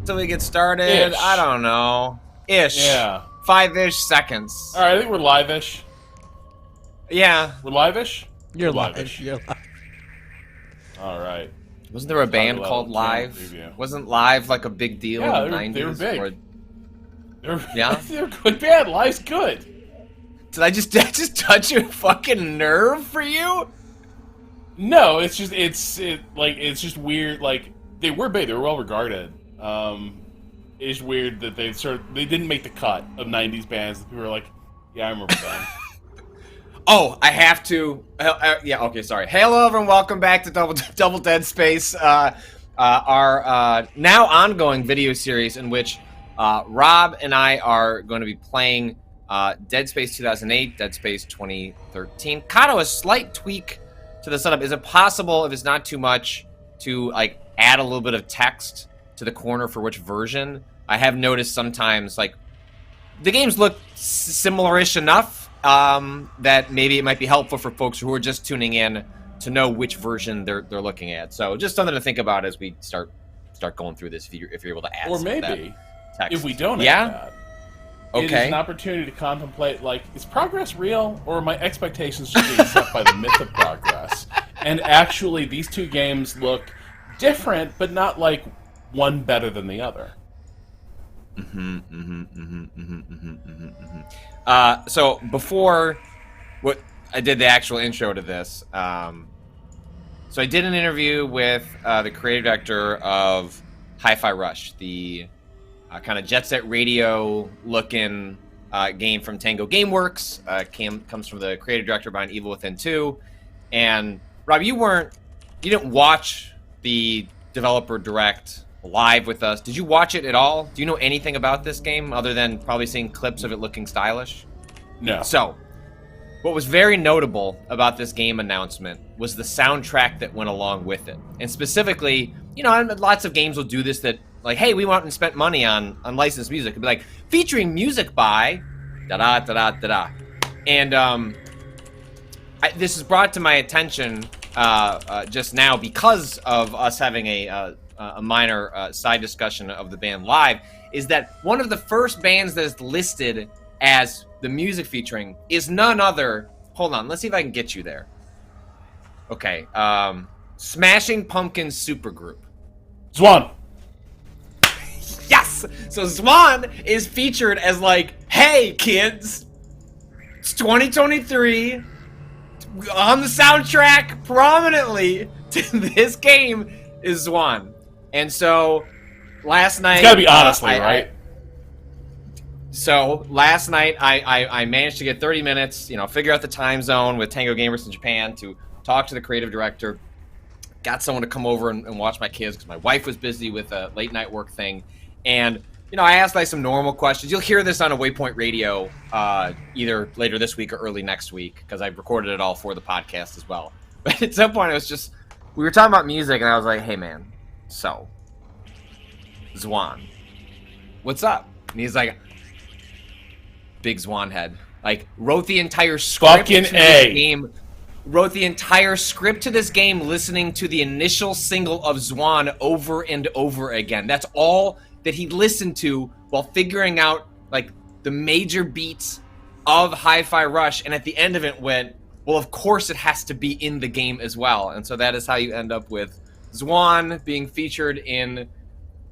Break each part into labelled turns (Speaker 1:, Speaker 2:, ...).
Speaker 1: till we get started?
Speaker 2: Ish.
Speaker 1: I don't know. Ish.
Speaker 2: Yeah.
Speaker 1: 5-ish seconds.
Speaker 2: All right, I think we're live-ish.
Speaker 1: Yeah.
Speaker 2: We're live-ish?
Speaker 3: You're
Speaker 2: We're
Speaker 3: live.
Speaker 2: live-ish.
Speaker 3: You're live.
Speaker 2: All right.
Speaker 1: Wasn't there a band
Speaker 2: Talk
Speaker 1: called
Speaker 2: about
Speaker 1: Live?
Speaker 2: preview.
Speaker 1: Wasn't Live like a big deal
Speaker 2: Yeah,
Speaker 1: in the 90s?
Speaker 2: they were big.
Speaker 1: Yeah?
Speaker 2: They're good band. Live's good.
Speaker 1: Did I just touch your fucking nerve for you?
Speaker 2: No, it's just it's just weird. Like they were big. They were well regarded. It's weird that they didn't make the cut of '90s bands. People were like, yeah, I remember them.
Speaker 1: Oh, I have to. Yeah, okay, sorry. Hello, everyone. Welcome back to Double Dead Space, our now ongoing video series in which Rob and I are going to be playing Dead Space 2008, Dead Space 2013. Kato, a slight tweak to the setup. Is it possible, if it's not too much, to like add a little bit of text to the corner for which version? I have noticed sometimes like the games look similar-ish enough that maybe it might be helpful for folks who are just tuning in to know which version they're looking at. So just something to think about as we start going through this. If you're able to add,
Speaker 2: Or
Speaker 1: some of
Speaker 2: maybe
Speaker 1: that text.
Speaker 2: if we don't,
Speaker 1: yeah,
Speaker 2: add that,
Speaker 1: okay,
Speaker 2: it is an opportunity to contemplate, like, is progress real, or are my expectations just being set by the myth of progress? And actually, these two games look different, but not like one better than the other.
Speaker 1: So before what I did the actual intro to this, so I did an interview with the creative director of Hi-Fi Rush, the kind of Jet Set Radio looking game from Tango Gameworks. Comes from the creative director behind Evil Within 2. And Rob, you didn't watch the developer direct live with us. Did you watch it at all? Do you know anything about this game other than probably seeing clips of it looking stylish?
Speaker 2: No.
Speaker 1: So, what was very notable about this game announcement was the soundtrack that went along with it. And specifically, you know, lots of games will do this that, like, hey, we went out and spent money on licensed music. It'd be like, featuring music by da-da-da-da-da-da. And this is brought to my attention just now because of us having a minor side discussion of the band Live, is that one of the first bands that is listed as the music featuring is none other. Hold on, let's see if I can get you there. Okay, Smashing Pumpkins supergroup.
Speaker 2: Zwan.
Speaker 1: Yes! So Zwan is featured as like, hey kids, it's 2023, on the soundtrack prominently to this game is Zwan. And so last night,
Speaker 2: It's gotta be honestly, right?
Speaker 1: So last night I managed to get 30 minutes, you know, figure out the time zone with Tango Gamers in Japan to talk to the creative director. Got someone to come over and watch my kids because my wife was busy with a late night work thing. And, you know, I asked like some normal questions. You'll hear this on a Waypoint Radio either later this week or early next week because I recorded it all for the podcast as well. But at some point it was just, we were talking about music and I was like, hey man, so, Zwan, what's up? And he's like, big Zwan head. Like, wrote the entire script
Speaker 2: Fucking
Speaker 1: to
Speaker 2: A.
Speaker 1: this game. Wrote the entire script to this game listening to the initial single of Zwan over and over again. That's all that he listened to while figuring out, like, the major beats of Hi-Fi Rush. And at the end of it went, well, of course it has to be in the game as well. And so that is how you end up with Zwan being featured in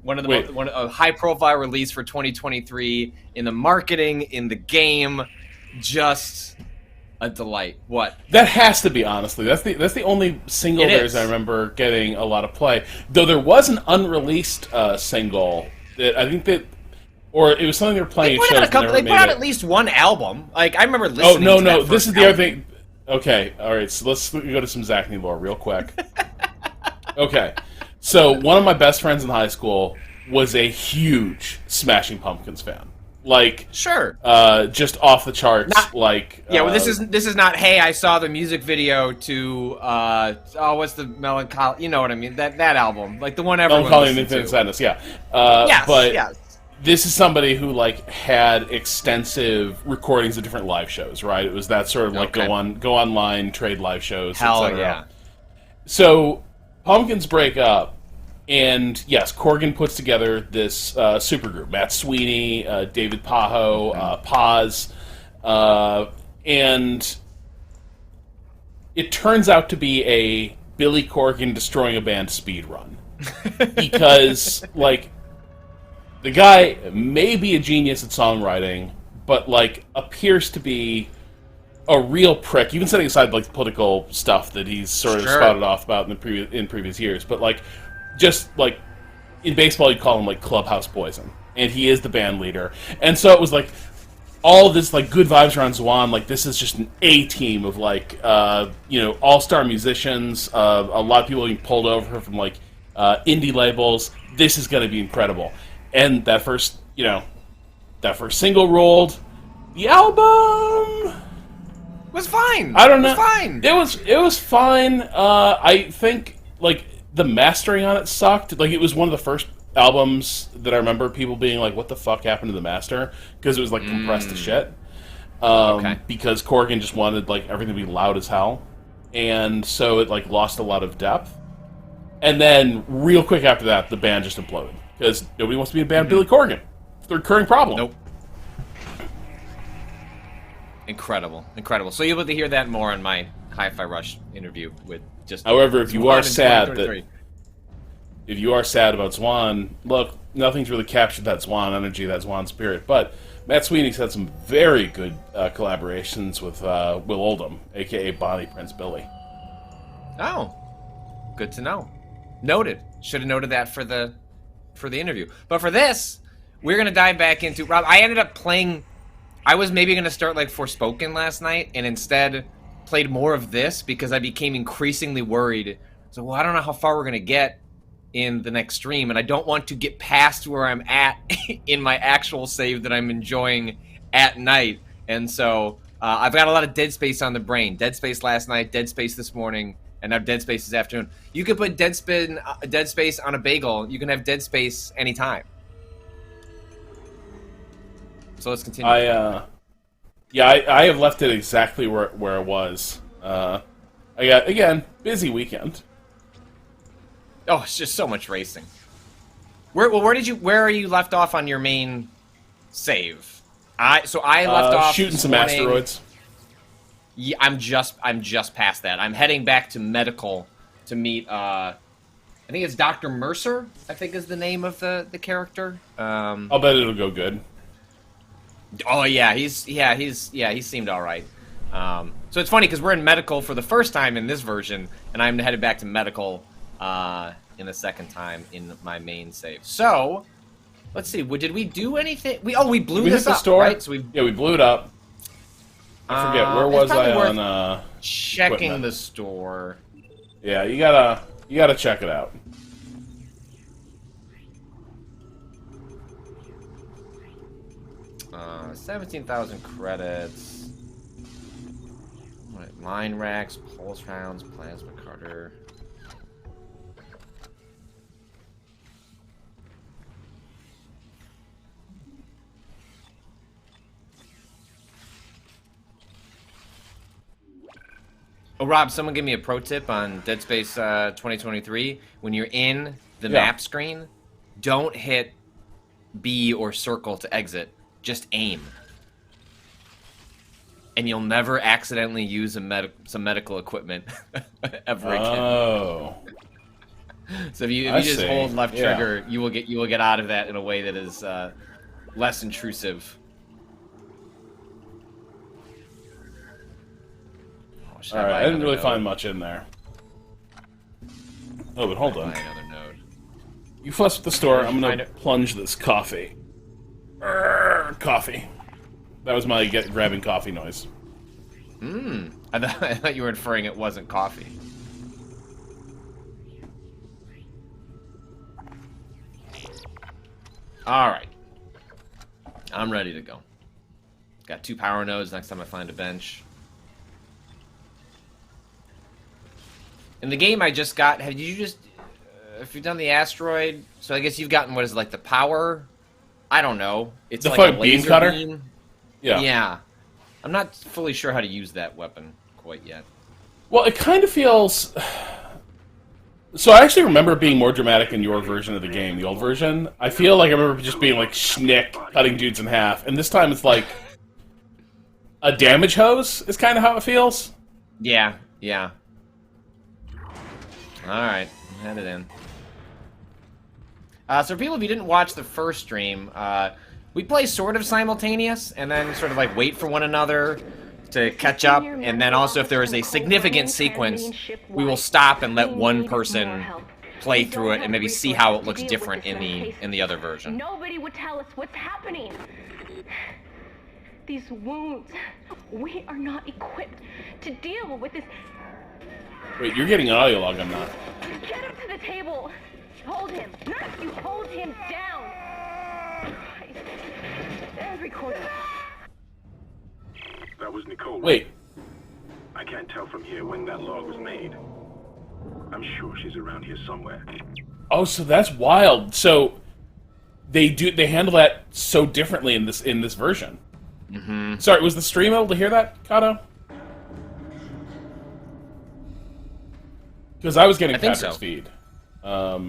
Speaker 1: a high-profile release for 2023, in the marketing, in the game. Just a delight. What?
Speaker 2: That has to be, honestly. That's the only single
Speaker 1: It
Speaker 2: theirs
Speaker 1: is.
Speaker 2: I remember getting a lot of play. Though there was an unreleased single that I think that, or it was something they were playing at shows.
Speaker 1: They put out at least one album. Like, I remember listening
Speaker 2: Oh,
Speaker 1: to
Speaker 2: no.
Speaker 1: that
Speaker 2: This
Speaker 1: first
Speaker 2: is the other
Speaker 1: album.
Speaker 2: thing. Okay, all right. So let's go to some Zachney lore real quick. Okay, so one of my best friends in high school was a huge Smashing Pumpkins fan. Like,
Speaker 1: Sure.
Speaker 2: just off the charts.
Speaker 1: Well, this is not. Hey, I saw the music video to what's the melancholy? You know what I mean? That album, like the one everyone
Speaker 2: Melancholy and
Speaker 1: listens
Speaker 2: Infinite
Speaker 1: to.
Speaker 2: Sadness. Yeah.
Speaker 1: Yes.
Speaker 2: This is somebody who like had extensive recordings of different live shows, right? It was that sort of like
Speaker 1: Okay.
Speaker 2: go online, trade live shows,
Speaker 1: Hell
Speaker 2: etc.
Speaker 1: yeah.
Speaker 2: So Pumpkins break up, And yes, Corgan puts together this supergroup. Matt Sweeney, David Pajo, Paz, and it turns out to be a Billy Corgan destroying a band speed run. Because, like, the guy may be a genius at songwriting, but, like, appears to be a real prick, even setting aside, like, political stuff that he's sort of spouted off about in previous years. But, like, just, like, in baseball you'd call him, like, clubhouse poison. And he is the band leader. And so it was, like, all this, like, good vibes around Zwan. Like, this is just an A-team of, like, you know, all-star musicians, a lot of people being pulled over from, like, indie labels. This is going to be incredible. And that first, you know, that first single rolled. The album
Speaker 1: was fine.
Speaker 2: I don't know.
Speaker 1: It was fine.
Speaker 2: It was fine. I think, like, the mastering on it sucked. Like, it was one of the first albums that I remember people being like, what the fuck happened to the master? Because it was, like, compressed to shit. Because Corgan just wanted, like, everything to be loud as hell. And so it, like, lost a lot of depth. And then, real quick after that, the band just imploded. Because nobody wants to be in a band with Billy Corgan. It's the recurring problem.
Speaker 1: Nope. Incredible. Incredible. So you'll be able to hear that more in my Hi-Fi Rush interview with just...
Speaker 2: However, if you are sad that... If you are sad about Zwan, look, nothing's really captured that Zwan energy, that Zwan spirit. But Matt Sweeney's had some very good collaborations with Will Oldham, a.k.a. Bonnie Prince Billy.
Speaker 1: Oh. Good to know. Noted. Should have noted that for the interview. But for this, we're going to dive back into... Rob, I ended up playing... I was maybe going to start, like, Forspoken last night, and instead played more of this because I became increasingly worried. So, well, I don't know how far we're going to get in the next stream, and I don't want to get past where I'm at in my actual save that I'm enjoying at night. And so I've got a lot of Dead Space on the brain. Dead Space last night, Dead Space this morning, and now Dead Space this afternoon. You could put Dead Space on a bagel. You can have Dead Space anytime. So let's continue.
Speaker 2: I have left it exactly where it was. I got, again, busy weekend.
Speaker 1: Oh, it's just so much racing. Where are you left off on your main save? I left off
Speaker 2: shooting some asteroids.
Speaker 1: Yeah, I'm just past that. I'm heading back to medical to meet I think it's Dr. Mercer, I think is the name of the character.
Speaker 2: I'll bet it'll go good.
Speaker 1: Oh yeah, he seemed all right. So it's funny because we're in medical for the first time in this version, and I'm headed back to medical in the second time in my main save. So let's see. Did we do anything? We blew this
Speaker 2: hit the
Speaker 1: up,
Speaker 2: store?
Speaker 1: right? So
Speaker 2: we blew it up. I forget where was I on
Speaker 1: checking
Speaker 2: equipment.
Speaker 1: the store.
Speaker 2: Yeah, you gotta check it out.
Speaker 1: Uh, 17,000 credits. Right, line racks, pulse rounds, plasma cutter. Oh, Rob, someone give me a pro tip on Dead Space 2023. When you're in the map screen, don't hit B or circle to exit. Just aim. And you'll never accidentally use some medical equipment ever again.
Speaker 2: Oh.
Speaker 1: So if you just hold left trigger, you will get out of that in a way that is less intrusive.
Speaker 2: All right, I didn't really find much in there. Oh, but hold on.
Speaker 1: Another node.
Speaker 2: You fuss with the store. I'm gonna plunge this coffee. Coffee. That was my grabbing coffee noise.
Speaker 1: I thought you were inferring it wasn't coffee. All right. I'm ready to go. Got 2 power nodes next time I find a bench. In the game I just got, have you done the asteroid? So I guess you've gotten, what is it, like the power? I don't know. It's
Speaker 2: the
Speaker 1: like a
Speaker 2: beam
Speaker 1: laser
Speaker 2: cutter?
Speaker 1: beam.
Speaker 2: Yeah.
Speaker 1: Yeah. I'm not fully sure how to use that weapon quite yet.
Speaker 2: Well, it kind of feels... So I actually remember it being more dramatic in your version of the game, the old version. I feel like I remember just being like schnick, cutting dudes in half, and this time it's like a damage hose is kind of how it feels.
Speaker 1: Yeah, yeah. Alright, headed in. So for people, if you didn't watch the first stream, we play sort of simultaneous, and then sort of like wait for one another to catch up, and then also if there is a significant sequence, we will stop and let one person play through it and maybe see how it looks different in the other version.
Speaker 3: Nobody would tell us what's happening. These wounds, we are not equipped to deal with this.
Speaker 2: Wait, you're getting an audio log, I'm not.
Speaker 3: Get him to the table. Hold him. Not you. Hold him down. Christ. Every quarter.
Speaker 4: That was Nicole.
Speaker 2: Wait.
Speaker 4: I can't tell from here when that log was made. I'm sure she's around here somewhere.
Speaker 2: Oh, so that's wild. So they handle that so differently in this version.
Speaker 1: Mm-hmm.
Speaker 2: Sorry, was the stream able to hear that, Kato? Because I was getting Patrick's feed. But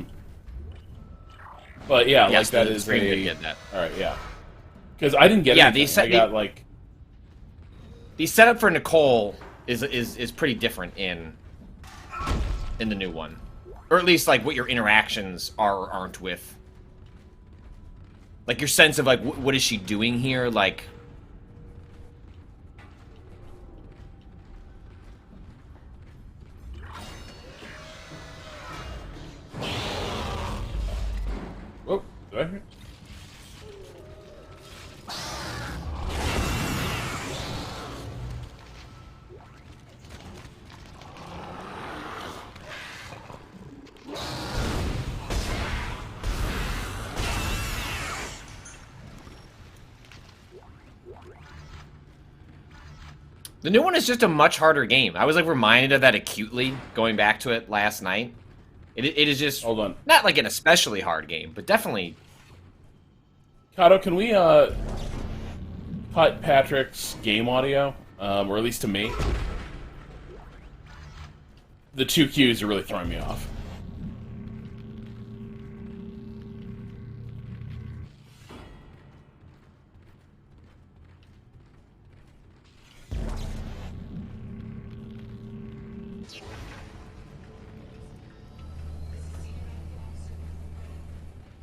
Speaker 2: yeah,
Speaker 1: yes,
Speaker 2: like that is
Speaker 1: stream did get that.
Speaker 2: All right, yeah. Because I didn't get anything. I got like
Speaker 1: the setup for Nicole is pretty different in the new one, or at least like what your interactions aren't with. Like your sense of like what is she doing here, like.
Speaker 2: Whoa, did I hear?
Speaker 1: The new one is just a much harder game. I was like reminded of that acutely going back to it last night. It is just
Speaker 2: Hold on.
Speaker 1: Not like an especially hard game, but definitely.
Speaker 2: Kato, can we cut Patrick's game audio, or at least to me? The two cues are really throwing me off.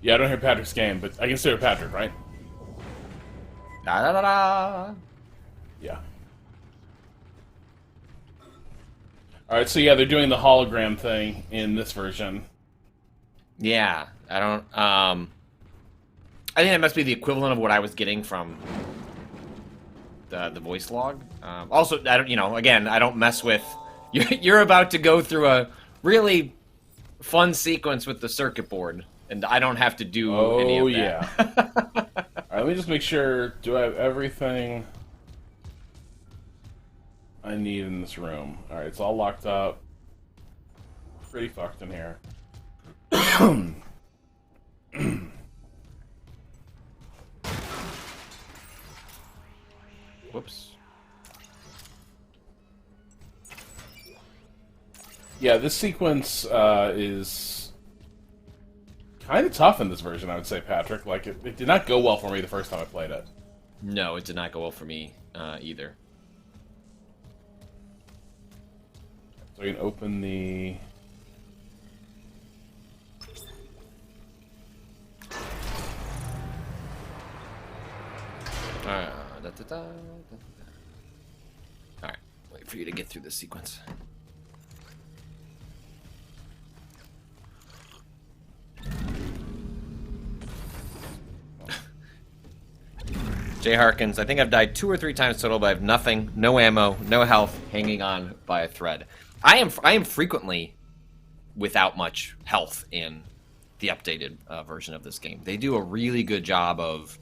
Speaker 2: Yeah, I don't hear Patrick's game, but I can still hear Patrick, right?
Speaker 1: Da da da da.
Speaker 2: Yeah. Alright, so yeah, they're doing the hologram thing in this version.
Speaker 1: Yeah, I don't. I think that must be the equivalent of what I was getting from the voice log. Also, I don't. You know, again, I don't mess with. You're about to go through a really fun sequence with the circuit board. And I don't have to do any of that.
Speaker 2: Yeah. Alright, let me just make sure. Do I have everything I need in this room? Alright, it's all locked up. Pretty fucked in here.
Speaker 1: Whoops.
Speaker 2: Yeah, this sequence is kind of tough in this version, I would say, Patrick. Like, it did not go well for me the first time I played it.
Speaker 1: No, it did not go well for me either.
Speaker 2: So I can open the...
Speaker 1: Alright, wait for you to get through this sequence. Jay Harkins, I think I've died 2 or 3 times total, but I have nothing, no ammo, no health, hanging on by a thread. I am frequently without much health in the updated version of this game. They do a really good job of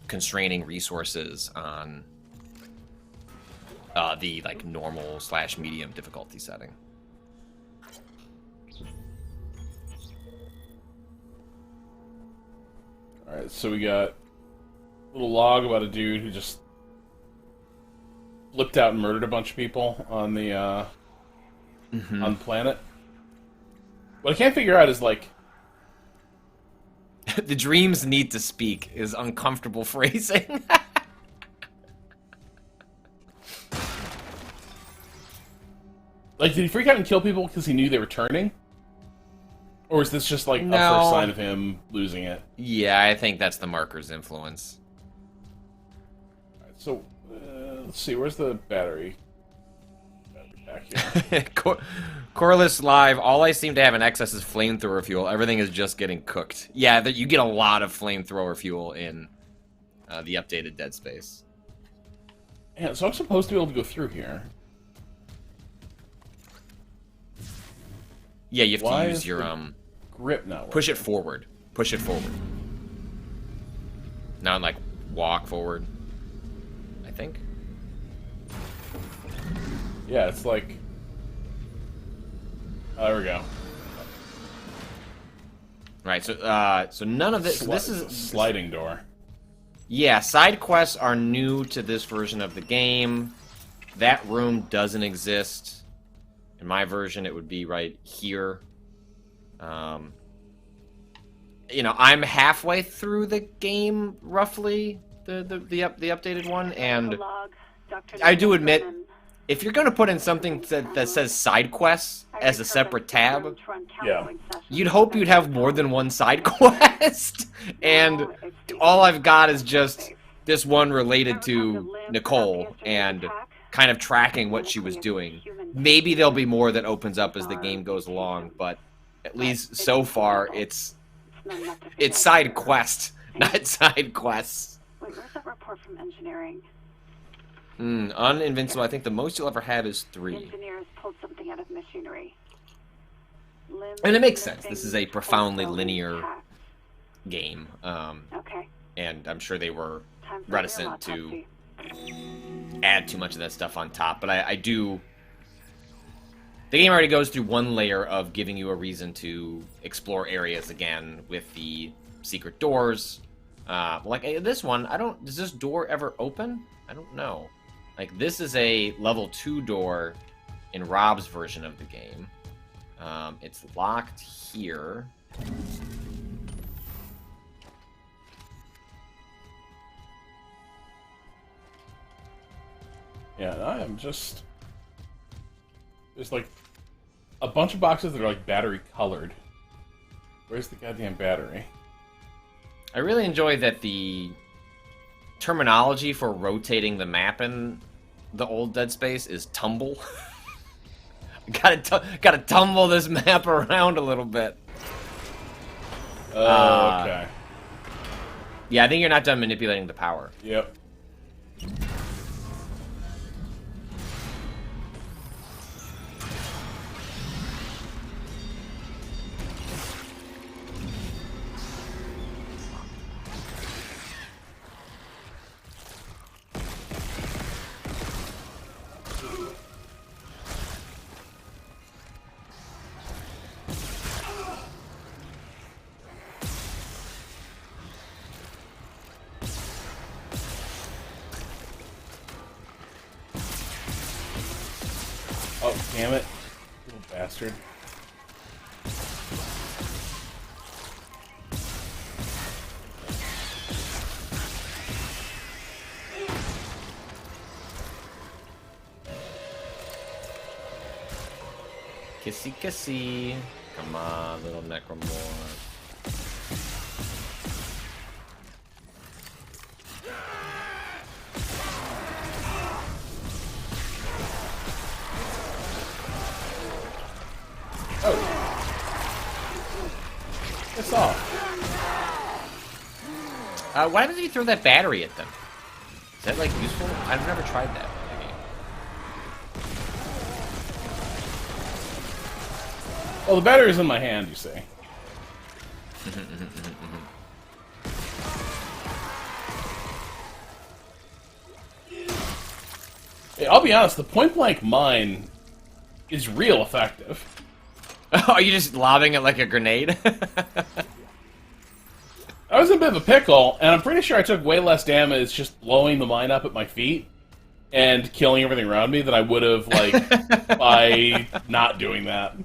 Speaker 1: constraining resources on the like normal / medium difficulty setting.
Speaker 2: Alright, so we got a little log about a dude who just flipped out and murdered a bunch of people on the on the planet. What I can't figure out is, like...
Speaker 1: The dreams need to speak is uncomfortable phrasing.
Speaker 2: Like, did he freak out and kill people because he knew they were turning? Or is this just, like,
Speaker 1: No.
Speaker 2: a first sign of him losing it?
Speaker 1: Yeah, I think that's the marker's influence.
Speaker 2: Alright, so, let's see, where's the battery? Back here.
Speaker 1: Corliss Live, all I seem to have in excess is flamethrower fuel. Everything is just getting cooked. Yeah, you get a lot of flamethrower fuel in the updated Dead Space.
Speaker 2: Yeah, so I'm supposed to be able to go through here.
Speaker 1: Yeah, you have
Speaker 2: Why
Speaker 1: to use
Speaker 2: is
Speaker 1: your
Speaker 2: the grip not
Speaker 1: push it
Speaker 2: working?
Speaker 1: forward. Push it forward. Not like walk forward. I think.
Speaker 2: Yeah, it's like... Oh, there we go.
Speaker 1: Right, so none of this. This
Speaker 2: It's
Speaker 1: is
Speaker 2: a sliding door.
Speaker 1: Yeah, side quests are new to this version of the game. That room doesn't exist. In my version, it would be right here. You know, I'm halfway through the game, roughly, the updated one, and I do admit, if you're going to put in something that says side quests as a separate tab,
Speaker 2: Yeah.
Speaker 1: you'd hope you'd have more than one side quest, and all I've got is just this one related to Nicole, and kind of tracking what she was doing. Maybe there'll be more that opens up as the game goes along, but at least so far, it's side quest, not side quests.
Speaker 5: Wait, where's that report from engineering?
Speaker 1: Uninvincible, I think the most you'll ever have is 3.
Speaker 5: Engineers pulled something out of machinery.
Speaker 1: And it makes sense. This is a profoundly linear game.
Speaker 5: Okay.
Speaker 1: And I'm sure they were
Speaker 5: Time for
Speaker 1: reticent
Speaker 5: your
Speaker 1: to
Speaker 5: autopsy.
Speaker 1: add too much of that stuff on top, but I do... The game already goes through one layer of giving you a reason to explore areas again with the secret doors. Like this one, does this door ever open? I don't know. Like, this is a level 2 door in Rob's version of the game. It's locked here.
Speaker 2: Yeah, and I am just... There's, like, a bunch of boxes that are, like, battery-colored. Where's the goddamn battery?
Speaker 1: I really enjoy that the terminology for rotating the map in the old Dead Space is tumble. Gotta tumble this map around a little bit.
Speaker 2: Okay.
Speaker 1: Yeah, I think you're not done manipulating the power.
Speaker 2: Yep. Oh, damn it. Little bastard.
Speaker 1: Kissy kissy. Come on, little necromorph.
Speaker 2: Piss off.
Speaker 1: Why does he throw that battery at them? Is that, like, useful? I've never tried that in the game.
Speaker 2: Well, the battery's in my hand, you see. Hey, I'll be honest, the point-blank mine is real effective.
Speaker 1: Are you just lobbing it like a grenade?
Speaker 2: I was in a bit of a pickle, and I'm pretty sure I took way less damage just blowing the mine up at my feet and killing everything around me than I would have, like, by not doing that.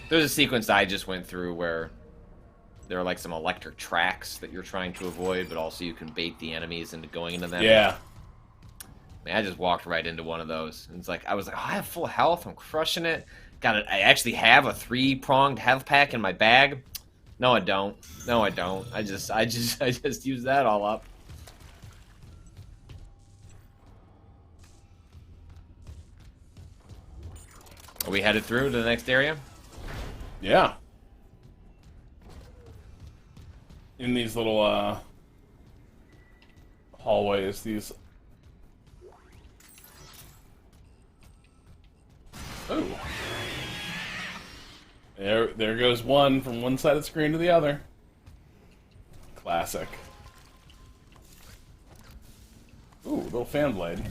Speaker 1: There's a sequence I just went through where there are like some electric tracks that you're trying to avoid, but also you can bait the enemies into going into them.
Speaker 2: Yeah.
Speaker 1: Man, I just walked right into one of those. And it's like, I was like, oh, I have full health. I'm crushing it. Got it. I actually have a 3-pronged health pack in my bag. No, I don't. No, I don't. I just use that all up. Are we headed through to the next area?
Speaker 2: Yeah. In these little hallways, these. Oh. There goes one from one side of the screen to the other. Classic. Ooh, little fan blade.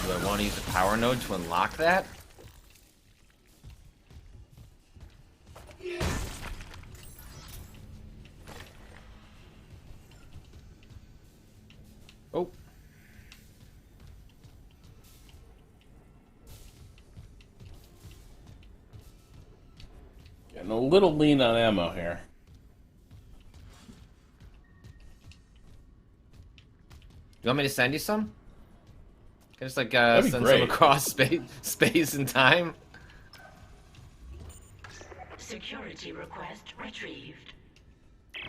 Speaker 1: Do I want to use a power node to unlock that? Oh.
Speaker 2: Getting a little lean on ammo here.
Speaker 1: You want me to send you some? Can I just like
Speaker 2: That'd be
Speaker 1: send
Speaker 2: great.
Speaker 1: some across space and time?
Speaker 6: Security request retrieved.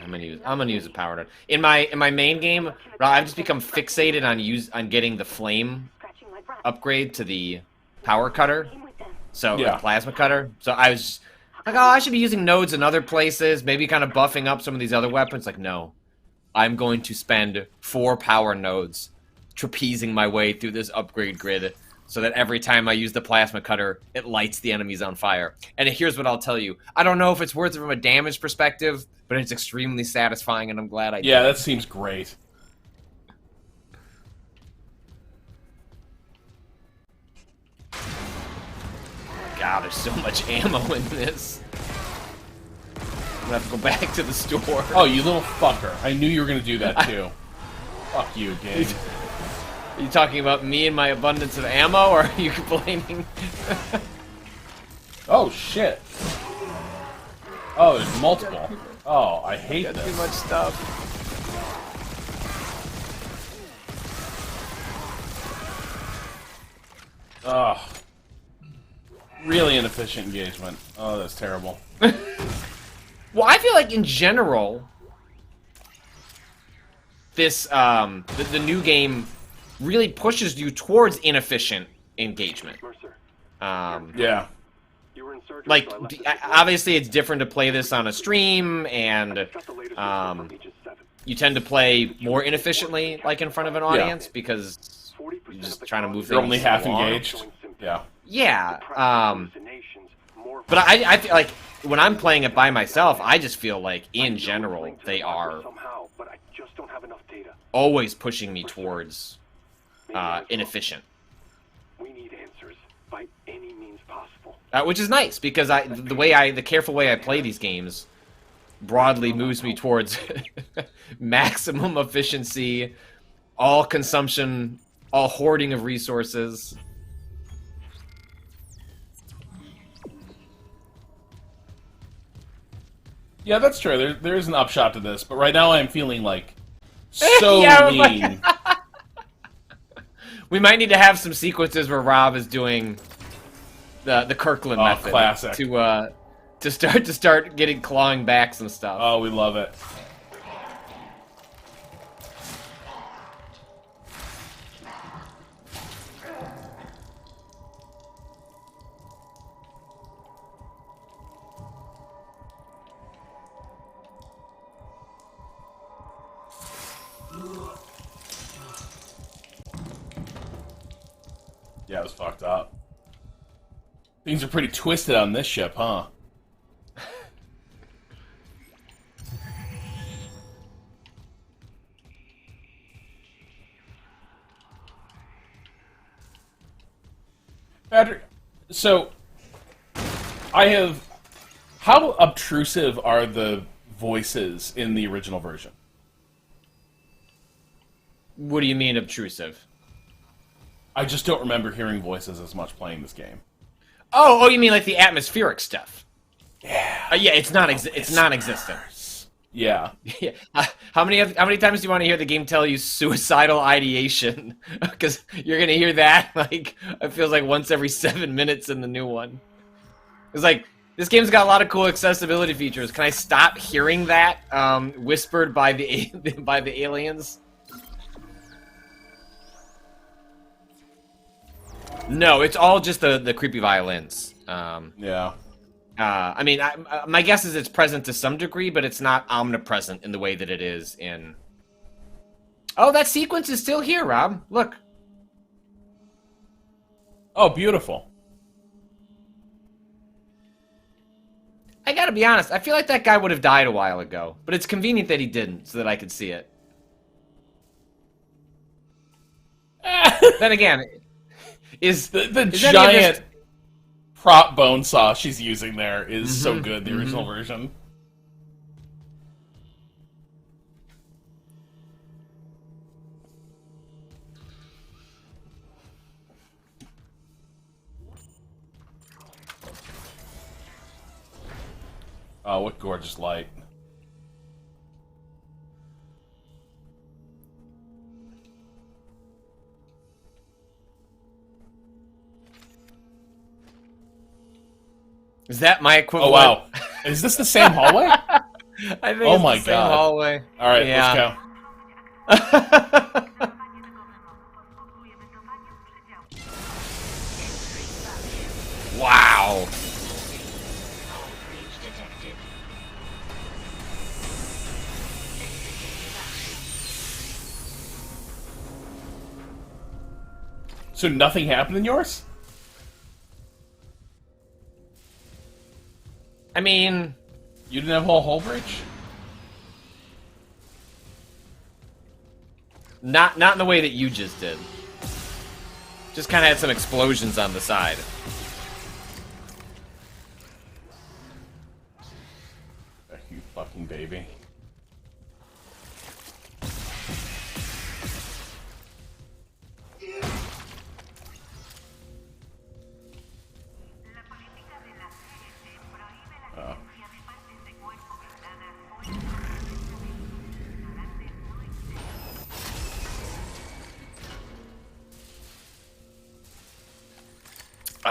Speaker 1: I'm gonna use a power node. In my main game, I've just become fixated on getting the flame upgrade to the power cutter. So
Speaker 2: Yeah.
Speaker 1: plasma cutter. So I was like, oh, I should be using nodes in other places, maybe kind of buffing up some of these other weapons. Like, no. I'm going to spend 4 power nodes trapezing my way through this upgrade grid so that every time I use the plasma cutter, it lights the enemies on fire. And here's what I'll tell you. I don't know if it's worth it from a damage perspective, but it's extremely satisfying, and I'm glad I did.
Speaker 2: Yeah, that seems great.
Speaker 1: God, there's so much ammo in this. I'm gonna have to go back to the store.
Speaker 2: Oh, you little fucker. I knew you were going to do that, too. Fuck you, game.
Speaker 1: Are you talking about me and my abundance of ammo, or are you complaining?
Speaker 2: Oh, shit. Oh, there's multiple. Oh, I hate
Speaker 1: Got
Speaker 2: this.
Speaker 1: too much stuff.
Speaker 2: Ugh. Really inefficient engagement. Oh, that's terrible.
Speaker 1: Well, I feel like in general, this the new game really pushes you towards inefficient engagement.
Speaker 4: Mercer,
Speaker 2: Yeah.
Speaker 4: you were in surgery,
Speaker 1: Like,
Speaker 4: so I left the
Speaker 1: obviously, it's different to play this on a stream, and
Speaker 4: got the latest report from Aegis 7.
Speaker 1: you tend to play more inefficiently, like in front of an audience, because
Speaker 4: 40%
Speaker 1: you're
Speaker 4: of
Speaker 1: just
Speaker 4: the
Speaker 1: trying to move
Speaker 2: You're
Speaker 1: things
Speaker 2: only half
Speaker 1: along.
Speaker 2: engaged. Yeah.
Speaker 1: Yeah,
Speaker 4: Hallucinations, more
Speaker 1: but I feel like when I'm playing it by myself, I just feel like, in general, they are
Speaker 4: somehow, but I just don't have enough data.
Speaker 1: always pushing me towards
Speaker 4: Maybe I was wrong.
Speaker 1: inefficient.
Speaker 4: We need answers by any means possible.
Speaker 1: Which is nice, because the careful way I play these games broadly moves me towards maximum efficiency, all consumption, all hoarding of resources.
Speaker 2: Yeah, that's true. There is an upshot to this, but right now I'm feeling like so
Speaker 1: Yeah, I'm like-
Speaker 2: lean.
Speaker 1: We might need to have some sequences where Rob is doing the Kirkland
Speaker 2: Oh,
Speaker 1: method
Speaker 2: classic.
Speaker 1: to start getting clawing back some stuff.
Speaker 2: Oh, we love it. Yeah, it was fucked up. Things are pretty twisted on this ship, huh? Patrick, so I have. How obtrusive are the voices in the original version?
Speaker 1: What do you mean obtrusive?
Speaker 2: I just don't remember hearing voices as much playing this game.
Speaker 1: Oh, you mean like the atmospheric stuff?
Speaker 2: Yeah.
Speaker 1: Yeah, it's non-existent.
Speaker 2: Yeah.
Speaker 1: Yeah. How many times do you want to hear the game tell you suicidal ideation? Because you're gonna hear that like it feels like once every 7 minutes in the new one. It's like this game's got a lot of cool accessibility features. Can I stop hearing that whispered by the by the aliens? No, it's all just the creepy violins.
Speaker 2: Yeah.
Speaker 1: I mean, my guess is it's present to some degree, but it's not omnipresent in the way that it is in... Oh, that sequence is still here, Rob. Look.
Speaker 2: Oh, beautiful.
Speaker 1: I gotta be honest, I feel like that guy would have died a while ago, but it's convenient that he didn't, so that I could see it. Then again, is
Speaker 2: The
Speaker 1: is
Speaker 2: giant prop bone saw she's using there is so good, the original version. Oh, what gorgeous light.
Speaker 1: Is that my
Speaker 2: Oh,
Speaker 1: equivalent?
Speaker 2: wow. Is this the same hallway?
Speaker 1: I think
Speaker 2: Oh
Speaker 1: it's
Speaker 2: my
Speaker 1: the same
Speaker 2: God.
Speaker 1: hallway.
Speaker 2: All right,
Speaker 1: Yeah.
Speaker 2: let's go.
Speaker 1: Wow.
Speaker 6: Breach detected.
Speaker 2: So nothing happened in yours?
Speaker 1: I mean,
Speaker 2: You didn't have a whole hull breach?
Speaker 1: not in the way that you just did. Just kind of had some explosions on the side.
Speaker 2: You fucking baby.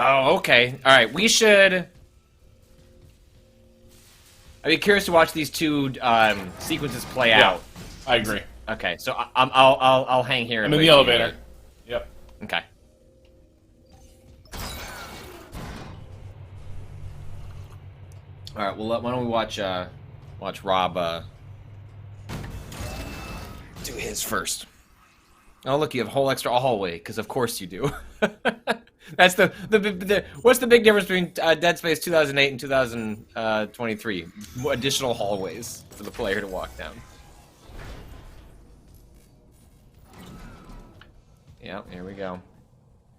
Speaker 1: Oh, okay. All right, we should... I'd be curious to watch these two sequences play out.
Speaker 2: I agree.
Speaker 1: Okay, so I'll hang here.
Speaker 2: I'm
Speaker 1: and
Speaker 2: in the
Speaker 1: wait for you.
Speaker 2: elevator. Yep.
Speaker 1: Okay. All right. Well, why don't we watch Rob do his first? Oh, look, you have a whole extra hallway because of course you do. That's the what's the big difference between Dead Space 2008 and 2023? Additional hallways for the player to walk down. Yeah, here we go.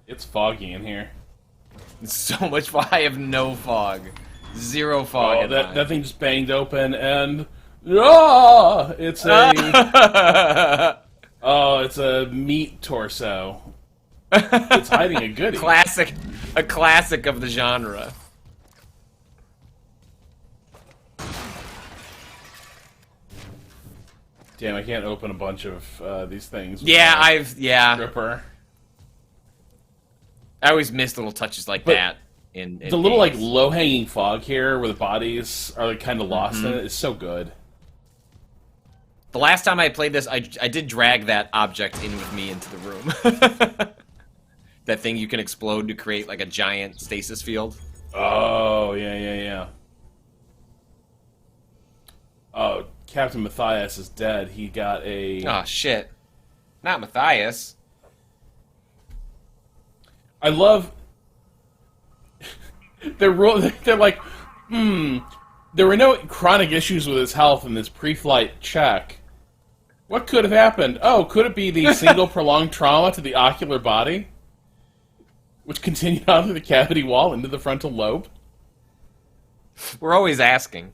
Speaker 2: It's foggy in here.
Speaker 1: So much fog. I have no fog. Zero fog.
Speaker 2: Oh,
Speaker 1: in
Speaker 2: that
Speaker 1: mine.
Speaker 2: thing just banged open and... Ah! It's a... Oh, it's a meat torso. It's hiding a goodie.
Speaker 1: A classic of the genre.
Speaker 2: Damn, I can't open a bunch of these things.
Speaker 1: Yeah, yeah.
Speaker 2: Ripper.
Speaker 1: I always miss little touches like
Speaker 2: But
Speaker 1: that in
Speaker 2: The little, like,
Speaker 1: games.
Speaker 2: low-hanging fog here where the bodies are, like, kind of lost in it is so good.
Speaker 1: The last time I played this, I did drag that object in with me into the room. That thing you can explode to create, like, a giant stasis field.
Speaker 2: Oh, yeah. Oh, Captain Matthias is dead. He got a...
Speaker 1: Oh, shit. Not Matthias.
Speaker 2: I love... They're like, there were no chronic issues with his health in this pre-flight check. What could have happened? Oh, could it be the single prolonged trauma to the ocular body? which continued on through the cavity wall into the frontal lobe.
Speaker 1: We're always asking.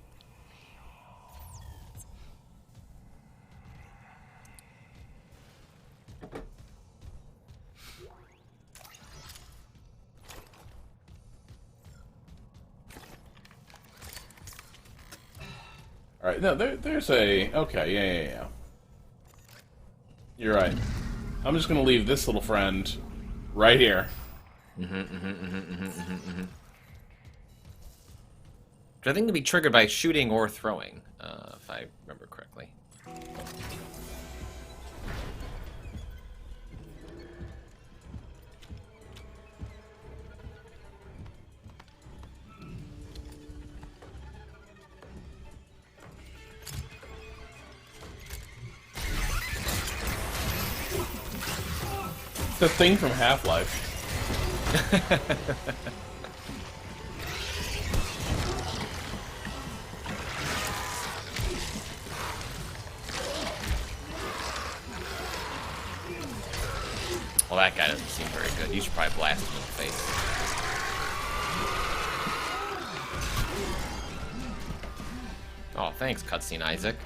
Speaker 2: All right, no, there's a... Okay, yeah. You're right. I'm just going to leave this little friend right here.
Speaker 1: Which I think can be triggered by shooting or throwing, if I remember correctly.
Speaker 2: The thing from Half-Life.
Speaker 1: Well, that guy doesn't seem very good. You should probably blast him in the face. Oh, thanks, cutscene Isaac.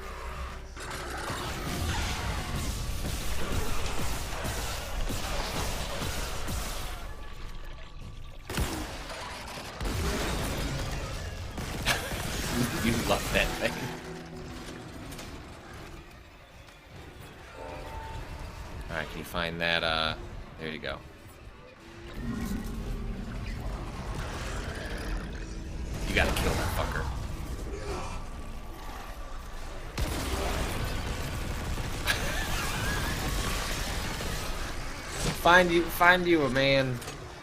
Speaker 1: You love that thing. Alright, can you find that, there you go. You gotta kill that fucker. Find you a man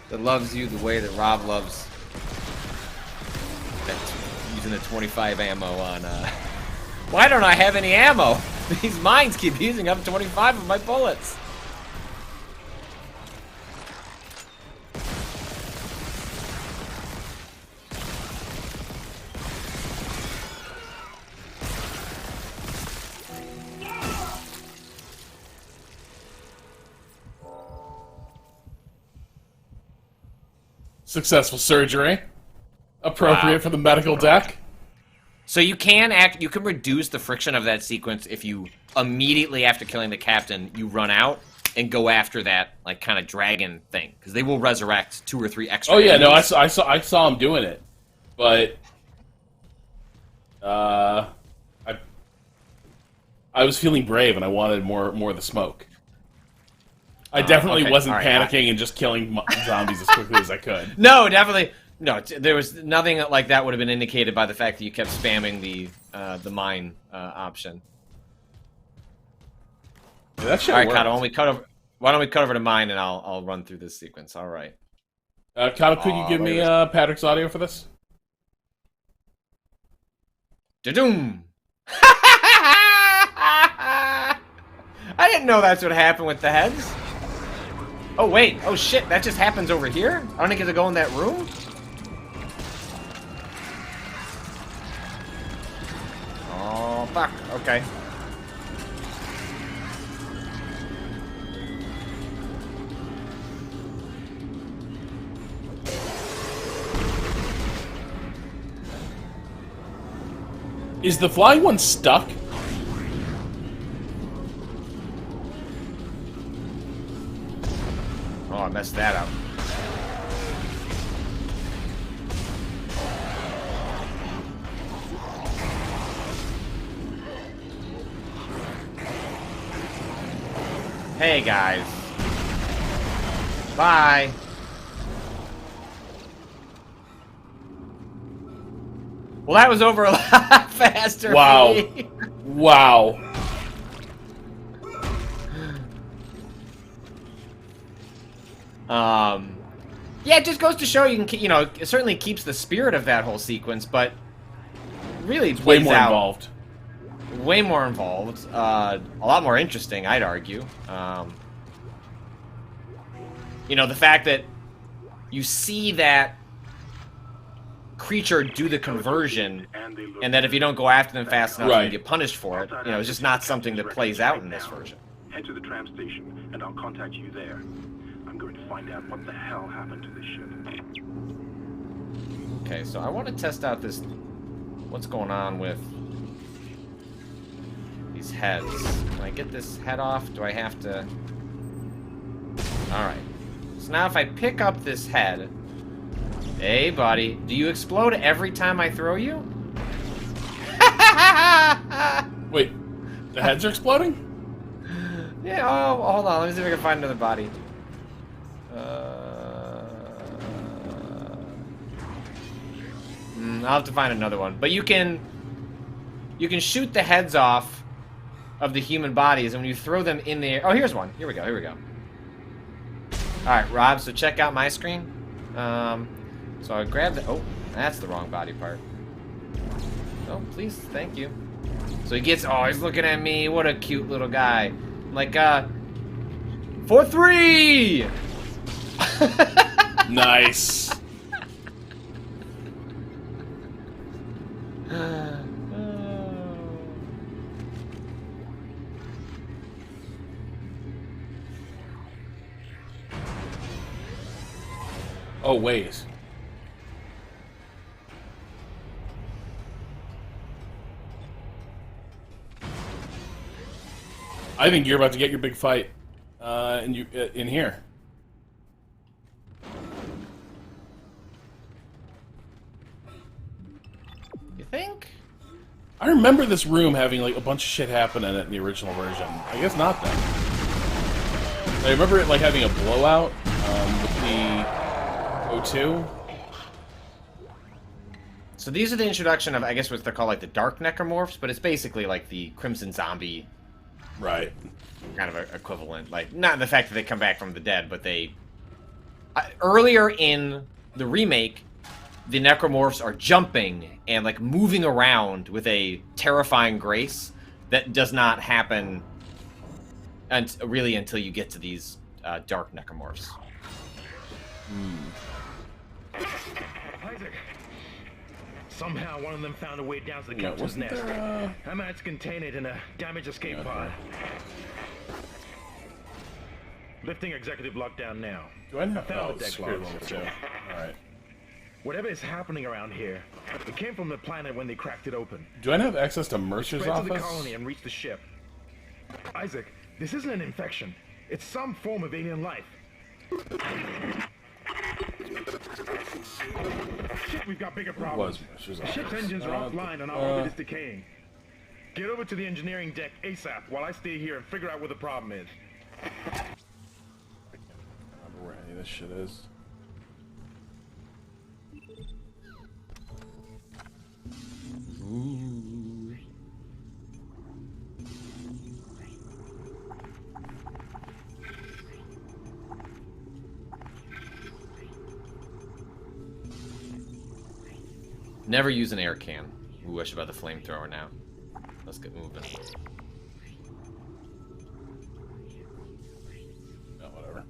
Speaker 1: that loves you the way that Rob loves that, using the 25 ammo on, Why don't I have any ammo? These mines keep using up 25 of my bullets.
Speaker 2: Successful surgery. Appropriate
Speaker 1: Wow.
Speaker 2: for the medical deck.
Speaker 1: So you can reduce the friction of that sequence if you immediately after killing the captain, you run out and go after that like kind of dragon thing because they will resurrect 2 or 3 extra.
Speaker 2: Oh yeah, no,
Speaker 1: enemies.
Speaker 2: I saw him doing it, but I was feeling brave and I wanted more of the smoke. I definitely
Speaker 1: okay.
Speaker 2: wasn't
Speaker 1: All right.
Speaker 2: panicking and just killing zombies as quickly as I could.
Speaker 1: No, definitely. No, there was nothing like that would have been indicated by the fact that you kept spamming the mine option.
Speaker 2: Yeah, that shit
Speaker 1: All right,
Speaker 2: worked.
Speaker 1: Kato, why don't we cut over to mine and I'll run through this sequence. All right.
Speaker 2: Kato, could you give me Patrick's audio for this?
Speaker 1: Da-doom! I didn't know that's what happened with the heads. Oh, wait. Oh, shit. That just happens over here? I don't get to go in that room? Oh, fuck. Okay.
Speaker 2: Is the flying one stuck?
Speaker 1: Oh, I messed that up. Hey, guys. Bye. Well, that was over a lot faster.
Speaker 2: Wow.
Speaker 1: For me.
Speaker 2: Wow.
Speaker 1: Yeah, it just goes to show you can, it certainly keeps the spirit of that whole sequence, but really
Speaker 2: It's way
Speaker 1: plays
Speaker 2: more
Speaker 1: out
Speaker 2: involved.
Speaker 1: way more involved, a lot more interesting, I'd argue. The fact that you see that creature do the conversion, and that if you don't go after them fast enough,
Speaker 2: Right.
Speaker 1: you get punished for it. It's just not something that plays out in this version.
Speaker 4: Head to the tram station, and I'll contact you there. I'm going to find out what the hell happened to this ship.
Speaker 1: Okay, so I want to test out this. What's going on with these heads? Can I get this head off? Do I have to? Alright. So now if I pick up this head. Hey, buddy. Do you explode every time I throw you?
Speaker 2: Wait, the heads are exploding?
Speaker 1: Yeah, oh, hold on. Let me see if I can find another body. I'll have to find another one. But you can shoot the heads off of the human bodies, and when you throw them in the air... Oh, here's one. Here we go. Here we go. Alright, Rob, so check out my screen. So I grab the... Oh, that's the wrong body part. Oh, please, thank you. So he gets... Oh, he's looking at me. What a cute little guy. I'm like, 4-3!
Speaker 2: Nice. Oh, wait. I think you're about to get your big fight in here.
Speaker 1: You think?
Speaker 2: I remember this room having like a bunch of shit happen in it in the original version. I guess not then. I remember it like having a blowout with the O2.
Speaker 1: So these are the introduction of, I guess, what they're called, like the Dark Necromorphs, but it's basically like the Crimson Zombie,
Speaker 2: Right.
Speaker 1: kind of a equivalent. Like, not the fact that they come back from the dead, but they... earlier in the remake, the Necromorphs are jumping and, like, moving around with a terrifying grace that does not happen really until you get to these Dark Necromorphs.
Speaker 7: Isaac. Somehow one of them found a way down to the
Speaker 2: Yeah,
Speaker 7: captain's
Speaker 2: wasn't
Speaker 7: nest.
Speaker 2: there,
Speaker 7: I managed to contain it in a damage escape pod. Lifting executive lockdown now.
Speaker 2: Do I know?
Speaker 7: found
Speaker 2: Oh,
Speaker 7: the deck
Speaker 2: security
Speaker 7: logs.
Speaker 2: level 2. Alright.
Speaker 7: Whatever is happening around here, it came from the planet when they cracked it open.
Speaker 2: Do I have access to Mercer's
Speaker 7: Spread to the
Speaker 2: office?
Speaker 7: colony and reach the ship. Isaac, this isn't an infection. It's some form of alien life. Shit, we've got bigger problems.
Speaker 2: Mercer's
Speaker 7: The ship's
Speaker 2: office?
Speaker 7: engines are offline and our orbit is decaying. Get over to the engineering deck ASAP while I stay here and figure out what the problem is.
Speaker 2: I don't remember where any of this shit is.
Speaker 1: Never use an air can. Ooh, I should buy the flamethrower now. Let's get moving.
Speaker 2: No, whatever.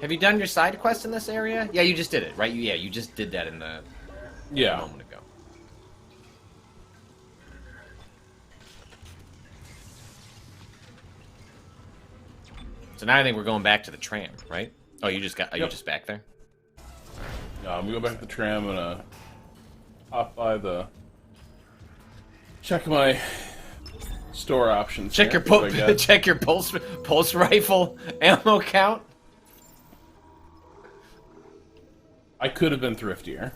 Speaker 1: Have you done your side quest in this area? Yeah, you just did it, right? Yeah, you just did that in the
Speaker 2: Yeah.
Speaker 1: moment ago. So now I think we're going back to the tram, right? Oh, you just got? Are you
Speaker 2: Yep.
Speaker 1: just back there?
Speaker 2: I'm gonna go back to the tram and hop by the check my store options.
Speaker 1: Check
Speaker 2: here,
Speaker 1: your
Speaker 2: what I got.
Speaker 1: check your pulse rifle ammo count.
Speaker 2: I could have been thriftier.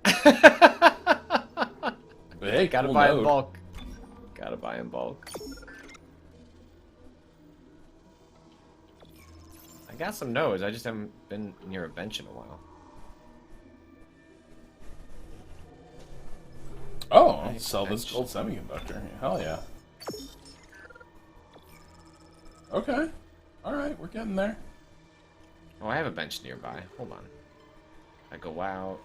Speaker 2: But hey,
Speaker 1: Gotta
Speaker 2: cool
Speaker 1: buy in
Speaker 2: node.
Speaker 1: bulk. Gotta buy in bulk. I got some nodes. I just haven't been near a bench in a while.
Speaker 2: Oh, I'll
Speaker 1: Nice
Speaker 2: sell this
Speaker 1: bench.
Speaker 2: gold semiconductor. Hell yeah. Okay. Alright, we're getting there.
Speaker 1: Oh, I have a bench nearby. Hold on. I go out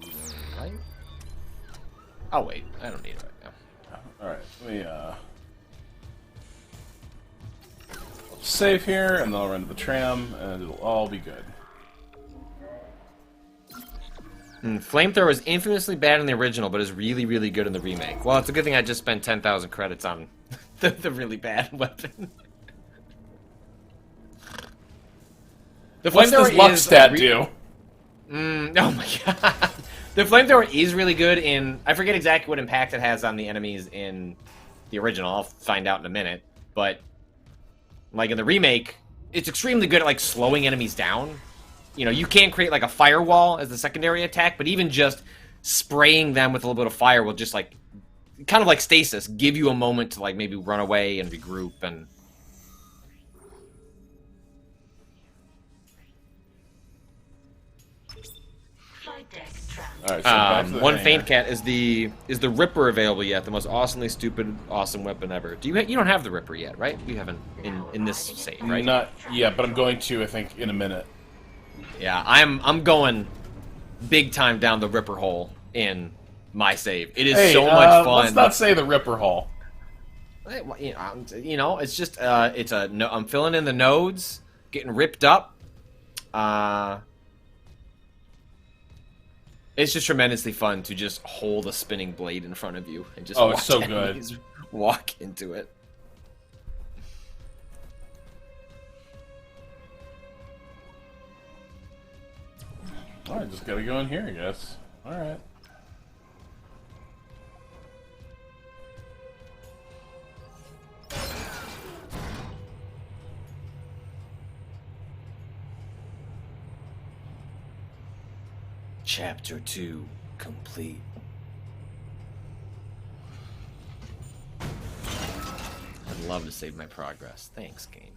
Speaker 1: to the right. I'll wait. I don't need it right now.
Speaker 2: Alright, let me save here, and then I'll run to the tram, and it'll all be good.
Speaker 1: Flamethrower is infamously bad in the original, but is really, really good in the remake. Well, it's a good thing I just spent 10,000 credits on the really bad weapon. The
Speaker 2: What's this
Speaker 1: flamethrower
Speaker 2: luck
Speaker 1: is
Speaker 2: stat do?
Speaker 1: oh my god. The flamethrower is really good in... I forget exactly what impact it has on the enemies in the original. I'll find out in a minute. But, like in the remake, it's extremely good at like slowing enemies down. You know, you can create like a firewall as the secondary attack, but even just spraying them with a little bit of fire will just like, kind of like stasis, give you a moment to like maybe run away and regroup and...
Speaker 6: Flight deck tram.
Speaker 2: All right, so back to the
Speaker 1: one
Speaker 2: hangar.
Speaker 1: faint cat is the Ripper available yet? The most awesomely stupid, awesome weapon ever. Do you don't have the Ripper yet, right? You haven't in this save, right?
Speaker 2: Not yet, but I'm going to, I think, in a minute.
Speaker 1: Yeah, I'm going big time down the Ripper hole in my save. It is so much fun.
Speaker 2: Let's not say the Ripper hole.
Speaker 1: You know, it's just I'm filling in the nodes, getting ripped up. It's just tremendously fun to just hold a spinning blade in front of you and just
Speaker 2: Oh, it's so
Speaker 1: enemies walk into it.
Speaker 2: Alright, just gotta go in here, I guess. Alright.
Speaker 1: Chapter 2 complete. I'd love to save my progress. Thanks, game.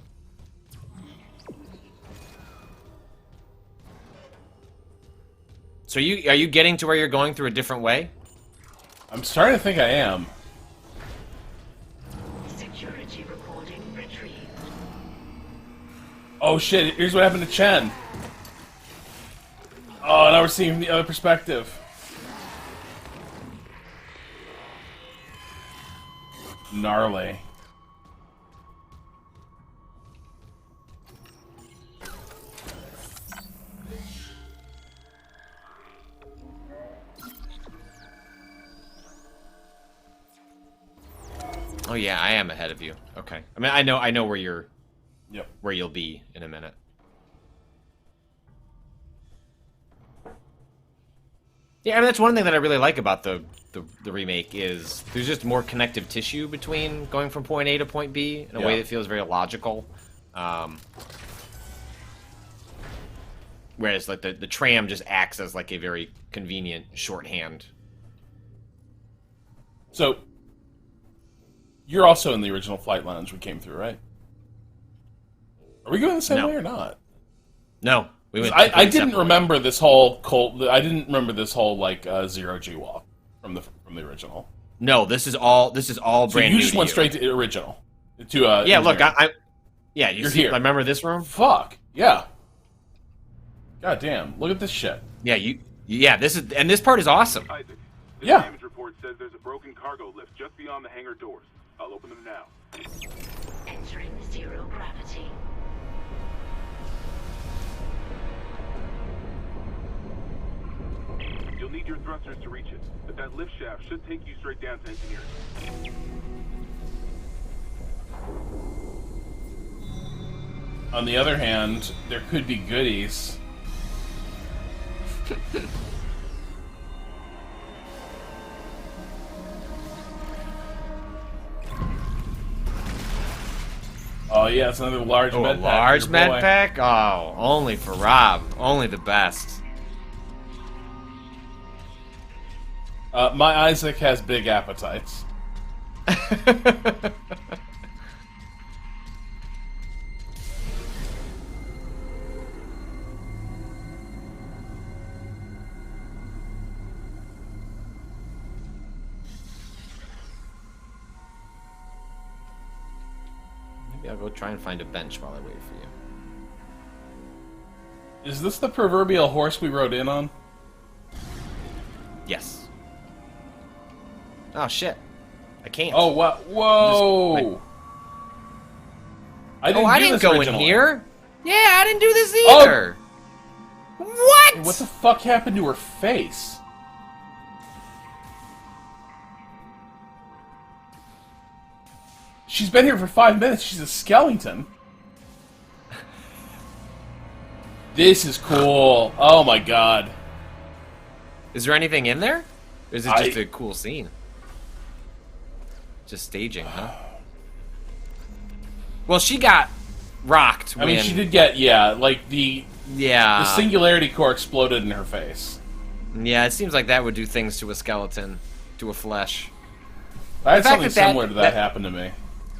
Speaker 1: So are you getting to where you're going through a different way?
Speaker 2: I'm starting to think I am.
Speaker 6: Security recording retrieved.
Speaker 2: Oh shit, here's what happened to Chen. Oh, now we're seeing the other perspective. Gnarly.
Speaker 1: Oh yeah, I am ahead of you. Okay. I mean, I know where you'll be in a minute. Yeah, I mean, that's one thing that I really like about the remake is there's just more connective tissue between going from point A to point B in a way that feels very logical. Whereas like the tram just acts as like a very convenient shorthand.
Speaker 2: So, you're also in the original flight lounge we came through, right? Are we going the same
Speaker 1: No.
Speaker 2: way or not?
Speaker 1: No, we went.
Speaker 2: I didn't remember this whole I didn't remember this whole like zero G walk from the original.
Speaker 1: No, this is all
Speaker 2: So
Speaker 1: brand
Speaker 2: you
Speaker 1: new.
Speaker 2: just
Speaker 1: to
Speaker 2: went
Speaker 1: you.
Speaker 2: straight to original. To
Speaker 1: Yeah, look,
Speaker 2: engineering.
Speaker 1: yeah,
Speaker 2: You're
Speaker 1: see,
Speaker 2: here.
Speaker 1: I remember this room.
Speaker 2: Fuck yeah. God damn! Look at this shit.
Speaker 1: Yeah, yeah, this part is awesome.
Speaker 4: Isaac, this
Speaker 2: Yeah.
Speaker 4: damage report says there's a broken cargo lift just beyond the hangar doors. I'll open them now.
Speaker 6: Entering zero gravity.
Speaker 4: You'll need your thrusters to reach it, but that lift shaft should take you straight down to engineering.
Speaker 2: On the other hand, there could be goodies. Oh yeah, it's another large
Speaker 1: Oh, a
Speaker 2: med pack.
Speaker 1: large
Speaker 2: for your
Speaker 1: med
Speaker 2: boy.
Speaker 1: pack? Oh, only for Rob. Only the best.
Speaker 2: My Isaac has big appetites.
Speaker 1: Maybe I'll go try and find a bench while I wait for you.
Speaker 2: Is this the proverbial horse we rode in on?
Speaker 1: Yes. Oh shit. I can't.
Speaker 2: Oh, what? Whoa!
Speaker 1: Just-
Speaker 2: I didn't,
Speaker 1: I
Speaker 2: do
Speaker 1: didn't
Speaker 2: this
Speaker 1: go in
Speaker 2: originally.
Speaker 1: here. Yeah, I didn't do this
Speaker 2: Oh.
Speaker 1: either. What?
Speaker 2: What the fuck happened to her face? She's been here for 5 minutes. She's a skeleton. This is cool. Oh my god.
Speaker 1: Is there anything in there? Or is it just a cool scene? Just staging, huh? Well, she got rocked.
Speaker 2: I mean, she did get, like the singularity core exploded in her face.
Speaker 1: Yeah, it seems like that would do things to a skeleton, to a flesh.
Speaker 2: I had something similar to that happen to me.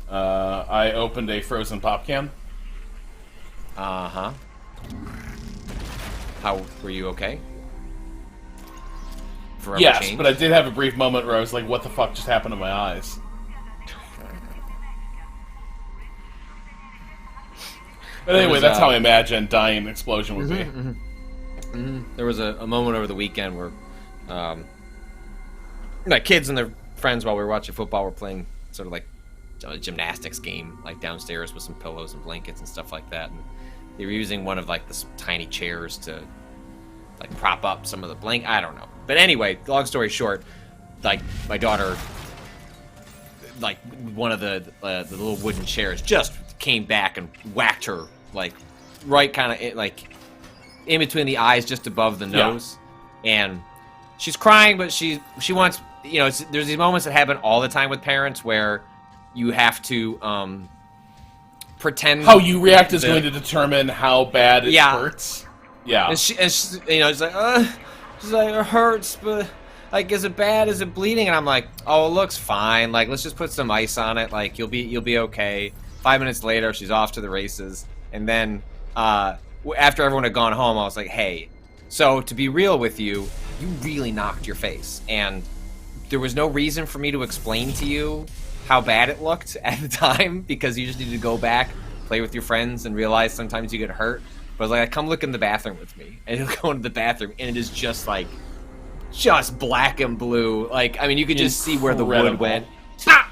Speaker 2: I opened a frozen pop can.
Speaker 1: Uh-huh. How were you okay? Forever
Speaker 2: Yes,
Speaker 1: changed?
Speaker 2: but I did have a brief moment where I was like, what the fuck just happened to my eyes? But anyway, that's how I imagine dying in an explosion would be.
Speaker 1: There was a moment over the weekend where my kids and their friends, while we were watching football, were playing sort of like a gymnastics game, like downstairs with some pillows and blankets and stuff like that. And they were using one of like the tiny chairs to like prop up some of the blank. I don't know. But anyway, long story short, like my daughter, like one of the little wooden chairs just came back and whacked her like right kind of like in between the eyes, just above the nose, and she's crying, but she wants, you know, there's these moments that happen all the time with parents where you have to pretend
Speaker 2: how you react is going to determine how bad it hurts. Yeah,
Speaker 1: and she, you know, she's like, it hurts, but like, is it bad? Is it bleeding? And I'm like, oh, it looks fine. Like, let's just put some ice on it. Like, you'll be okay. 5 minutes later, she's off to the races. And then after everyone had gone home, I was like, hey, so to be real with you, you really knocked your face, and there was no reason for me to explain to you how bad it looked at the time, because you just need to go back, play with your friends, and realize sometimes you get hurt. But I was like, come look in the bathroom with me. And he'll go into the bathroom, and it is just like, just black and blue. Like, I mean, you could just see where the wood went. Ah!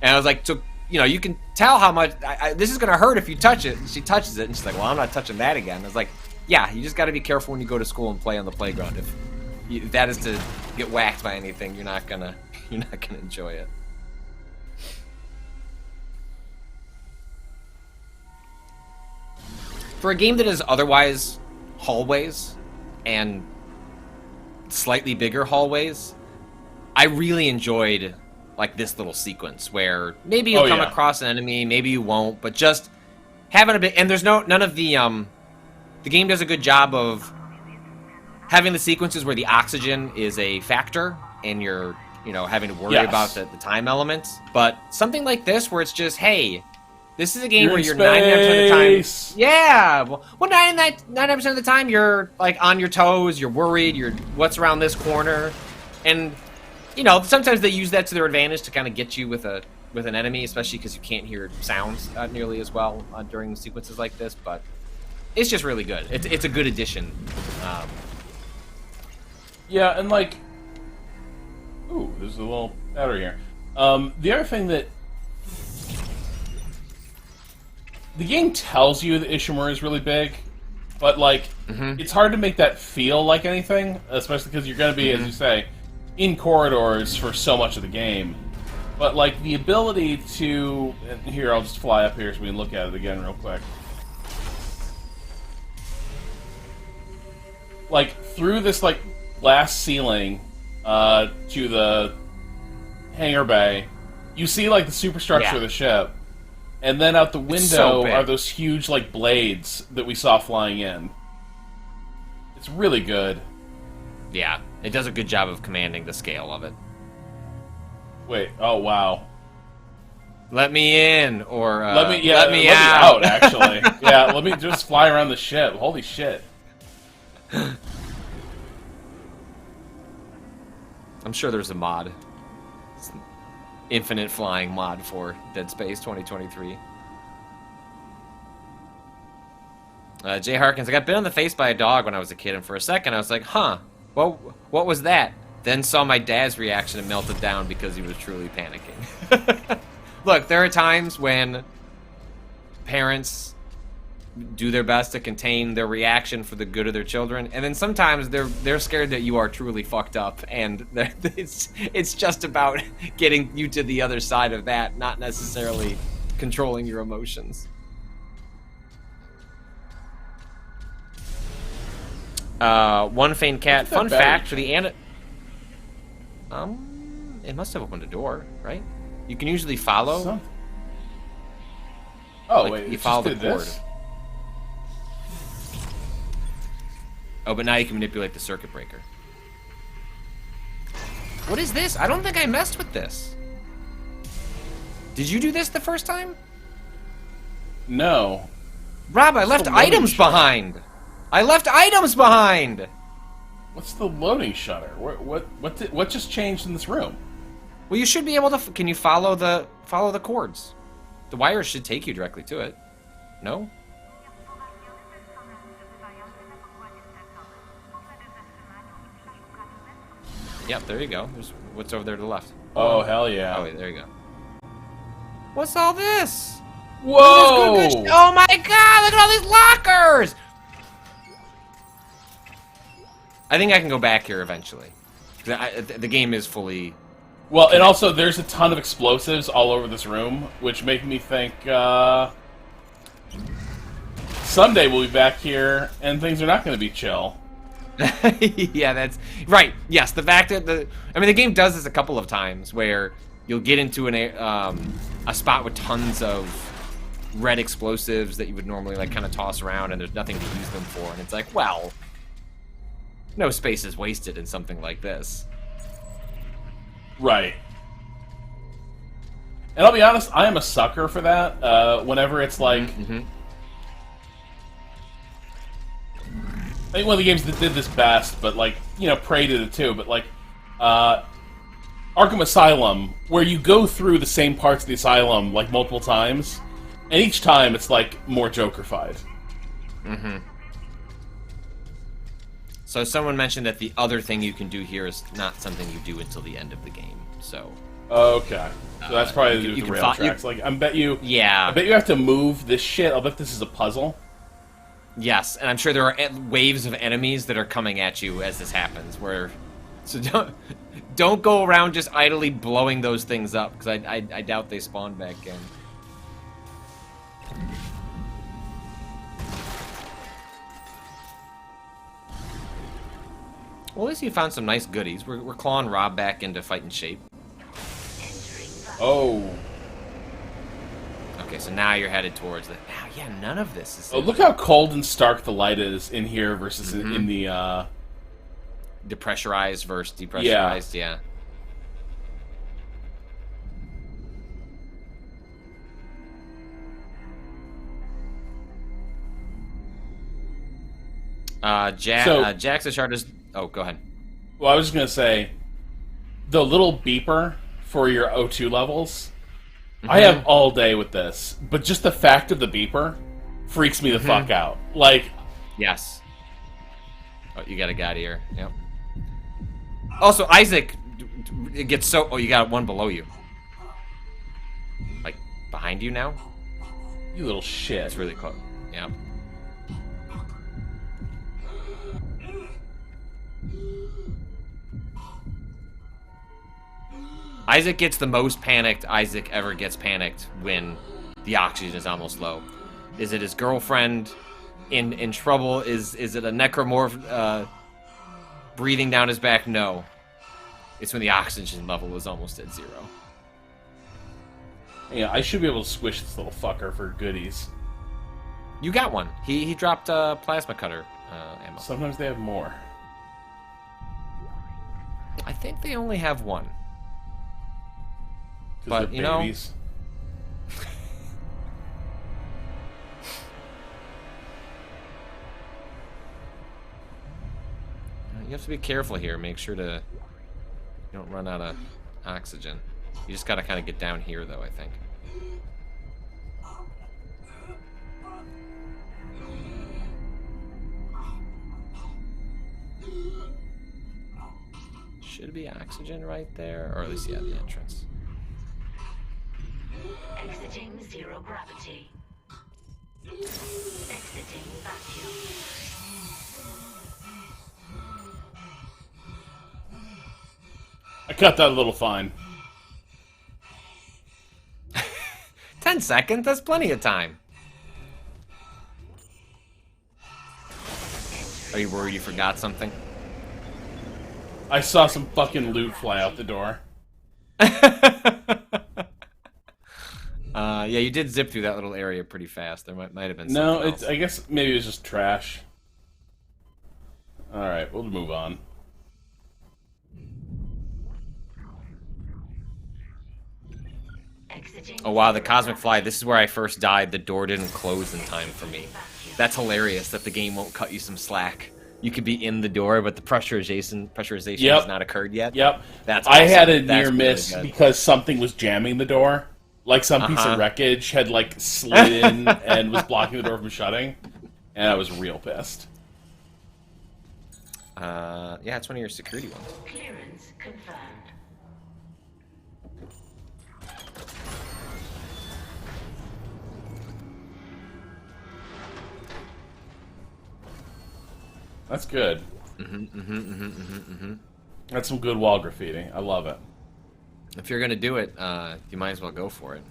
Speaker 1: And I was like, so, you know, you can tell how much, this is going to hurt if you touch it. And she touches it, and she's like, well, I'm not touching that again. I was like, yeah, you just got to be careful when you go to school and play on the playground. If that is to get whacked by anything, you're not gonna enjoy it. For a game that is otherwise hallways and slightly bigger hallways, I really enjoyed like this little sequence where maybe you'll come across an enemy, maybe you won't, but just having a bit. And there's none of the game does a good job of having the sequences where the oxygen is a factor and you're, you know, having to worry about the time elements. But something like this where it's just, hey, this is a game where you're 99% of the time. Yeah. Well, 99% of the time you're like on your toes, you're worried, you're what's around this corner. And, you know, sometimes they use that to their advantage to kind of get you with an enemy, especially because you can't hear sounds nearly as well during sequences like this. But it's just really good. It's a good addition.
Speaker 2: Yeah, and like, ooh, there's a little battery here. The other thing that the game tells you that Ishimura is really big, but like, it's hard to make that feel like anything, especially because you're going to be, as you say, in corridors for so much of the game. But like the ability to, and here I'll just fly up here so we can look at it again real quick. Like through this like glass ceiling to the hangar bay, you see like the superstructure of the ship, and then out the window are those huge like blades that we saw flying in. It's really good.
Speaker 1: Yeah, it does a good job of commanding the scale of it.
Speaker 2: Wait, oh wow.
Speaker 1: Let me in, or
Speaker 2: let me
Speaker 1: out.
Speaker 2: Me out actually. Yeah, let me just fly around the ship. Holy shit.
Speaker 1: I'm sure there's a mod. It's an infinite flying mod for Dead Space 2023. Jay Harkins, I got bit on the face by a dog when I was a kid, and for a second I was like, huh, well, what was that? Then saw my dad's reaction and melted down because he was truly panicking. Look, there are times when parents do their best to contain their reaction for the good of their children, and then sometimes they're scared that you are truly fucked up, and it's just about getting you to the other side of that, not necessarily controlling your emotions. One faint cat. Fun fact for the it must have opened a door, right? You can usually follow.
Speaker 2: Oh,
Speaker 1: like,
Speaker 2: wait,
Speaker 1: you follow the cord.
Speaker 2: This?
Speaker 1: Oh, but now you can manipulate the circuit breaker. What is this? I don't think I messed with this. Did you do this the first time?
Speaker 2: No.
Speaker 1: Rob, I left items behind. I left items behind.
Speaker 2: What's the loading shutter? What just changed in this room?
Speaker 1: Well, you should be able to. Can you follow the cords? The wires should take you directly to it. No? Yep, there you go. There's what's over there to the left.
Speaker 2: Oh, hell yeah.
Speaker 1: Oh, wait, there you go. What's all this?
Speaker 2: Whoa!
Speaker 1: Oh my god, look at all these lockers! I think I can go back here eventually. The game is fully...
Speaker 2: Well, and also there's a ton of explosives all over this room, which make me think, someday we'll be back here and things are not going to be chill.
Speaker 1: Yeah, that's... Right, yes, the fact that the game does this a couple of times, where you'll get into a spot with tons of red explosives that you would normally, like, kind of toss around, and there's nothing to use them for, and it's like, well... No space is wasted in something like this.
Speaker 2: Right. And I'll be honest, I am a sucker for that. Whenever it's like... I think one of the games that did this best, but like, you know, Prey did it too, but like, Arkham Asylum, where you go through the same parts of the asylum like multiple times, and each time it's like more Joker-fied.
Speaker 1: So someone mentioned that the other thing you can do here is not something you do until the end of the game. So
Speaker 2: okay, so that's probably
Speaker 1: you
Speaker 2: the
Speaker 1: can
Speaker 2: rail tracks. Like, I bet you have to move this shit. I'll bet this is a puzzle.
Speaker 1: Yes, and I'm sure there are waves of enemies that are coming at you as this happens. So don't go around just idly blowing those things up, because I doubt they spawn back in. Well, at least you found some nice goodies. We're clawing Rob back into fighting shape.
Speaker 2: Oh.
Speaker 1: Okay, so now you're headed towards the... yeah, none of this is...
Speaker 2: Oh, look how cold and stark the light is in here versus in the,
Speaker 1: Depressurized versus depressurized, yeah. Jack's shard is... Oh, go ahead.
Speaker 2: Well, I was just going to say, the little beeper for your O2 levels, I have all day with this, but just the fact of the beeper freaks me the fuck out. Like...
Speaker 1: Yes. Oh, you got a guy here. Yep. Also, Isaac, it gets so... Oh, you got one below you. Like, behind you now?
Speaker 2: You little shit.
Speaker 1: It's really close. Yep. Isaac gets the most panicked Isaac ever gets panicked when the oxygen is almost low. Is it his girlfriend in trouble? Is it a necromorph breathing down his back? No. It's when the oxygen level is almost at 0.
Speaker 2: Yeah, I should be able to squish this little fucker for goodies.
Speaker 1: You got one. He dropped a plasma cutter ammo.
Speaker 2: Sometimes they have more.
Speaker 1: I think they only have one. But, you know...
Speaker 2: babies.
Speaker 1: You have to be careful here. Make sure to... You don't run out of oxygen. You just gotta kind of get down here, though, I think. Should be oxygen right there, or at least, yeah, the entrance.
Speaker 6: Exiting zero gravity. Exiting vacuum.
Speaker 2: I cut that a little fine.
Speaker 1: 10 seconds? That's plenty of time. Are you worried you forgot something?
Speaker 2: I saw some fucking loot fly out the door.
Speaker 1: Yeah, you did zip through that little area pretty fast. There might have been
Speaker 2: No,
Speaker 1: something
Speaker 2: it's.
Speaker 1: else.
Speaker 2: I guess maybe it was just trash. All right, we'll move on.
Speaker 6: Exiting.
Speaker 1: Oh wow, the Cosmic Fly. This is where I first died. The door didn't close in time for me. That's hilarious that the game won't cut you some slack. You could be in the door, but the pressurization
Speaker 2: Yep.
Speaker 1: has not occurred yet.
Speaker 2: Yep.
Speaker 1: That's
Speaker 2: I
Speaker 1: awesome.
Speaker 2: had a
Speaker 1: That's
Speaker 2: near miss
Speaker 1: really good.
Speaker 2: because something was jamming the door. Like some piece of wreckage had like slid in and was blocking the door from shutting. And I was real pissed.
Speaker 1: Yeah, it's one of your security ones.
Speaker 6: Clearance confirmed.
Speaker 2: That's good. That's some good wall graffiti. I love it.
Speaker 1: If you're gonna do it, you might as well go for it.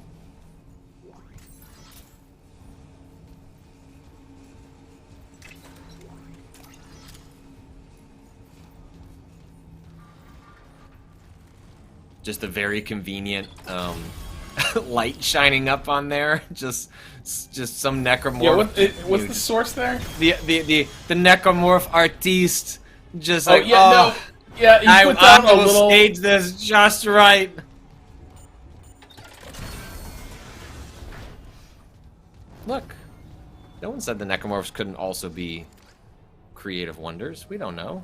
Speaker 1: Just a very convenient light shining up on there. Just some necromorph.
Speaker 2: Yeah, what's the source there?
Speaker 1: The necromorph artiste. Just
Speaker 2: Oh
Speaker 1: like,
Speaker 2: yeah, no, yeah. You put down
Speaker 1: I
Speaker 2: a
Speaker 1: will
Speaker 2: little.
Speaker 1: stage this just right. Look, no one said the necromorphs couldn't also be creative wonders. We don't know.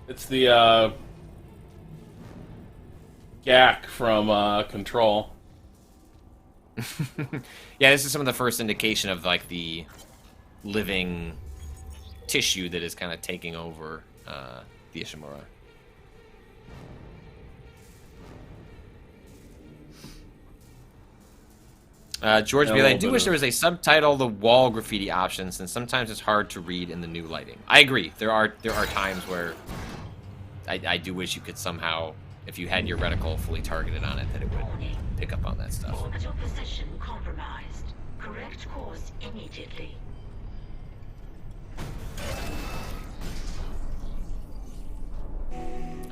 Speaker 2: It's the Gak from Control.
Speaker 1: Yeah, this is some of the first indication of like the living tissue that is kind of taking over the Ishimura. George B. I do wish there was a subtitle the wall graffiti option, since sometimes it's hard to read in the new lighting. I agree. There are times where I do wish you could somehow, if you had your reticle fully targeted on it, that it would pick up on that stuff.
Speaker 6: Orbital position compromised. Correct course immediately.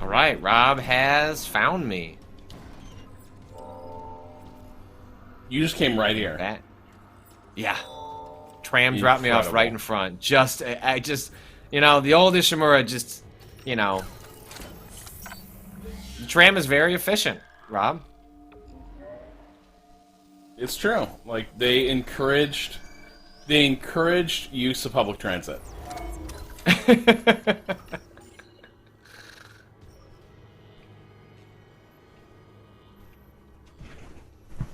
Speaker 1: All right, Rob has found me.
Speaker 2: You just came right here.
Speaker 1: That, yeah. Tram dropped me off right in front. I just, you know, the old Ishimura just, you know. The tram is very efficient, Rob.
Speaker 2: It's true. Like they encouraged use of public transit.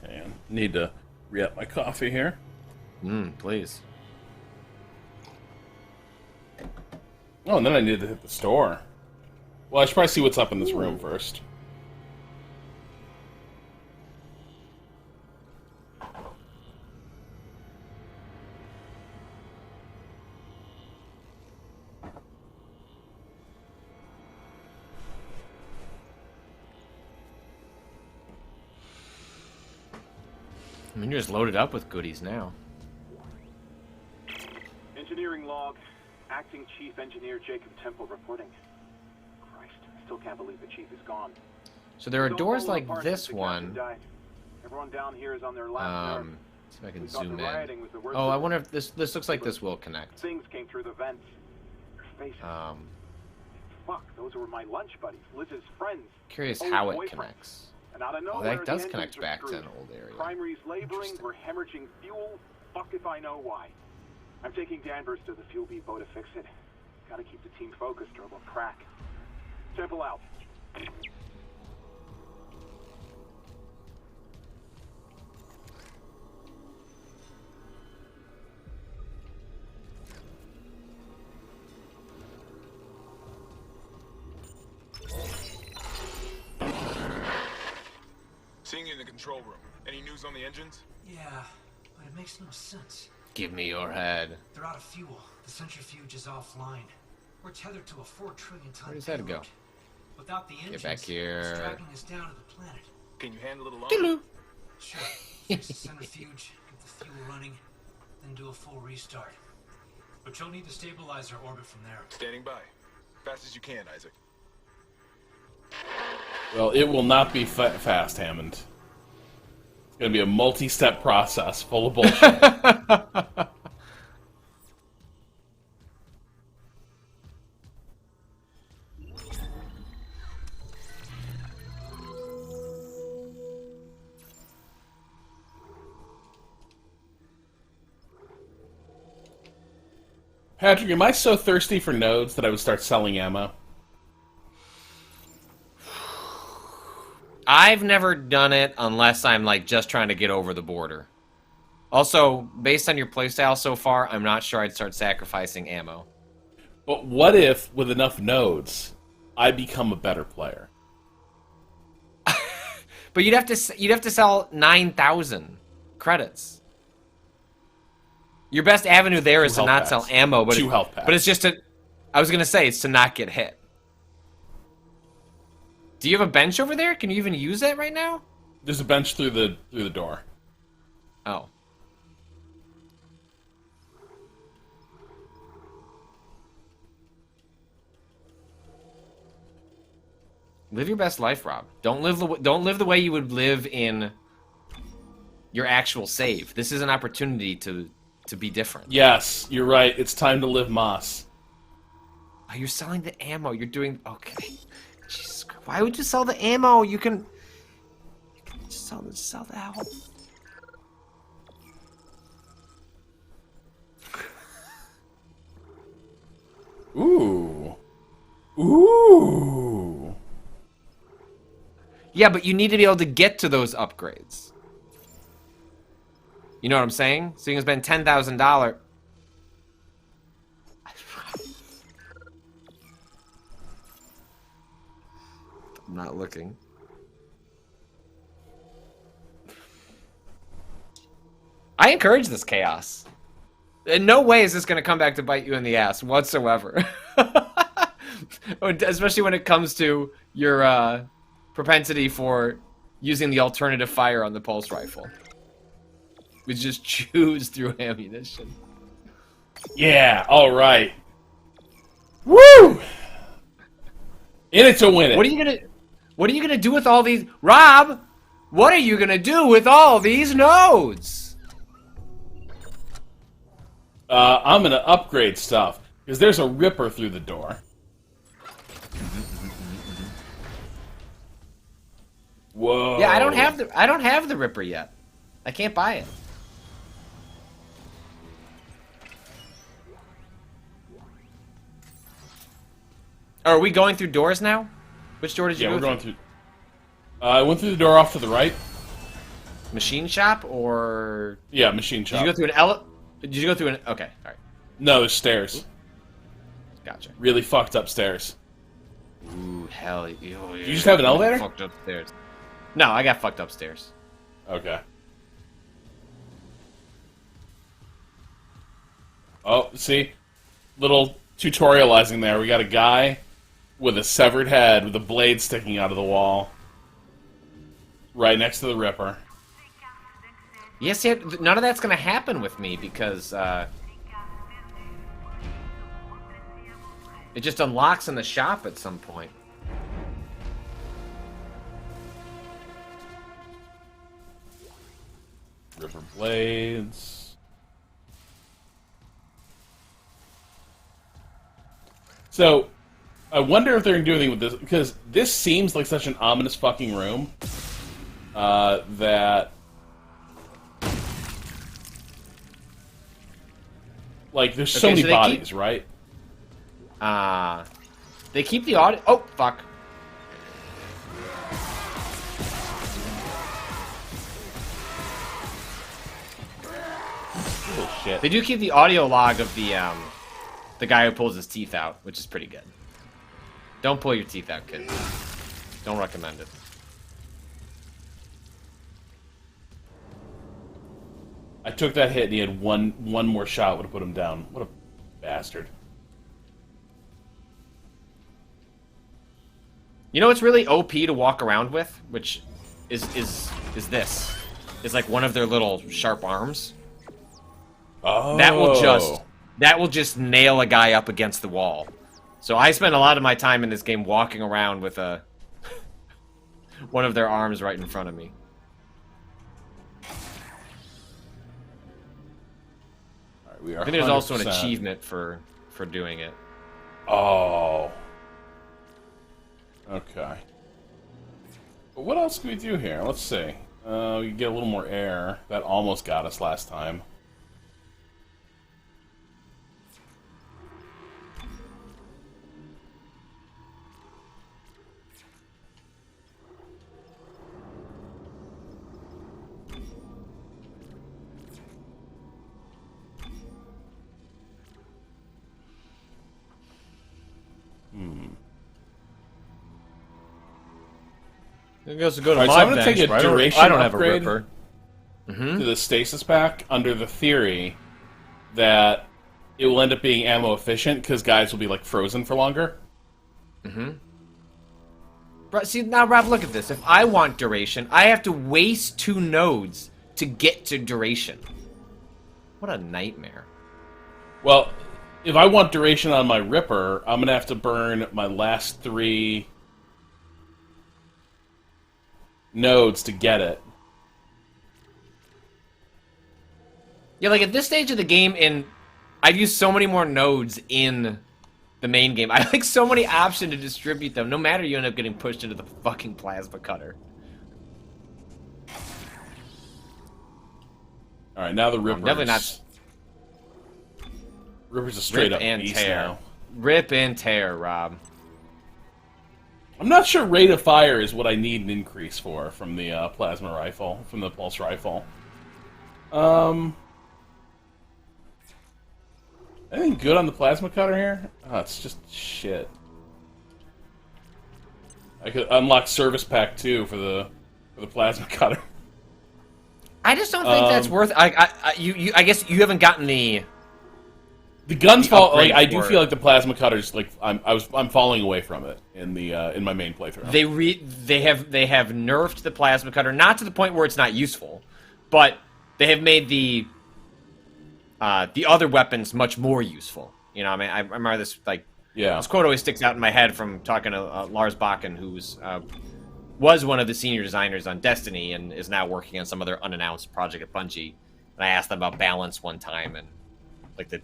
Speaker 2: And need to re-up my coffee here.
Speaker 1: Please.
Speaker 2: Oh, and then I need to hit the store. Well, I should probably see what's up in this room first.
Speaker 1: I mean, you're just loaded up with goodies now.
Speaker 4: Engineering log. Acting Chief Engineer Jacob Temple reporting. Christ, I still can't believe the chief is gone.
Speaker 1: So there are
Speaker 4: Don't
Speaker 1: doors
Speaker 4: fall
Speaker 1: like
Speaker 4: apart
Speaker 1: this
Speaker 4: since the
Speaker 1: one.
Speaker 4: captain died. Everyone down here is on their last nerve.
Speaker 1: See if I can
Speaker 4: We thought
Speaker 1: zoom
Speaker 4: the
Speaker 1: in.
Speaker 4: rioting was the worst
Speaker 1: Oh,
Speaker 4: of
Speaker 1: I
Speaker 4: it.
Speaker 1: wonder if this looks like this will connect.
Speaker 4: Things came through the vents. Your faces. Fuck, those were my lunch buddies, Liz's friends.
Speaker 1: Curious
Speaker 4: old
Speaker 1: how it
Speaker 4: boyfriends.
Speaker 1: connects.
Speaker 4: And out of
Speaker 1: Oh,
Speaker 4: nowhere,
Speaker 1: that does
Speaker 4: the
Speaker 1: connect
Speaker 4: engines are
Speaker 1: back to
Speaker 4: screwed.
Speaker 1: an old area.
Speaker 4: Primaries laboring,
Speaker 1: Interesting.
Speaker 4: we're hemorrhaging fuel. Fuck if I know why. I'm taking Danvers to the fuel depot to fix it. Gotta keep the team focused or it'll crack. Temple out.
Speaker 8: Seeing you in the control room. Any news on the engines?
Speaker 9: Yeah,
Speaker 8: but it makes no sense.
Speaker 1: Give me your head.
Speaker 8: They're out of fuel. The centrifuge is offline. We're tethered to a 4 trillion ton
Speaker 1: Where does that go?
Speaker 8: Without the engines,
Speaker 1: back here.
Speaker 8: it's dragging us down to the planet.
Speaker 7: Can you handle it alone?
Speaker 1: Hello.
Speaker 8: Sure. Fix the centrifuge, get the fuel running, then do a full restart. But you'll need to stabilize our orbit from there.
Speaker 7: Standing by. Fast as you can, Isaac.
Speaker 2: Well, it will not be fast, Hammond. It's going to be a multi-step process full of bullshit. Patrick, am I so thirsty for nodes that I would start selling ammo?
Speaker 1: I've never done it unless I'm like just trying to get over the border. Also, based on your playstyle so far, I'm not sure I'd start sacrificing ammo.
Speaker 2: But what if, with enough nodes, I become a better player?
Speaker 1: But you'd have to sell 9,000 credits. Your best avenue there is to not sell ammo, but
Speaker 2: health packs.
Speaker 1: But it's just to. I was gonna say it's to not get hit. Do you have a bench over there? Can you even use that right now?
Speaker 2: There's a bench through the door.
Speaker 1: Oh. Live your best life, Rob. Don't live the way you would live in your actual save. This is an opportunity to be different.
Speaker 2: Yes, you're right. It's time to live Moss.
Speaker 1: Oh, you're selling the ammo. You're doing okay. Jesus Christ. Why would you sell the ammo? You can just sell the health.
Speaker 2: Ooh. Ooh.
Speaker 1: Yeah, but you need to be able to get to those upgrades. You know what I'm saying? So you can spend $10,000. I'm not looking. I encourage this chaos. In no way is this going to come back to bite you in the ass whatsoever. Especially when it comes to your propensity for using the alternative fire on the pulse rifle. We just choose through ammunition.
Speaker 2: Yeah, all right. Woo! In it to win it.
Speaker 1: What are you gonna do with all these, Rob? What are you gonna do with all these nodes?
Speaker 2: I'm gonna upgrade stuff because there's a ripper through the door. Whoa.
Speaker 1: Yeah, I don't have the ripper yet. I can't buy it. Are we going through doors now? Which door did you go
Speaker 2: we're
Speaker 1: through?
Speaker 2: going through. I went through the door off to the right.
Speaker 1: Machine shop or?
Speaker 2: Yeah, machine shop.
Speaker 1: Did you go through an Did you go through an? Okay, all right.
Speaker 2: No, there's stairs.
Speaker 1: Gotcha.
Speaker 2: Really fucked up stairs.
Speaker 1: Ooh, hell. Did
Speaker 2: you just have an elevator?
Speaker 1: Fucked upstairs. No, I got fucked upstairs.
Speaker 2: Okay. Oh, see? Little tutorializing there. We got a guy with a severed head with a blade sticking out of the wall. Right next to the ripper.
Speaker 1: Yes, yeah, none of that's going to happen with me because it just unlocks in the shop at some point.
Speaker 2: Ripper blades. So, I wonder if they're going to do anything with this, because this seems like such an ominous fucking room that... Like, there's so many bodies, right?
Speaker 1: They keep the audio... Oh, fuck.
Speaker 2: Oh, shit.
Speaker 1: They do keep the audio log of the guy who pulls his teeth out, which is pretty good. Don't pull your teeth out, kids. Don't recommend it.
Speaker 2: I took that hit and he had one more shot would have put him down. What a bastard.
Speaker 1: You know what's really OP to walk around with, which is this. Is like one of their little sharp arms.
Speaker 2: Oh.
Speaker 1: That will just nail a guy up against the wall. So I spend a lot of my time in this game walking around with a one of their arms right in front of me.
Speaker 2: All right, we are
Speaker 1: I think there's also an
Speaker 2: 100%.
Speaker 1: achievement for doing it.
Speaker 2: Oh. Okay. But what else can we do here? Let's see. We can get a little more air. That almost got us last time.
Speaker 1: I guess to go to
Speaker 2: Alright,
Speaker 1: my
Speaker 2: so I'm gonna
Speaker 1: bench,
Speaker 2: take a
Speaker 1: but
Speaker 2: duration
Speaker 1: I don't have a
Speaker 2: upgrade.
Speaker 1: ripper.
Speaker 2: To the stasis pack under the theory that it will end up being ammo efficient because guys will be like frozen for longer.
Speaker 1: But see, now, Rob, look at this. If I want duration, I have to waste 2 nodes to get to duration. What a nightmare.
Speaker 2: Well, if I want duration on my Ripper, I'm gonna have to burn my last 3 nodes to get it.
Speaker 1: Yeah, like at this stage of the game, I've used so many more nodes in the main game. I have like so many options to distribute them. No matter, you end up getting pushed into the fucking plasma cutter.
Speaker 2: All right, now the Ripper's
Speaker 1: definitely not.
Speaker 2: Ripper's a straight
Speaker 1: Rip
Speaker 2: up
Speaker 1: and
Speaker 2: beast
Speaker 1: tear.
Speaker 2: now.
Speaker 1: Rip and tear, Rob.
Speaker 2: I'm not sure rate of fire is what I need an increase for from the plasma rifle, from the pulse rifle. Anything good on the plasma cutter here? Oh, it's just shit. I could unlock service pack 2 for the plasma cutter.
Speaker 1: I just don't think that's worth. I guess you haven't gotten the
Speaker 2: guns fall. Like,
Speaker 1: upgrade
Speaker 2: I do
Speaker 1: for
Speaker 2: feel
Speaker 1: it.
Speaker 2: like the plasma cutter's like I'm falling away from it in the in my main playthrough.
Speaker 1: They have nerfed the plasma cutter, not to the point where it's not useful, but they have made the other weapons much more useful. You know, I mean, I remember this this quote always sticks out in my head from talking to Lars Bakken, who was one of the senior designers on Destiny and is now working on some other unannounced project at Bungie. And I asked them about balance one time, and like the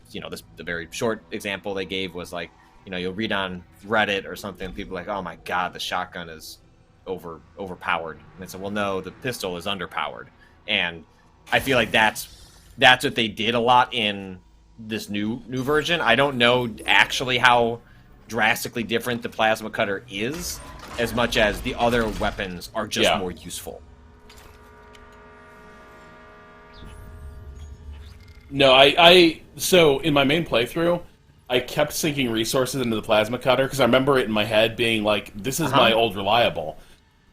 Speaker 1: very short example they gave was like, you'll read on Reddit or something, and people are like, oh my god, the shotgun is overpowered. And I said, well, no, the pistol is underpowered. And I feel like that's what they did a lot in this new version. I don't know actually how drastically different the plasma cutter is, as much as the other weapons are just more useful.
Speaker 2: No, so in my main playthrough, I kept sinking resources into the plasma cutter because I remember it in my head being like, this is my old reliable.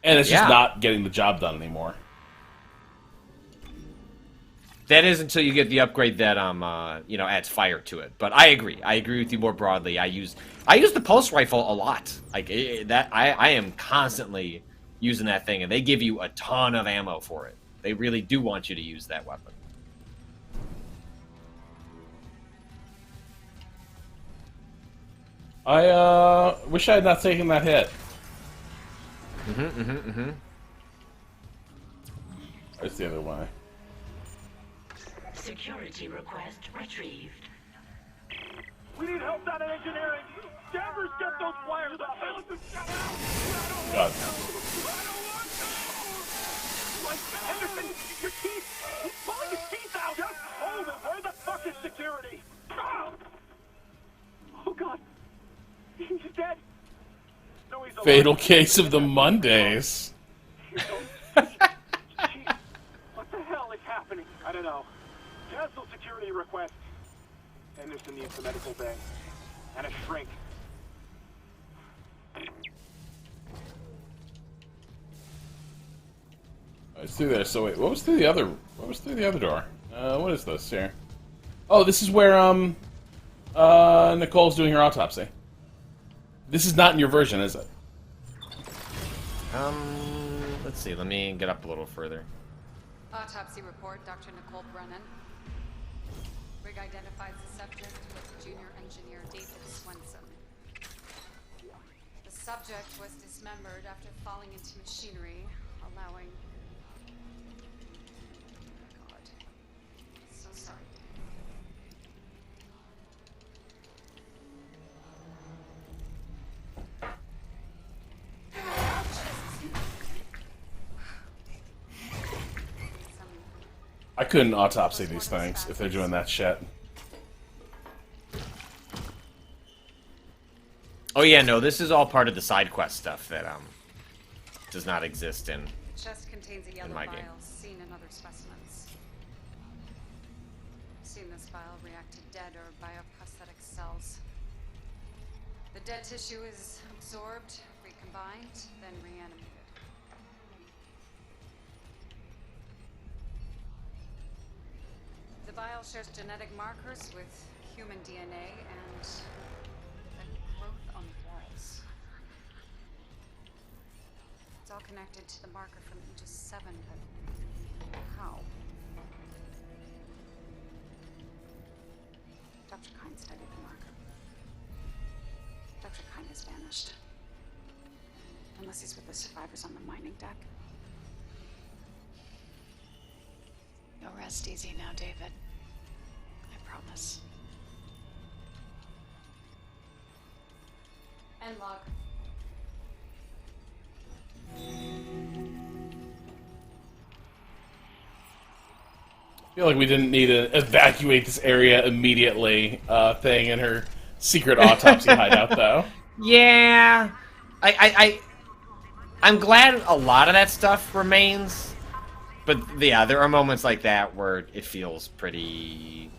Speaker 2: And it's just not getting the job done anymore.
Speaker 1: That is until you get the upgrade that adds fire to it. But I agree with you more broadly. I use the pulse rifle a lot. Like I am constantly using that thing, and they give you a ton of ammo for it. They really do want you to use that weapon.
Speaker 2: I wish I had not taken that hit. That's the other way.
Speaker 6: Security request retrieved.
Speaker 4: We need help down in engineering. Danvers, get those wires up.
Speaker 2: God.
Speaker 4: Henderson, your teeth. He's pulling his teeth out. Just hold it. Where the fuck is security? Oh God. He's dead. No, he's alive.
Speaker 2: Fatal case of the Mondays.
Speaker 4: Jeez, what the hell is happening? I don't know. Cancel security request. Henderson needs the medical bay. And a shrink.
Speaker 2: It's through there. So wait, what was through the other door? What is this here? Oh, this is where Nicole's doing her autopsy. This is not in your version, is it?
Speaker 1: Let's see. Let me get up a little further.
Speaker 9: Autopsy report, Dr. Nicole Brennan. Rig identifies the subject with junior engineer David Swenson. The subject was dismembered after falling into machinery, allowing... God. So sorry.
Speaker 2: I couldn't autopsy these things if they're doing that shit.
Speaker 1: Oh yeah, no, this is all part of the side quest stuff that does not exist in.
Speaker 9: The chest contains a yellow
Speaker 1: my
Speaker 9: vial
Speaker 1: game.
Speaker 9: seen in other specimens. Seen this vial react to dead or bioprosthetic cells. The dead tissue is absorbed, recombined, then reanimated. The vial shares genetic markers with human DNA and the growth on the walls. It's all connected to the marker from Aegis 7, but how? Dr. Kine studied the marker. Dr. Kine has vanished. Unless he's with the survivors on the mining deck. You'll rest easy now, David. I promise. End log.
Speaker 2: I feel like we didn't need to evacuate this area immediately thing in her secret autopsy hideout, though.
Speaker 1: Yeah, I'm glad a lot of that stuff remains. But yeah, there are moments like that where it feels pretty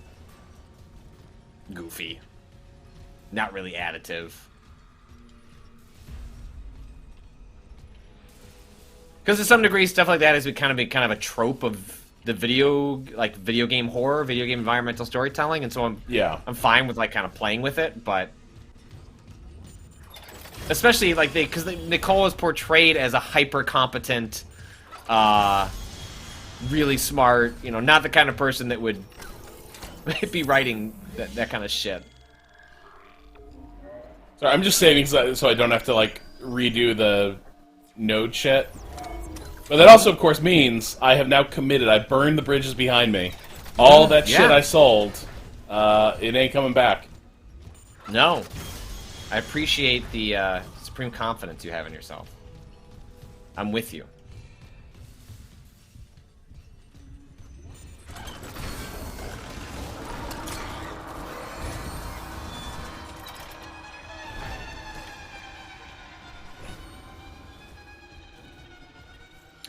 Speaker 1: goofy. Not really additive. Because to some degree, stuff like that has become kind of a trope of the video game horror, video game environmental storytelling, and so I'm fine with like kind of playing with it, but especially like because Nicole is portrayed as a hyper competent, really smart, not the kind of person that would be writing that kind of shit.
Speaker 2: Sorry, I'm just saving so I don't have to like redo the node shit. But that also, of course, means I have now committed. I burned the bridges behind me. All that shit I sold, it ain't coming back.
Speaker 1: No. I appreciate the supreme confidence you have in yourself. I'm with you.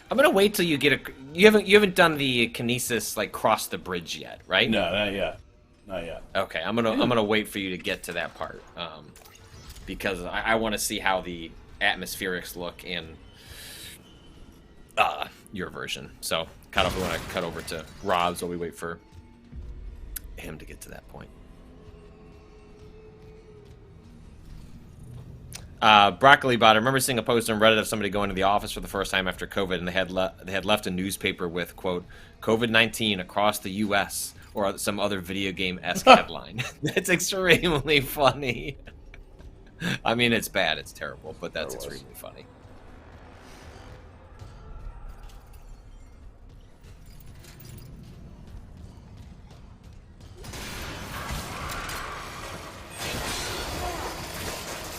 Speaker 1: I'm gonna wait till you get you haven't done the kinesis like cross the bridge yet, right?
Speaker 2: No, not yet. Not yet.
Speaker 1: Okay, I'm gonna wait for you to get to that part, because I want to see how the atmospherics look in your version. So kind of want to cut over to Rob's while we wait for him to get to that point. Broccoli Bot, I remember seeing a post on Reddit of somebody going to the office for the first time after COVID, and they had left a newspaper with, quote, COVID-19 across the U.S., or some other video game-esque headline. That's extremely funny. I mean, it's bad, it's terrible, but that's extremely funny.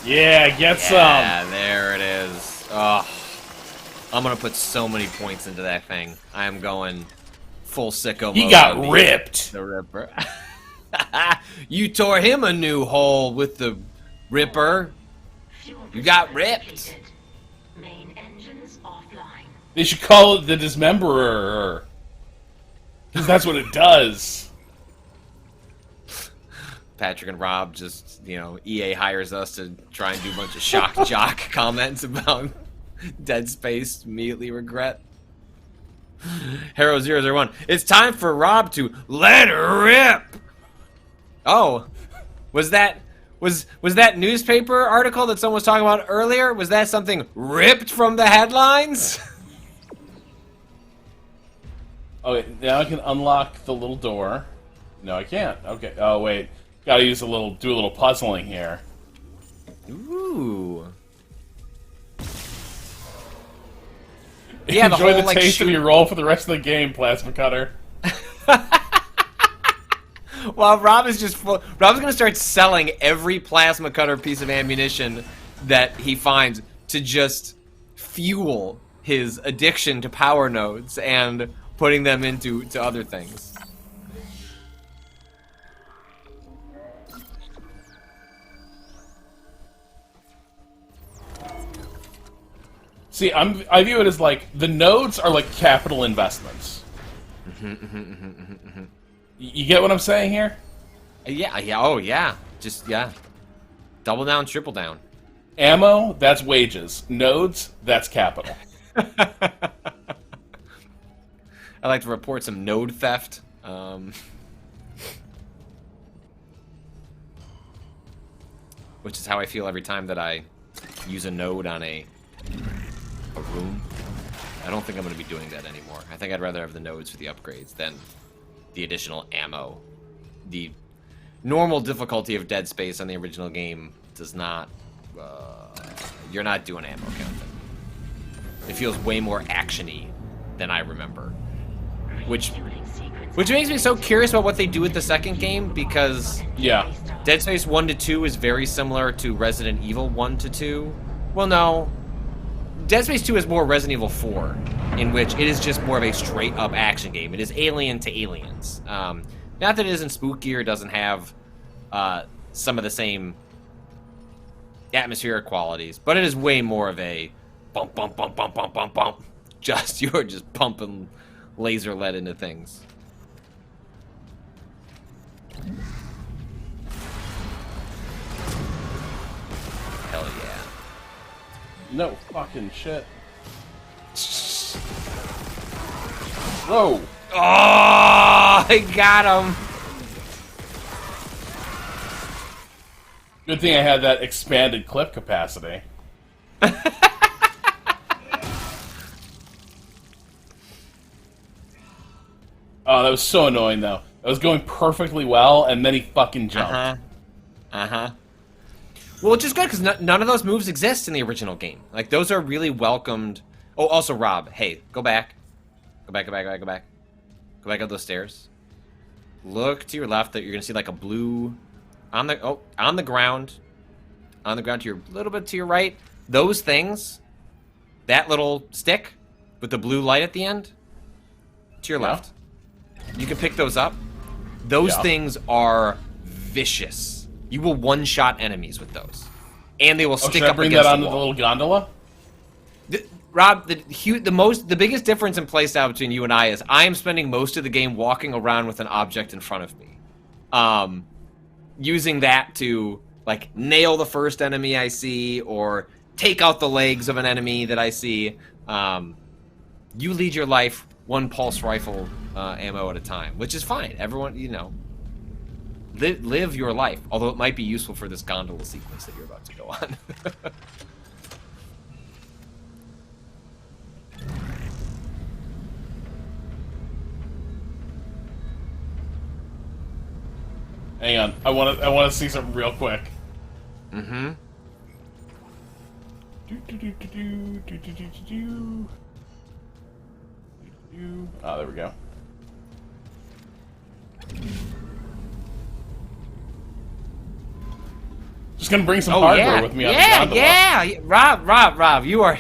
Speaker 2: Yeah, get some.
Speaker 1: Yeah, there it is. Oh, I'm gonna put so many points into that thing. I am going full sicko mode.
Speaker 2: He got ripped.
Speaker 1: The Ripper. You tore him a new hole with the Ripper. You got ripped.
Speaker 6: Main engines offline.
Speaker 2: They should call it the Dismemberer. Because that's what it does.
Speaker 1: Patrick and Rob just, EA hires us to try and do a bunch of shock jock comments about Dead Space, immediately regret. Hero 001. It's time for Rob to let her rip. Oh, was that newspaper article that someone was talking about earlier? Was that something ripped from the headlines?
Speaker 2: Okay, now I can unlock the little door. No, I can't. Okay. Oh wait, gotta use do a little puzzling here.
Speaker 1: Ooh. Yeah,
Speaker 2: Enjoy the
Speaker 1: like,
Speaker 2: taste of your roll for the rest of the game, Plasma Cutter.
Speaker 1: Well, Rob's gonna start selling every Plasma Cutter piece of ammunition that he finds to just fuel his addiction to power nodes and putting them into other things.
Speaker 2: See, I view it as like the nodes are like capital investments. You get what I'm saying here?
Speaker 1: Yeah, oh yeah. Just, yeah. Double down, triple down.
Speaker 2: Ammo, that's wages. Nodes, that's capital.
Speaker 1: I like to report some node theft. Which is how I feel every time that I use a node on a room. I don't think I'm going to be doing that anymore. I think I'd rather have the nodes for the upgrades than the additional ammo. The normal difficulty of Dead Space on the original game does not... you're not doing ammo counting. It feels way more action-y than I remember. Which makes me so curious about what they do with the second game, because
Speaker 2: yeah,
Speaker 1: Dead Space 1 to 2 is very similar to Resident Evil 1 to 2. Well, no. Dead Space 2 is more Resident Evil 4, in which it is just more of a straight-up action game. It is Alien to Aliens. Not that it isn't spooky or doesn't have some of the same atmospheric qualities, but it is way more of a bump, bump, bump, bump, bump, bump, bump. You're just pumping laser lead into things. Hell yeah.
Speaker 2: No fucking shit. Whoa.
Speaker 1: Oh, I got him.
Speaker 2: Good thing I had that expanded clip capacity. Oh, that was so annoying, though. That was going perfectly well, and then he fucking jumped.
Speaker 1: Well, which is good, because none of those moves exist in the original game. Like, those are really welcomed. Oh, also, Rob, hey, go back. Go back, go back, go back, go back. Go back up those stairs. Look to your left, that you're going to see, like, a blue... on the ground. On the ground to your little bit to your right. Those things, that little stick with the blue light at the end, to your left. You can pick those up. Those things are vicious. You will one-shot enemies with those, and they will stick up against the wall.
Speaker 2: Should I bring that onto the little gondola?
Speaker 1: Rob, the biggest difference in playstyle between you and I is I am spending most of the game walking around with an object in front of me, using that to like nail the first enemy I see or take out the legs of an enemy that I see. You lead your life one pulse rifle ammo at a time, which is fine. Everyone, you know, live your life. Although it might be useful for this gondola sequence that you're about to go on.
Speaker 2: Hang on, I want to see something real quick.
Speaker 1: Mm-hmm.
Speaker 2: Oh, there we go. Just gonna bring some hardware with me on the gondola.
Speaker 1: Yeah, Rob, you are,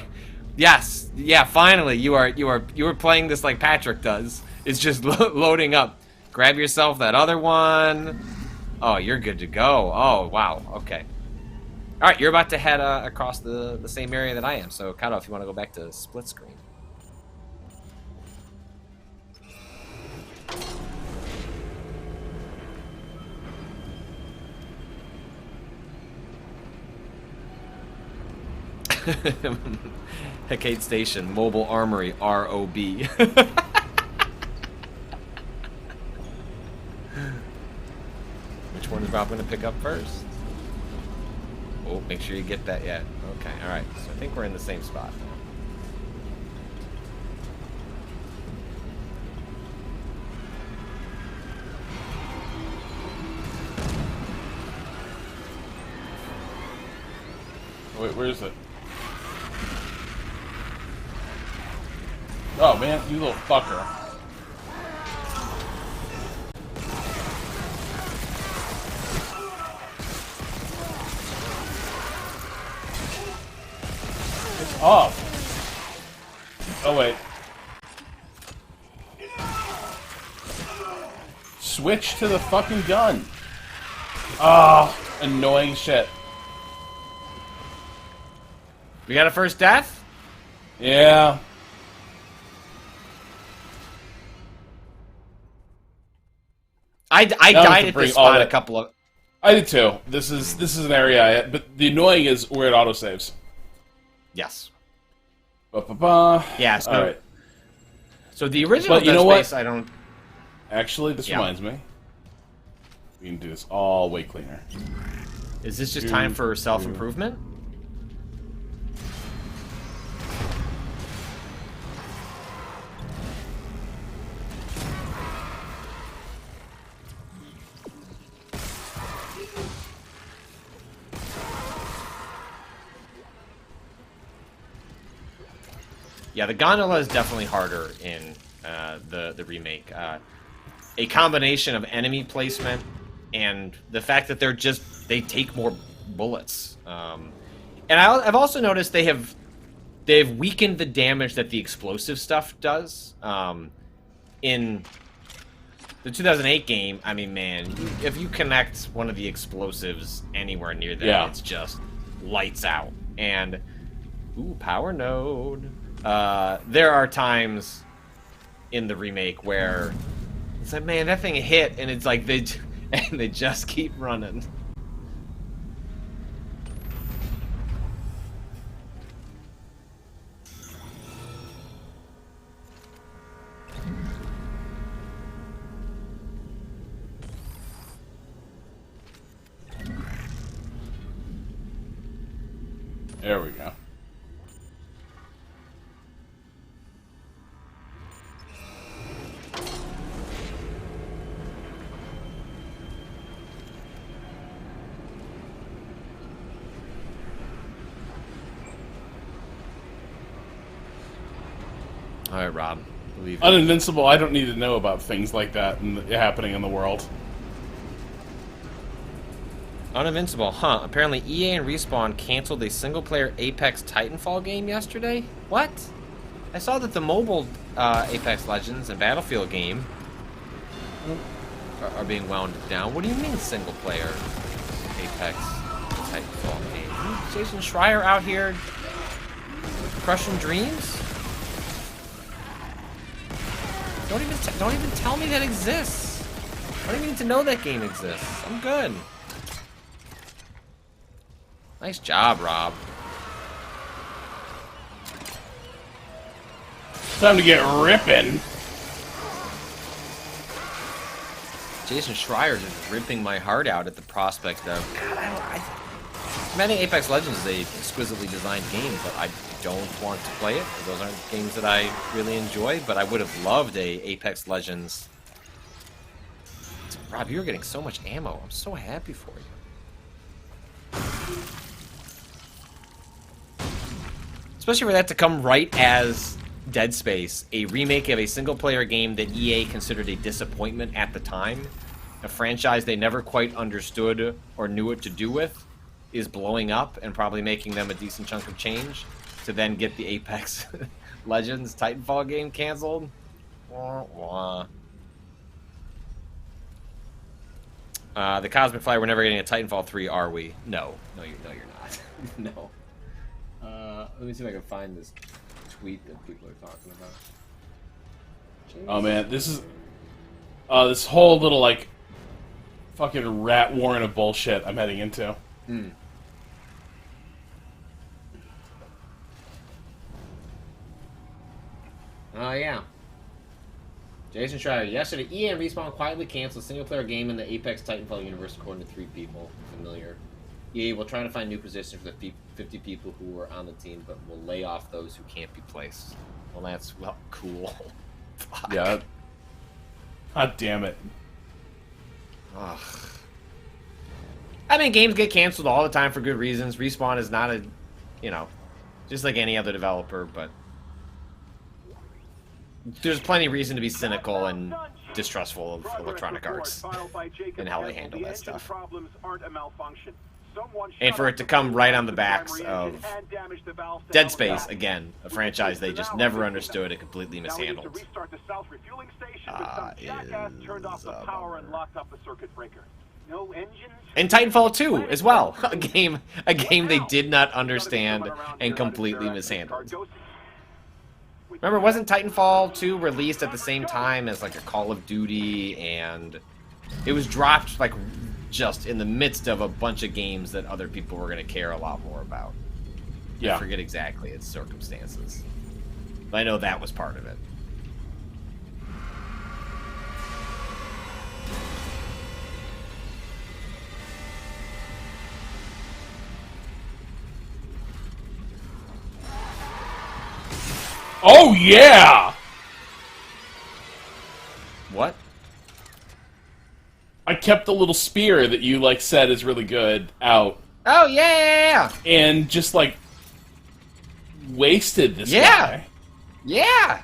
Speaker 1: yes, yeah, finally, you are playing this like Patrick does. It's just loading up. Grab yourself that other one. Oh, you're good to go. Oh, wow, okay. All right, you're about to head across the same area that I am. So, Kato, if you want to go back to split screen. Hecate Station, Mobile Armory, ROB. which one is Rob going to pick up first? Oh, make sure you get that yet. Okay, alright. So I think we're in the same spot now.
Speaker 2: Wait, where is it? Oh man, you little fucker. It's off. Oh wait. Switch to the fucking gun. Ah, annoying shit.
Speaker 1: We got a first death?
Speaker 2: Yeah.
Speaker 1: I died at this spot a couple of...
Speaker 2: I did too. This is an area, but the annoying is where it autosaves.
Speaker 1: Yes.
Speaker 2: Ba-ba-ba.
Speaker 1: Yeah, so,
Speaker 2: alright.
Speaker 1: So the original
Speaker 2: But you
Speaker 1: Dead
Speaker 2: know
Speaker 1: Space,
Speaker 2: what?
Speaker 1: I don't...
Speaker 2: Actually, this reminds me. We can do this all way cleaner.
Speaker 1: Is this just time for self-improvement? Yeah, the gondola is definitely harder in the remake. A combination of enemy placement and the fact that they take more bullets. And I've also noticed they've weakened the damage that the explosive stuff does. In the 2008 game, I mean, man, if you connect one of the explosives anywhere near them, it's just lights out. And ooh, power node. There are times in the remake where it's like, man, that thing hit, and it's like they just keep running.
Speaker 2: There we go.
Speaker 1: All right, Rob. Believe
Speaker 2: Uninvincible, I don't need to know about things like that happening in the world.
Speaker 1: Uninvincible, huh? Apparently EA and Respawn canceled a single-player Apex Titanfall game yesterday? What? I saw that the mobile Apex Legends and Battlefield game are being wound down. What do you mean single-player Apex Titanfall game? Jason Schreier out here crushing dreams? Don't even tell me that exists. I don't even need to know that game exists. I'm good. Nice job, Rob.
Speaker 2: Time to get ripping.
Speaker 1: Jason Schreier just ripping my heart out at the prospect of... God, I think Apex Legends is a exquisitely designed game, but I don't want to play it. Those aren't games that I really enjoy, but I would have loved a Apex Legends. Rob, you're getting so much ammo. I'm so happy for you. Especially for that to come right as Dead Space, a remake of a single-player game that EA considered a disappointment at the time, a franchise they never quite understood or knew what to do with, is blowing up and probably making them a decent chunk of change, to then get the Apex Legends Titanfall game canceled. Wah, wah. The Cosmic Flyer, we're never getting a Titanfall 3, are we? No. No, you're not. No. Let me see if I can find this tweet that people are talking about. Jeez.
Speaker 2: Oh man, this is this whole little like fucking rat warren of bullshit I'm heading into.
Speaker 1: Hmm. Oh yeah. Jason Schreier. Yesterday, EA and Respawn quietly canceled a single-player game in the Apex Titanfall universe, according to 3 people familiar. EA will try to find new positions for the 50 people who were on the team, but will lay off those who can't be placed. Well, that's cool. Fuck.
Speaker 2: Yeah. God damn it.
Speaker 1: Ugh. I mean, games get canceled all the time for good reasons. Respawn is not a, you know, just like any other developer, but there's plenty of reason to be cynical and distrustful of Electronic Arts and how they handle that stuff. And for it to come right on the backs of Dead Space, again, a franchise they just never understood and completely mishandled. Is and Titanfall 2 as well, a game they did not understand and completely mishandled. Remember, wasn't Titanfall 2 released at the same time as like a Call of Duty, and it was dropped like just in the midst of a bunch of games that other people were going to care a lot more about.
Speaker 2: Yeah.
Speaker 1: I forget exactly its circumstances, but I know that was part of it.
Speaker 2: Oh, yeah!
Speaker 1: What?
Speaker 2: I kept the little spear that you, like, said is really good out.
Speaker 1: Oh, yeah!
Speaker 2: And just, like, wasted this guy.
Speaker 1: Yeah!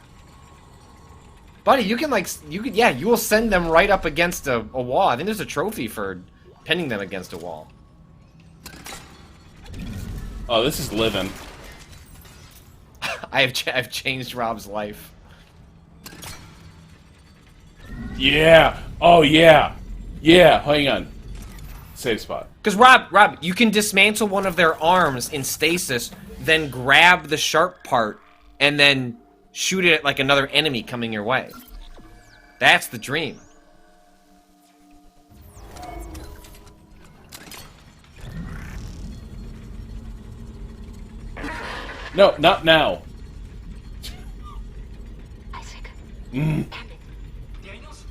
Speaker 1: Buddy, you can, you will send them right up against a wall. I think there's a trophy for pinning them against a wall.
Speaker 2: Oh, this is living.
Speaker 1: I've changed Rob's life.
Speaker 2: Yeah! Oh, yeah! Yeah, hang on. Safe spot.
Speaker 1: Because, Rob, you can dismantle one of their arms in stasis, then grab the sharp part, and then shoot it at, like, another enemy coming your way. That's the dream.
Speaker 2: No, not now.
Speaker 6: Isaac.
Speaker 2: Mm.
Speaker 8: Daniels?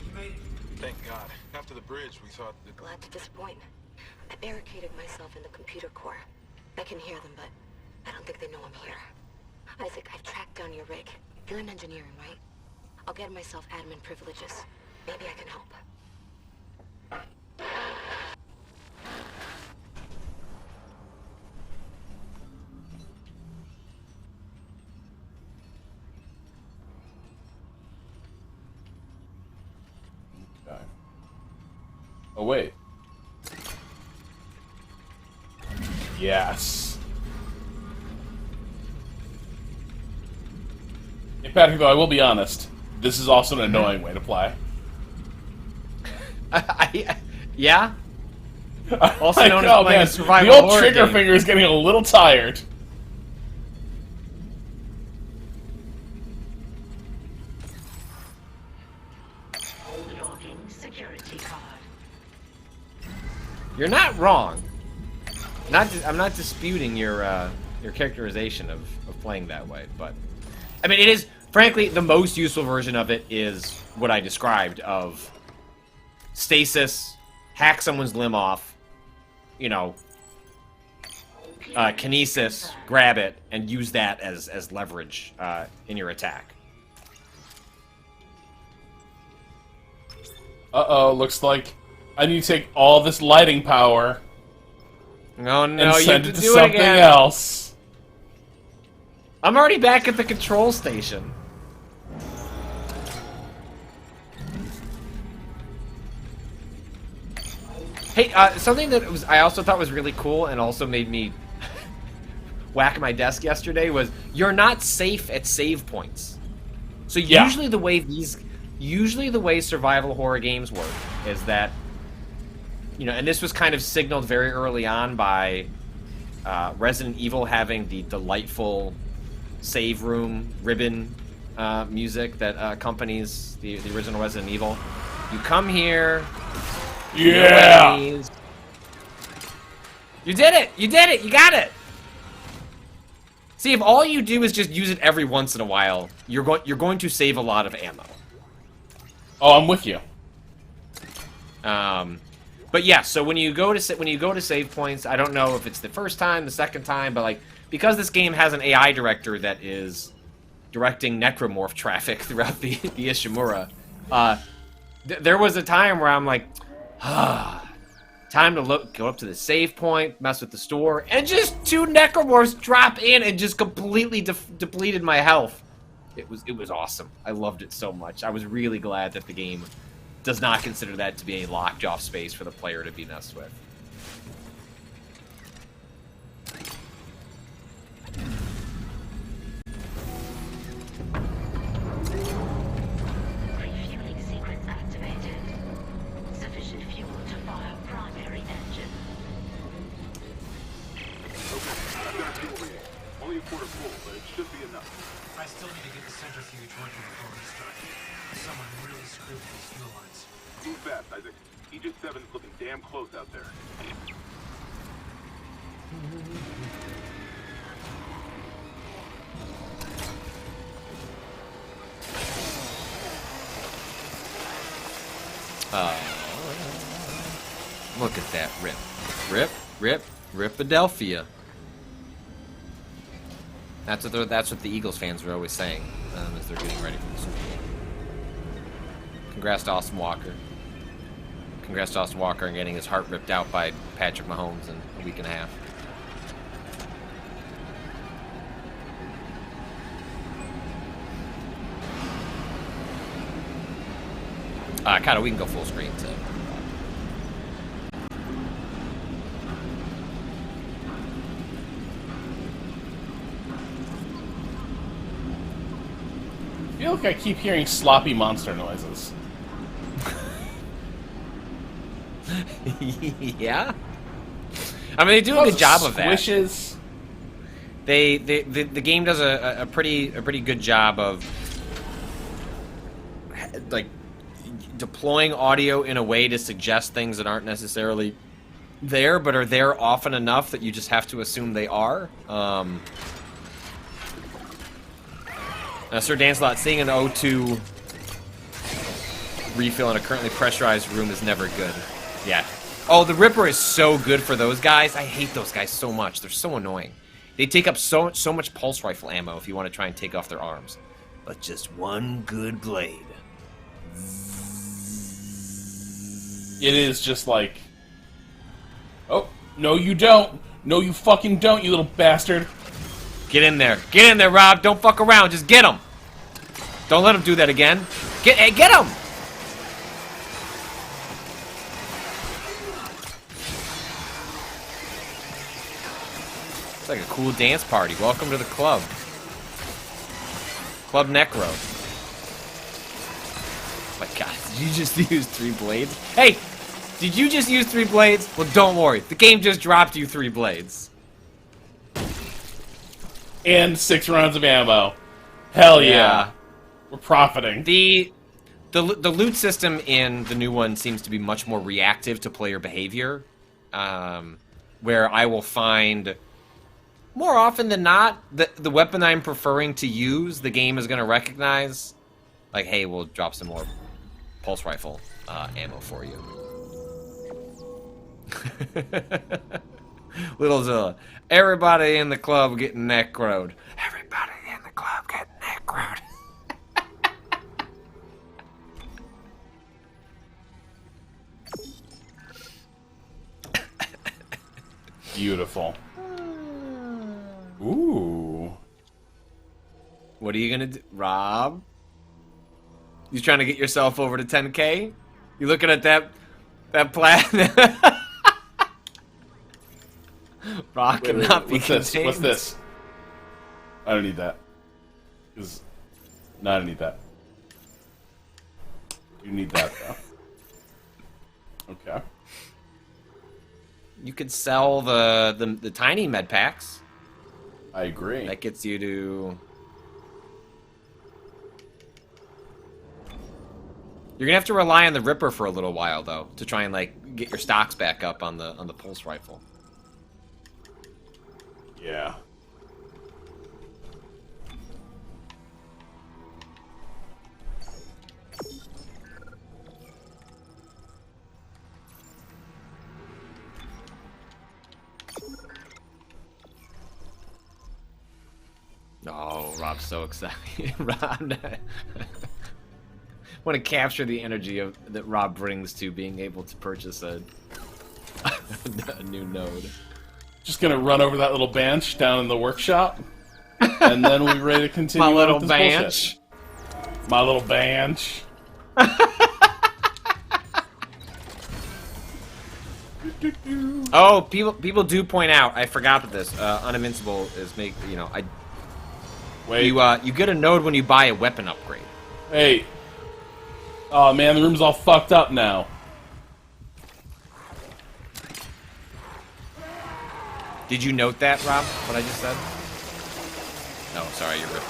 Speaker 8: You made it.
Speaker 7: Thank God. After the bridge, we thought that...
Speaker 6: Glad to disappoint. I barricaded myself in the computer core. I can hear them, but I don't think they know I'm here. Isaac, I've tracked down your rig. You're in engineering, right? I'll get myself admin privileges. Maybe I can help.
Speaker 2: Okay. Oh, wait. Yes. Hey, Patrick, though, I will be honest. This is also an annoying way to play.
Speaker 1: Yeah? Also known as
Speaker 2: oh,
Speaker 1: playing
Speaker 2: man.
Speaker 1: a survival
Speaker 2: The old
Speaker 1: horror
Speaker 2: trigger
Speaker 1: game.
Speaker 2: finger is getting a little tired.
Speaker 6: Logging security card.
Speaker 1: You're not wrong. I'm not disputing your characterization of playing that way, but I mean, it is frankly the most useful version of it is what I described of stasis, hack someone's limb off, you know, kinesis, grab it, and use that as leverage in your attack.
Speaker 2: Uh-oh, looks like I need to take all this lighting power
Speaker 1: No,
Speaker 2: and
Speaker 1: you
Speaker 2: send
Speaker 1: have
Speaker 2: it
Speaker 1: to
Speaker 2: to
Speaker 1: do
Speaker 2: something
Speaker 1: again.
Speaker 2: else.
Speaker 1: I'm already back at the control station. Hey, something that I also thought was really cool and also made me whack my desk yesterday was you're not safe at save points. So
Speaker 2: Yeah.
Speaker 1: usually the way survival horror games work is that, you know, and this was kind of signaled very early on by Resident Evil having the delightful save room ribbon music that accompanies the original Resident Evil. You come here.
Speaker 2: Yeah!
Speaker 1: You did it! You did it! You got it! See, if all you do is just use it every once in a while, you're going to save a lot of ammo.
Speaker 2: Oh, I'm with you.
Speaker 1: But yeah, so when you go to save points, I don't know if it's the first time, the second time, but like because this game has an AI director that is directing necromorph traffic throughout the Ishimura, there was a time where I'm like, time to go up to the save point, mess with the store, and just 2 necromorphs drop in and just completely depleted my health. It was awesome. I loved it so much. I was really glad that the game does not consider that to be a locked off space for the player to be messed with.
Speaker 6: Refueling sequence activated. Sufficient fuel to fire primary engine.
Speaker 4: Okay, I've got a fuel reading. Only a quarter full, but it should be enough.
Speaker 8: I still need to get the centrifuge working before we start. Someone really screwed with these fuel lines.
Speaker 4: Move fast, Isaac. Aegis 7's looking damn close out there.
Speaker 1: Look at that Rip-a-Delphia. That's what the Eagles fans are always saying as they're getting ready for the Super Bowl. Congrats to Austin Walker. Congrats to Austin Walker on getting his heart ripped out by Patrick Mahomes in a week and a half. Kinda, we can go full screen too.
Speaker 2: I feel like I keep hearing sloppy monster noises.
Speaker 1: Yeah? I mean, they do a good job of that.
Speaker 2: Squishes.
Speaker 1: The game does a pretty good job of like deploying audio in a way to suggest things that aren't necessarily there, but are there often enough that you just have to assume they are. Sir Dancelot, seeing an O2 refill in a currently pressurized room is never good. Yeah. Oh, the Ripper is so good for those guys. I hate those guys so much. They're so annoying. They take up so much pulse rifle ammo if you want to try and take off their arms. But just one good blade.
Speaker 2: It is just like, oh, no you don't. No you fucking don't, you little bastard.
Speaker 1: Get in there. Get in there, Rob. Don't fuck around. Just get him. Don't let him do that again. Get him. It's like a cool dance party. Welcome to the club. Club Necro. Oh my god, did you just use 3 blades? Hey, did you just use 3 blades? Well, don't worry. The game just dropped you 3 blades.
Speaker 2: And 6 rounds of ammo. Hell yeah. We're profiting.
Speaker 1: The loot system in the new one seems to be much more reactive to player behavior. Where I will find, more often than not, the weapon I'm preferring to use, the game is going to recognize. Like, hey, we'll drop some more pulse rifle ammo for you. Little Zilla. Everybody in the club getting necroed. Everybody in the club getting necroed.
Speaker 2: Beautiful. Ooh.
Speaker 1: What are you gonna do, Rob? You trying to get yourself over to 10K? You looking at that platinum? Rock cannot be contained.
Speaker 2: What's this? I don't need that. No, I don't need that. You need that though. Okay.
Speaker 1: You could sell the tiny med packs.
Speaker 2: I agree.
Speaker 1: That gets you to. You're gonna have to rely on the Ripper for a little while though, to try and like get your stocks back up on the pulse rifle.
Speaker 2: Yeah.
Speaker 1: off so excited. Rob, want to capture the energy that Rob brings to being able to purchase a new node.
Speaker 2: Just gonna run over that little bench down in the workshop, and then we're ready to continue.
Speaker 1: My little
Speaker 2: with this
Speaker 1: bench.
Speaker 2: bullshit. My little bench.
Speaker 1: Oh, people do point out. I forgot about this. Uninvincible is
Speaker 2: Wait.
Speaker 1: You get a node when you buy a weapon upgrade.
Speaker 2: Hey. Oh man, the room's all fucked up now.
Speaker 1: Did you note that, Rob? What I just said? No, sorry, you're ripping.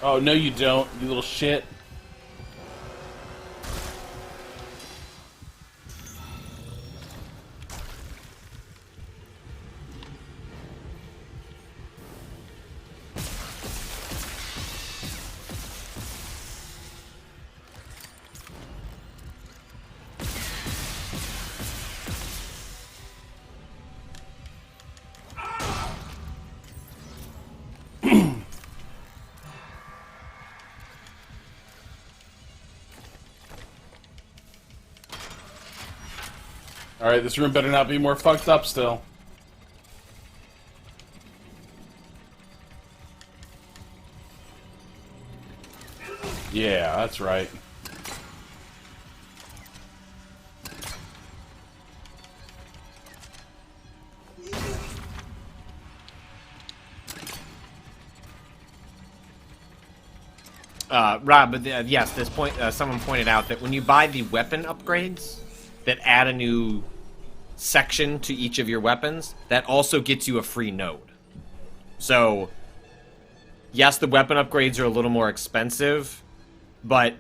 Speaker 2: Oh no, you don't, you little shit. Alright, this room better not be more fucked up still. Yeah, that's right.
Speaker 1: Rob, but yes, this point, someone pointed out that when you buy the weapon upgrades that add a new section to each of your weapons, that also gets you a free node. So, yes, the weapon upgrades are a little more expensive, but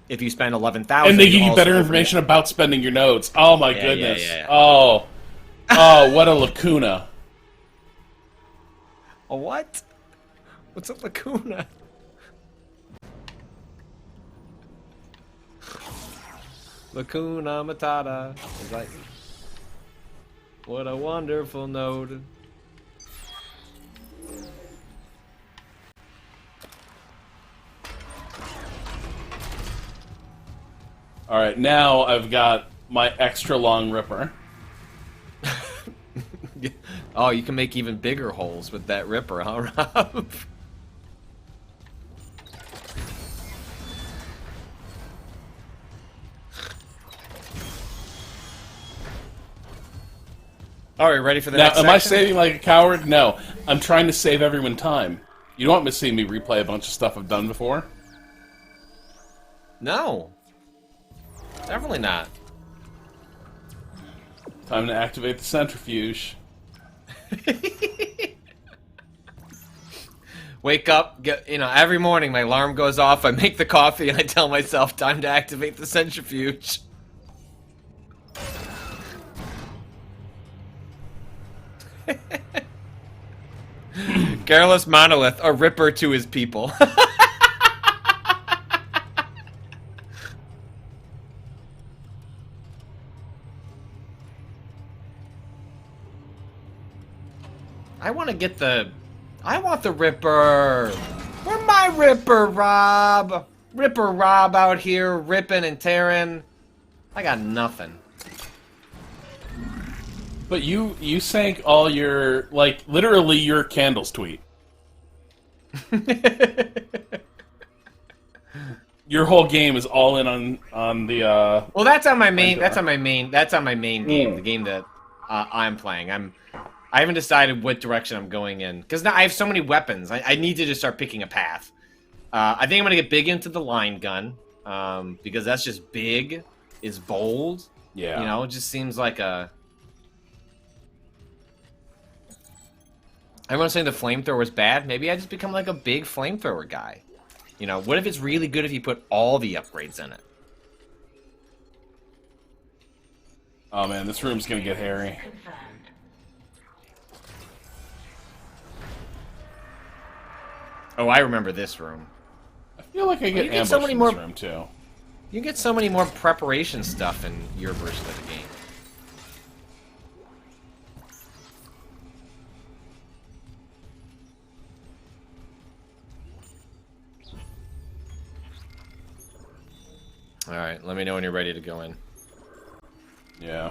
Speaker 1: if you spend 11,000,
Speaker 2: and they give you better information about spending your nodes. Oh my goodness!
Speaker 1: Yeah.
Speaker 2: Oh, what a lacuna!
Speaker 1: A what? What's a lacuna? Lacuna Matata. Is like, what a wonderful node.
Speaker 2: Alright, now I've got my extra long ripper.
Speaker 1: Oh, you can make even bigger holes with that ripper, huh, Rob? Alright, ready for the next
Speaker 2: Now, am I
Speaker 1: section?
Speaker 2: saving like a coward? No. I'm trying to save everyone time. You don't want to see me replay a bunch of stuff I've done before?
Speaker 1: No. Definitely not.
Speaker 2: Time to activate the centrifuge.
Speaker 1: Wake up, every morning my alarm goes off, I make the coffee, and I tell myself, time to activate the centrifuge. Careless Monolith, a ripper to his people. I want the ripper. Where's my ripper, Rob? Ripper Rob out here ripping and tearing. I got nothing.
Speaker 2: But you sank all your, like, literally your candles tweet. Your whole game is all in on the,
Speaker 1: Well, that's on my main, that's on my main game, the game that I'm playing. I haven't decided what direction I'm going in. Because now I have so many weapons. I need to just start picking a path. I think I'm going to get big into the line gun. Because that's just big, is bold.
Speaker 2: Yeah.
Speaker 1: You know, it just seems like a... Everyone's saying the flamethrower is bad. Maybe I just become like a big flamethrower guy. You know, what if it's really good if you put all the upgrades in it?
Speaker 2: Oh man, this room's gonna get hairy.
Speaker 1: Oh, I remember this room.
Speaker 2: I feel like I get ambushed in this room too.
Speaker 1: You get so many more preparation stuff in your version of the game. All right, let me know when you're ready to go in.
Speaker 2: Yeah.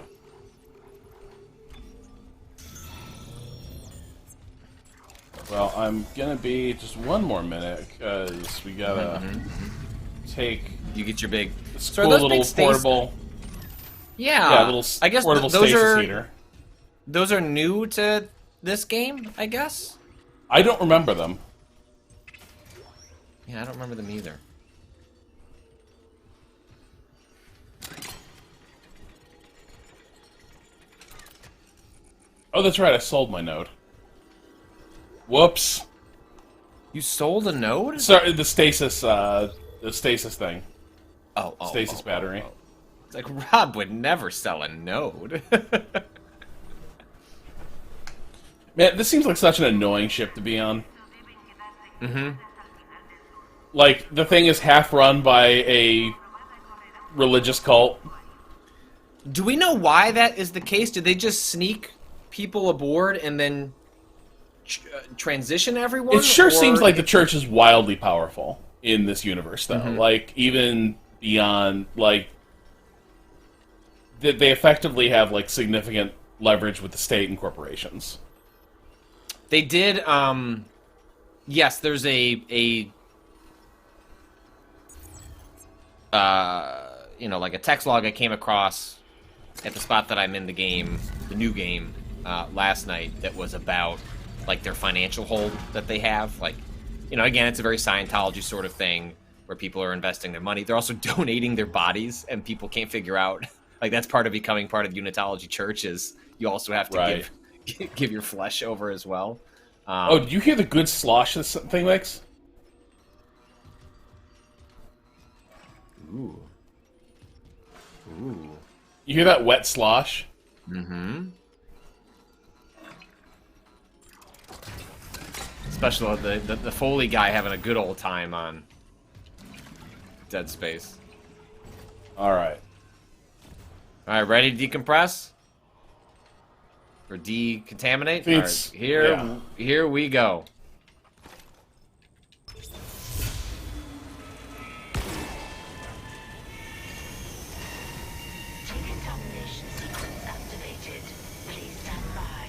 Speaker 2: Well, I'm gonna be just one more minute because we gotta take.
Speaker 1: You get your big.
Speaker 2: Cool little portable.
Speaker 1: Yeah,
Speaker 2: little
Speaker 1: I guess
Speaker 2: portable
Speaker 1: those
Speaker 2: stasis
Speaker 1: are
Speaker 2: heater.
Speaker 1: those are new to this game, I guess.
Speaker 2: I don't remember them.
Speaker 1: Yeah, I don't remember them either.
Speaker 2: Oh, that's right. I sold my node. Whoops.
Speaker 1: You sold a node?
Speaker 2: Sorry, the stasis thing.
Speaker 1: Oh,
Speaker 2: Stasis battery.
Speaker 1: It's like Rob would never sell a node.
Speaker 2: Man, this seems like such an annoying ship to be on.
Speaker 1: Mm-hmm.
Speaker 2: Like, the thing is half run by a religious cult.
Speaker 1: Do we know why that is the case? Did they just sneak people aboard and then transition everyone?
Speaker 2: It sure seems like the church is wildly powerful in this universe, though. Like, even beyond, like... They effectively have, like, significant leverage with the state and corporations.
Speaker 1: They did, yes, there's a you know, like a text log I came across at the spot that I'm in the game, the new game, last night that was about, like, their financial hold that they have. Like, you know, again, it's a very Scientology sort of thing where people are investing their money. They're also donating their bodies, and people can't figure out, like, that's part of becoming part of the Unitology Church is you also have to give your flesh over as well.
Speaker 2: Oh, did you hear the good slosh this thing makes?
Speaker 1: Ooh. Ooh.
Speaker 2: You hear that wet slosh?
Speaker 1: Mm-hmm. Especially the Foley guy having a good old time on Dead Space.
Speaker 2: Alright.
Speaker 1: Alright, ready to decompress? Or decontaminate? Alright, here we go.
Speaker 6: Decontamination sequence activated. Please stand by.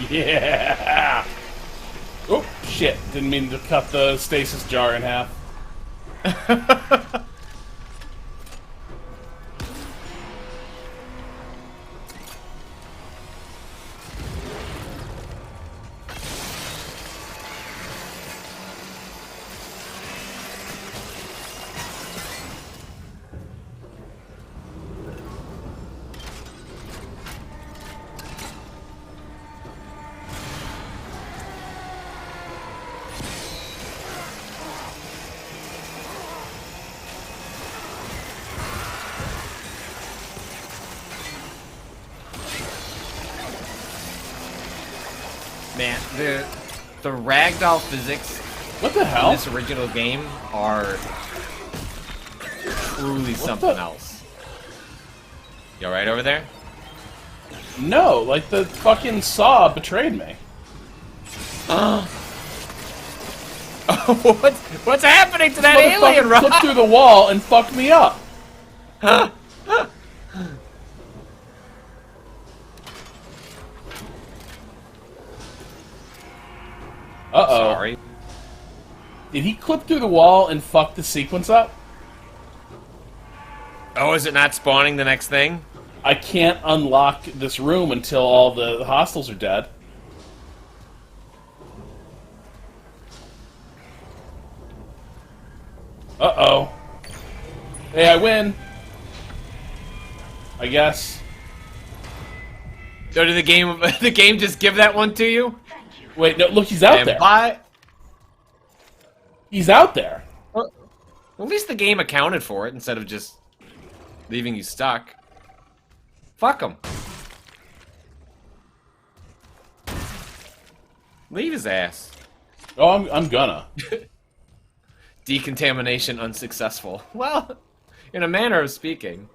Speaker 2: Yeah! Oh, shit. Didn't mean to cut the stasis jar in half.
Speaker 1: Man, the ragdoll physics
Speaker 2: What the
Speaker 1: in
Speaker 2: hell?
Speaker 1: this original game are truly something else. You alright over there?
Speaker 2: No, like the fucking Saw betrayed me.
Speaker 1: What's happening to that alien,
Speaker 2: Motherfucker
Speaker 1: Rob?
Speaker 2: flipped through the wall and fucked me up. Uh-oh.
Speaker 1: Sorry.
Speaker 2: Did he clip through the wall and fuck the sequence up?
Speaker 1: Oh, is it not spawning the next thing?
Speaker 2: I can't unlock this room until all the hostiles are dead. Uh-oh. Hey, I win. I guess.
Speaker 1: So did the game just give that one to you?
Speaker 2: Wait, no, look, he's out there. He's out there.
Speaker 1: Well, at least the game accounted for it instead of just leaving you stuck. Fuck him. Leave his ass.
Speaker 2: Oh, I'm gonna.
Speaker 1: Decontamination unsuccessful. Well, in a manner of speaking.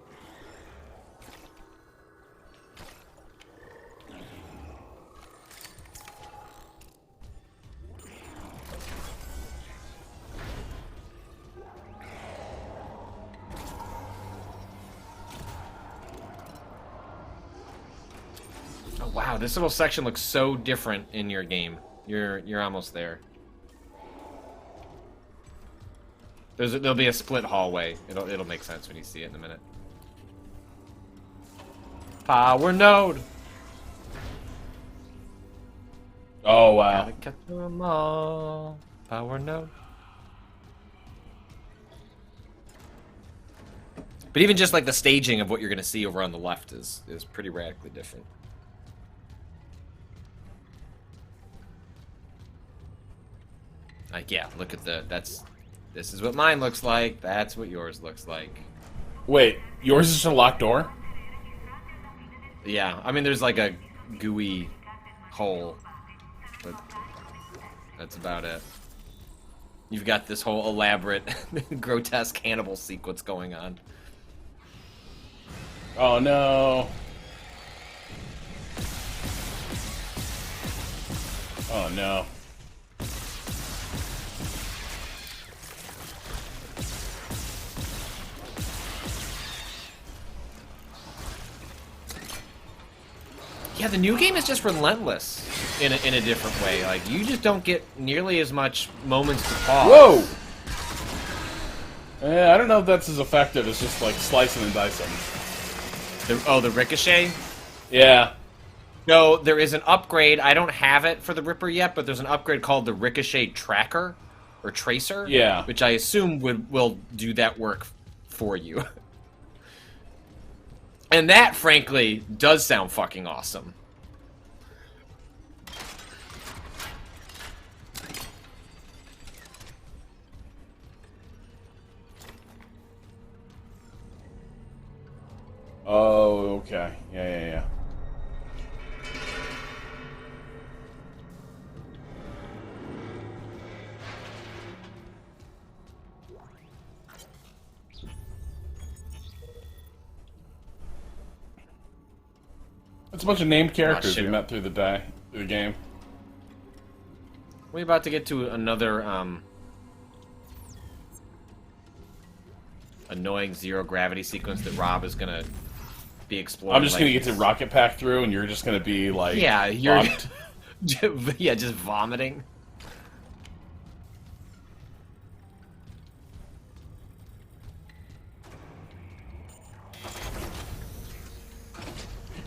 Speaker 1: Oh, wow, this little section looks so different in your game. You're almost there. There'll be a split hallway. It'll make sense when you see it in a minute. Power node.
Speaker 2: Oh wow.
Speaker 1: Gotta catch 'em all. Power node. But even just like the staging of what you're gonna see over on the left is pretty radically different. Like, yeah, look at this is what mine looks like, that's what yours looks like.
Speaker 2: Wait, yours is just a locked door?
Speaker 1: Yeah, I mean, there's like a gooey hole, but that's about it. You've got this whole elaborate, grotesque cannibal sequence going on.
Speaker 2: Oh no. Oh no.
Speaker 1: Yeah, the new game is just relentless in a different way. Like, you just don't get nearly as much moments to pause.
Speaker 2: Whoa! I don't know if that's as effective as just, like, slicing and dicing.
Speaker 1: The ricochet?
Speaker 2: Yeah.
Speaker 1: No, there is an upgrade. I don't have it for the Ripper yet, but there's an upgrade called the Ricochet Tracker, or Tracer.
Speaker 2: Yeah.
Speaker 1: Which I assume will do that work for you. And that, frankly, does sound fucking awesome.
Speaker 2: Oh, okay. Yeah. It's a bunch of named characters we met through the game.
Speaker 1: We're about to get to another annoying zero gravity sequence that Rob is gonna be exploring.
Speaker 2: I'm just gonna get to rocket pack through, and you're just gonna be like,
Speaker 1: yeah, you're
Speaker 2: fucked.
Speaker 1: yeah, just vomiting.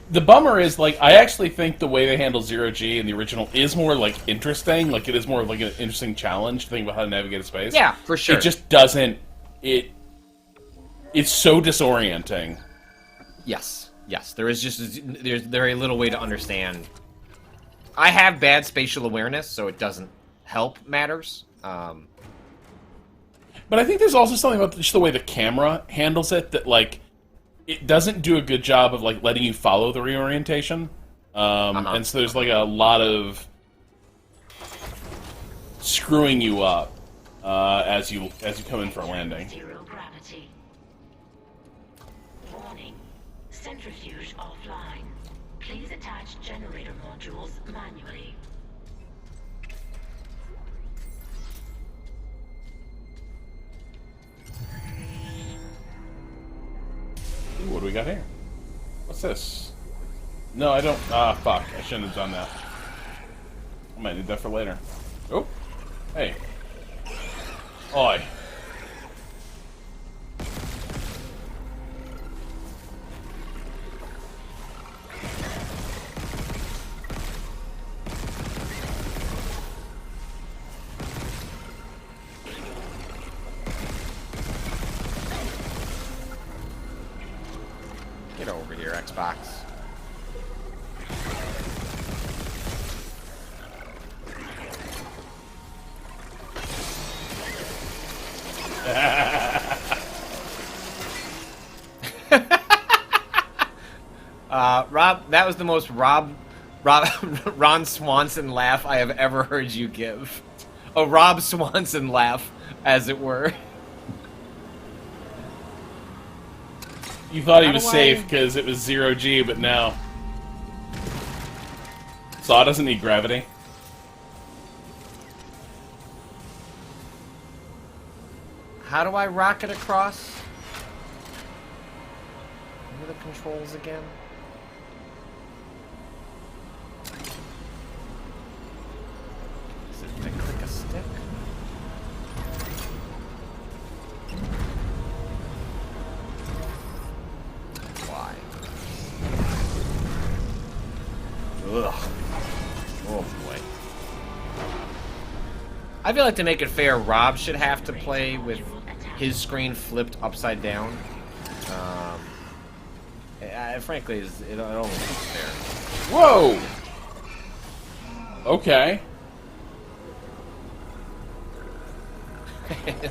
Speaker 2: The bummer is, like, I actually think the way they handle zero-G in the original is more, like, interesting. Like, it is more of, like, an interesting challenge to think about how to navigate a space.
Speaker 1: Yeah, for sure.
Speaker 2: It just doesn't... It's so disorienting.
Speaker 1: Yes. There is just... There's very little way to understand. I have bad spatial awareness, so it doesn't help matters.
Speaker 2: But I think there's also something about just the way the camera handles it that, like... It doesn't do a good job of, like, letting you follow the reorientation. And so there's, like, a lot of screwing you up as you come in for a landing.
Speaker 10: Zero gravity. Warning. Centrifuge offline. Please attach generator modules manually.
Speaker 2: Ooh, what do we got here? What's this? No, I don't... Ah, fuck. I shouldn't have done that. I might need that for later. Oh. Hey. Oi.
Speaker 1: Get over here, Xbox. Rob, that was the most Ron Swanson laugh I have ever heard you give. A Rob Swanson laugh, as it were.
Speaker 2: You thought he
Speaker 1: How
Speaker 2: was
Speaker 1: do
Speaker 2: safe
Speaker 1: I-
Speaker 2: because it was 0G, but no. Saw doesn't need gravity.
Speaker 1: How do I rocket across? What are the controls again? Is it to click a stick? Why? Ugh. Oh boy. I feel like to make it fair, Rob should have to play with his screen flipped upside down. Frankly, it only seems fair.
Speaker 2: Whoa! Okay.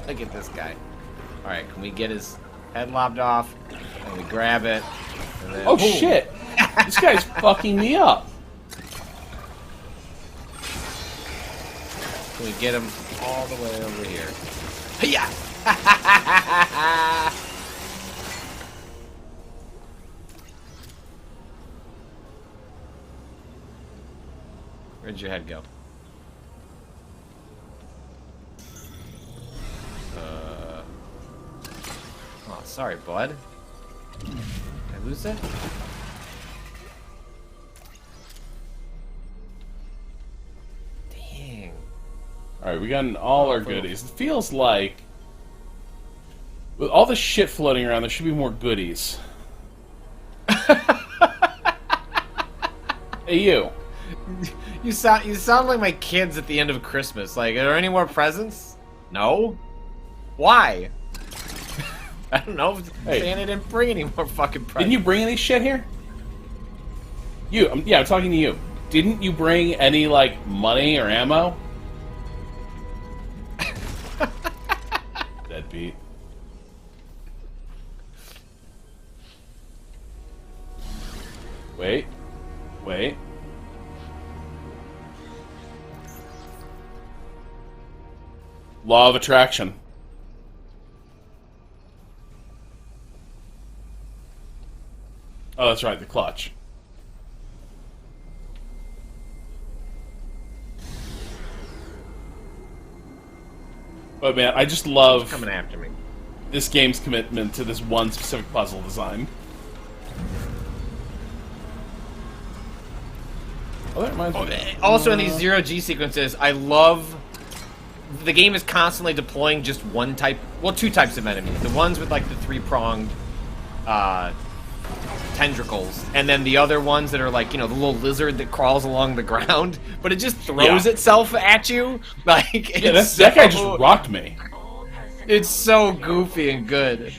Speaker 1: Look at this guy. Alright, can we get his head lobbed off? And we grab it. And then,
Speaker 2: Oh shit! This guy's fucking me up.
Speaker 1: Can we get him all the way over here? Yeah. Where'd your head go? Oh, sorry, bud. Did I lose it? Dang.
Speaker 2: Alright, we got all our goodies. It feels like, with all the shit floating around, there should be more goodies. Hey, you.
Speaker 1: You sound like my kids at the end of Christmas. Like, are there any more presents? No? Why? I don't know.
Speaker 2: Hey.
Speaker 1: Santa didn't bring any more fucking presents.
Speaker 2: Didn't you bring any shit here? You, yeah, I'm talking to you. Didn't you bring any, like, money or ammo? Deadbeat. Wait. Wait. Law of attraction. Oh, that's right, the clutch. But man, I just love
Speaker 1: coming after me.
Speaker 2: this game's commitment to this one specific puzzle design. Oh, that reminds me.
Speaker 1: Also, in these zero-G sequences, I love... The game is constantly deploying just one type... Well, two types of enemies. The ones with, like, the three-pronged... tendricles, and then the other ones that are like, you know, the little lizard that crawls along the ground, but it just throws itself at you. Like,
Speaker 2: Yeah, that guy just rocked me.
Speaker 1: It's so goofy and good.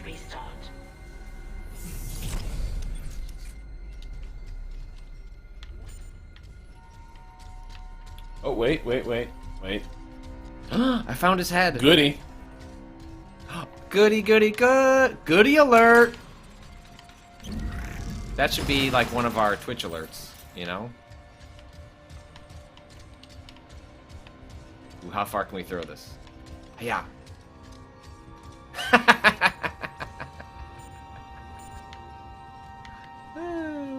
Speaker 2: Oh, wait.
Speaker 1: I found his head.
Speaker 2: Goody.
Speaker 1: Goody, goody, good. Goody alert. That should be like one of our Twitch alerts, you know? Ooh, how far can we throw this? Yeah.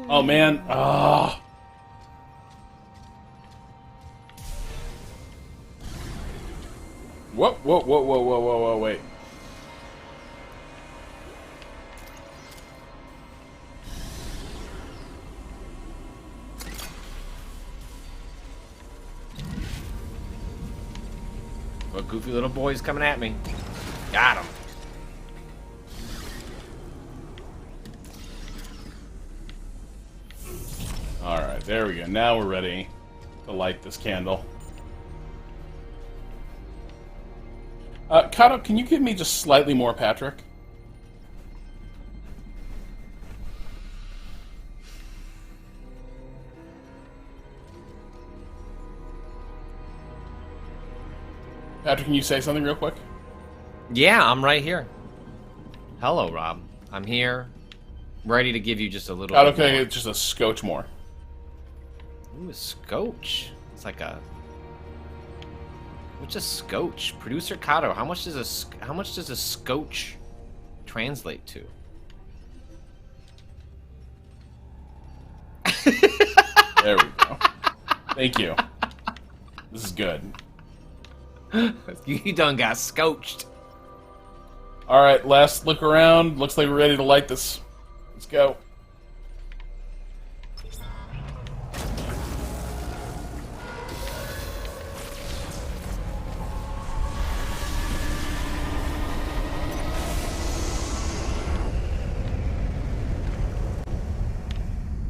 Speaker 2: Oh man. Oh. Whoa, wait.
Speaker 1: What goofy little boy's coming at me? Got him.
Speaker 2: Alright, there we go. Now we're ready to light this candle. Kato, can you give me just slightly more Patrick? Patrick, can you say something real quick?
Speaker 1: Yeah, I'm right here. Hello, Rob. I'm here, ready to give you just a little
Speaker 2: God,
Speaker 1: bit
Speaker 2: okay,
Speaker 1: more.
Speaker 2: it's just a scotch more.
Speaker 1: Ooh, a scotch. It's like a... What's a scotch? Producer Kato, how much does a scotch translate to?
Speaker 2: There we go. Thank you. This is good.
Speaker 1: You done got scotched.
Speaker 2: Alright, last look around. Looks like we're ready to light this. Let's go.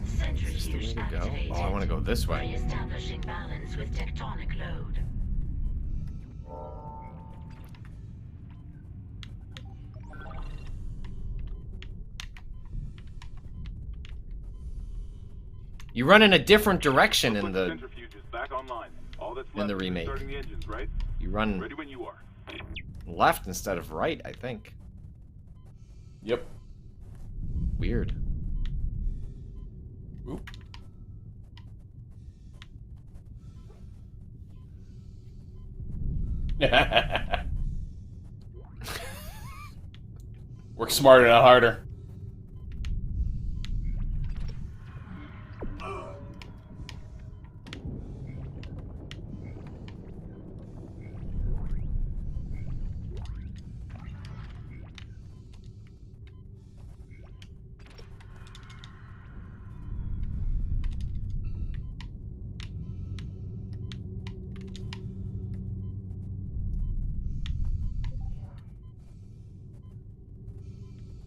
Speaker 10: Centrifuge
Speaker 1: go?
Speaker 10: activated.
Speaker 1: Oh, I want to go this way.
Speaker 10: Re-establishing balance with tectonic load.
Speaker 1: You run in a different direction in the
Speaker 4: Centrifuge is back online. All that's
Speaker 1: in the
Speaker 4: left is
Speaker 1: remake.
Speaker 4: restarting the engines, right?
Speaker 1: You run
Speaker 4: Ready when you are.
Speaker 1: left instead of right, I think.
Speaker 2: Yep.
Speaker 1: Weird.
Speaker 2: Oop. Work smarter, not harder.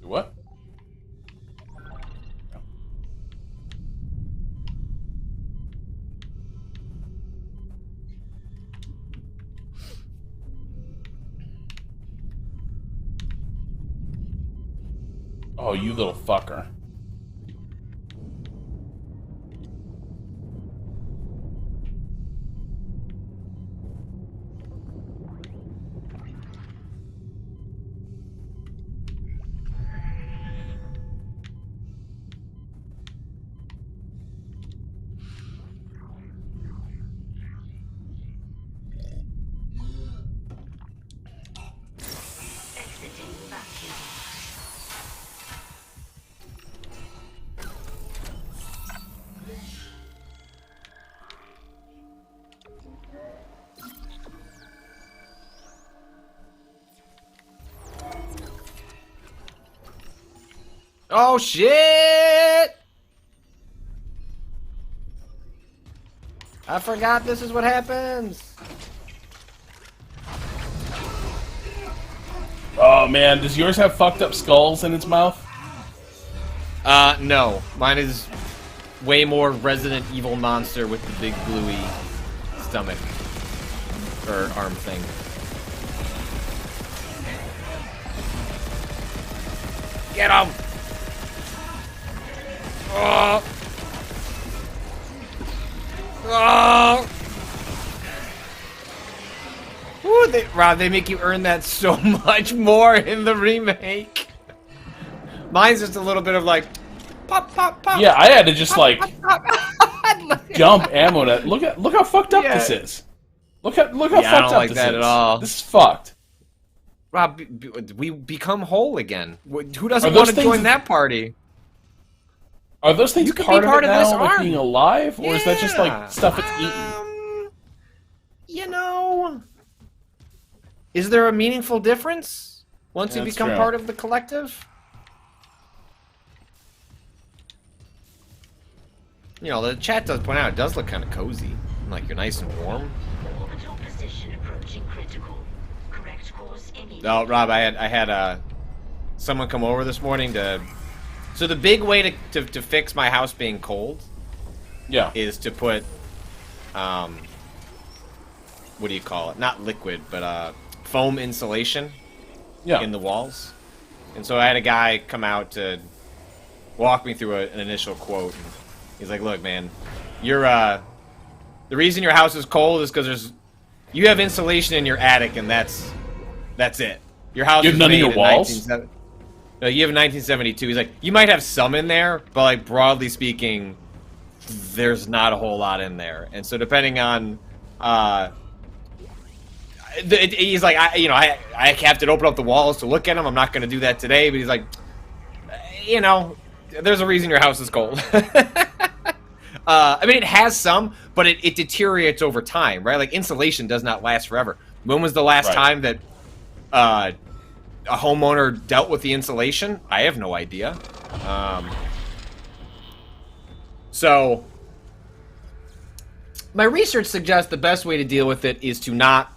Speaker 2: What? Oh, you little fucker.
Speaker 10: Exiting vacuum.
Speaker 1: Oh shit! I forgot this is what happens.
Speaker 2: Oh man, does yours have fucked up skulls in its mouth?
Speaker 1: No. Mine is way more Resident Evil monster with the big gluey stomach. Or arm thing. Get him! Oh! Oh! Woo, Rob, they make you earn that so much more in the remake. Mine's just a little bit of like, pop, pop, pop.
Speaker 2: Yeah, I had to just like
Speaker 1: pop, pop.
Speaker 2: dump ammo. Look how fucked up this is. Look how
Speaker 1: Yeah,
Speaker 2: fucked
Speaker 1: I don't
Speaker 2: up
Speaker 1: like
Speaker 2: this
Speaker 1: that
Speaker 2: is.
Speaker 1: at all.
Speaker 2: This is fucked.
Speaker 1: Rob, we become whole again. Who
Speaker 2: Are
Speaker 1: doesn't
Speaker 2: those
Speaker 1: want to
Speaker 2: things-
Speaker 1: join that party?
Speaker 2: Are those things
Speaker 1: You could be
Speaker 2: part,
Speaker 1: part
Speaker 2: of
Speaker 1: of
Speaker 2: it
Speaker 1: this
Speaker 2: now, like
Speaker 1: army.
Speaker 2: being alive, or is that just
Speaker 1: Yeah.
Speaker 2: like stuff it's eaten?
Speaker 1: You know, is there a meaningful difference once you
Speaker 2: That's
Speaker 1: become
Speaker 2: true.
Speaker 1: part of the collective? You know, the chat does point out it does look kind of cozy. Like you're nice and warm.
Speaker 10: Orbital position approaching critical. Correct course immediately.
Speaker 1: No, Rob, I had someone come over this morning to. So the big way to fix my house being cold,
Speaker 2: Yeah.
Speaker 1: is to put, what do you call it? Not liquid, but foam insulation.
Speaker 2: Yeah.
Speaker 1: In the walls. And so I had a guy come out to walk me through an initial quote. And he's like, "Look, man, you're the reason your house is cold is because you have insulation in your attic, and that's it. Your house
Speaker 2: You have
Speaker 1: was
Speaker 2: none of
Speaker 1: made
Speaker 2: your
Speaker 1: in
Speaker 2: walls?
Speaker 1: 1970 No, you have 1972. He's like, you might have some in there, but like broadly speaking, there's not a whole lot in there. And so depending on, he's like, I have to open up the walls to look at them. I'm not going to do that today. But he's like, there's a reason your house is cold. I mean, it has some, but it deteriorates over time, right? Like insulation does not last forever. When was the last time that a homeowner dealt with the insulation? I have no idea. So my research suggests the best way to deal with it is to not,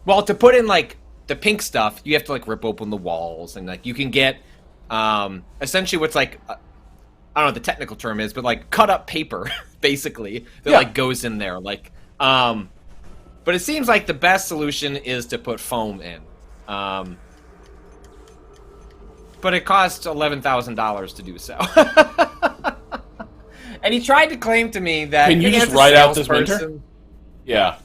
Speaker 1: well, to put in like the pink stuff, you have to like rip open the walls, and like you can get essentially what's like I don't know what the technical term is, but like cut up paper basically that like goes in there, like but it seems like the best solution is to put foam in, but it costs $11,000 to do so. And he tried to claim to me that
Speaker 2: can you just ride out this winter? Yeah.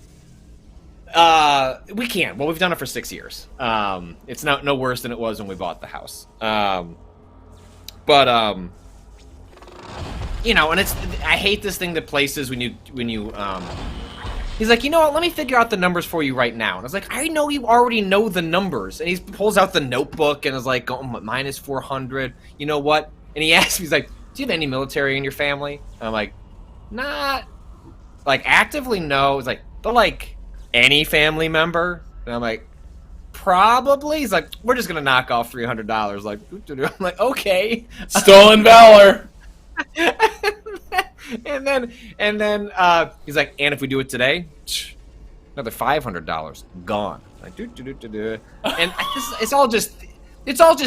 Speaker 1: We can. Well, we've done it for 6 years. It's no worse than it was when we bought the house. And it's, I hate this thing that places when you he's like, you know what, let me figure out the numbers for you right now. And I was like, I know you already know the numbers. And he pulls out the notebook and is like, oh, minus 400. You know what? And he asks me, he's like, do you have any military in your family? And I'm like, not, like, actively, no. It's like, but, like, any family member? And I'm like, probably. He's like, we're just going to knock off $300. Like, I'm like, okay.
Speaker 2: Stolen valor.
Speaker 1: and then he's like, and if we do it today, another $500 gone. Like, and it's all just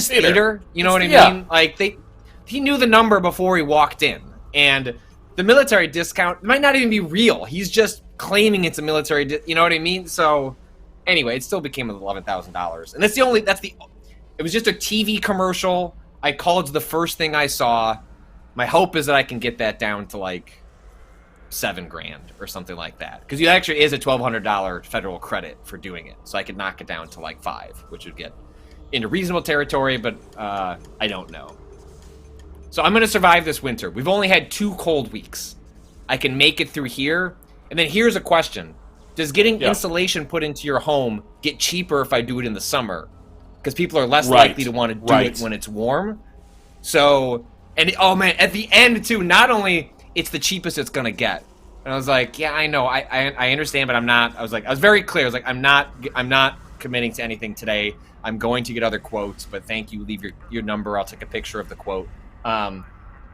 Speaker 1: theater. You know what I mean? Like he knew the number before he walked in, and the military discount might not even be real. He's just claiming it's a military. You know what I mean? So anyway, it still became $11,000, and it was just a TV commercial. I called the first thing I saw. My hope is that I can get that down to like $7,000 or something like that, because you actually is a $1,200 federal credit for doing it, so I could knock it down to like $5,000, which would get into reasonable territory, but I don't know. So I'm gonna survive this winter. We've only had 2 cold weeks. I can make it through here. And then here's a question: does getting insulation put into your home get cheaper if I do it in the summer? Because people are less likely to want to do it when it's warm. So. And oh man, at the end too, not only it's the cheapest it's gonna get. And I was like, yeah, I know, I understand, but I'm not. I was very clear. I was like, I'm not committing to anything today. I'm going to get other quotes, but thank you. Leave your number. I'll take a picture of the quote. And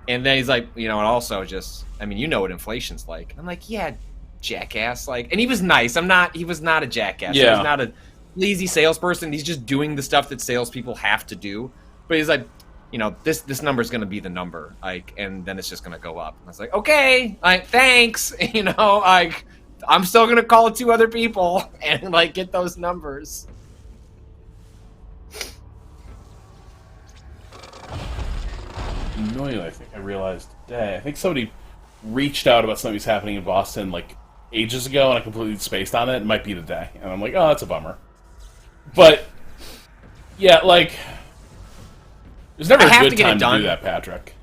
Speaker 1: then he's like, and also just, I mean, you know what inflation's like. I'm like, yeah, jackass. Like, and he was nice. He was not a jackass.
Speaker 2: Yeah.
Speaker 1: He was not a lazy salesperson. He's just doing the stuff that salespeople have to do. But he's like, this number is going to be the number, like, and then it's just going to go up. I was like, okay, like, thanks, like, I'm still going to call 2 other people and, like, get those numbers.
Speaker 2: Annoyingly, I think I realized today, I think somebody reached out about something that's happening in Boston, like, ages ago, and I completely spaced on it. It might be today. And I'm like, oh, that's a bummer. But, yeah, like, there's never a good time to do that, Patrick.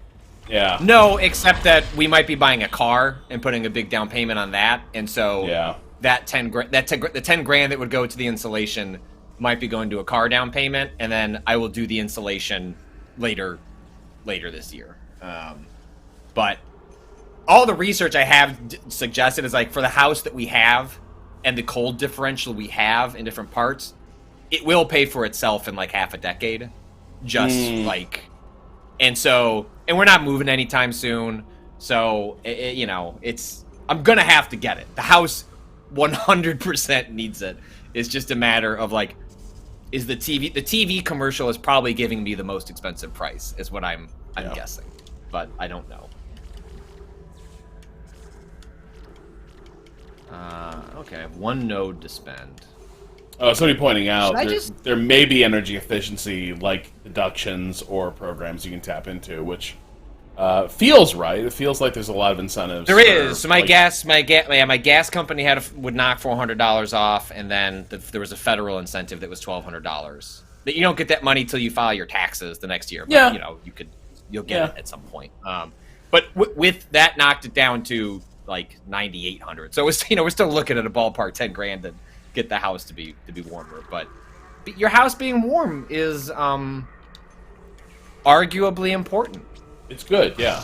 Speaker 2: Yeah.
Speaker 1: No, except that we might be buying a car and putting a big down payment on that, and so that the $10,000 that would go to the insulation might be going to a car down payment, and then I will do the insulation later this year. But all the research I have suggested is like for the house that we have and the cold differential we have in different parts, it will pay for itself in like half a decade. Like, and we're not moving anytime soon, so I'm gonna have to get it. The house 100% needs it. It's just a matter of like, is the TV commercial is probably giving me the most expensive price is what I'm guessing, but I don't know. Okay, I have 1 node to spend.
Speaker 2: Oh, somebody pointing out there may be energy efficiency like deductions or programs you can tap into, which feels right. It feels like there's a lot of incentives.
Speaker 1: There is. So my gas company would knock $400 off, and then there was a federal incentive that was $1,200. You don't get that money till you file your taxes the next year. But,
Speaker 2: Yeah.
Speaker 1: you know, you'll get it at some point. But with that, knocked it down to like 9,800. So it's, we're still looking at a ballpark 10 grand to get the house to be warmer. But your house being warm is arguably important.
Speaker 2: It's good, yeah.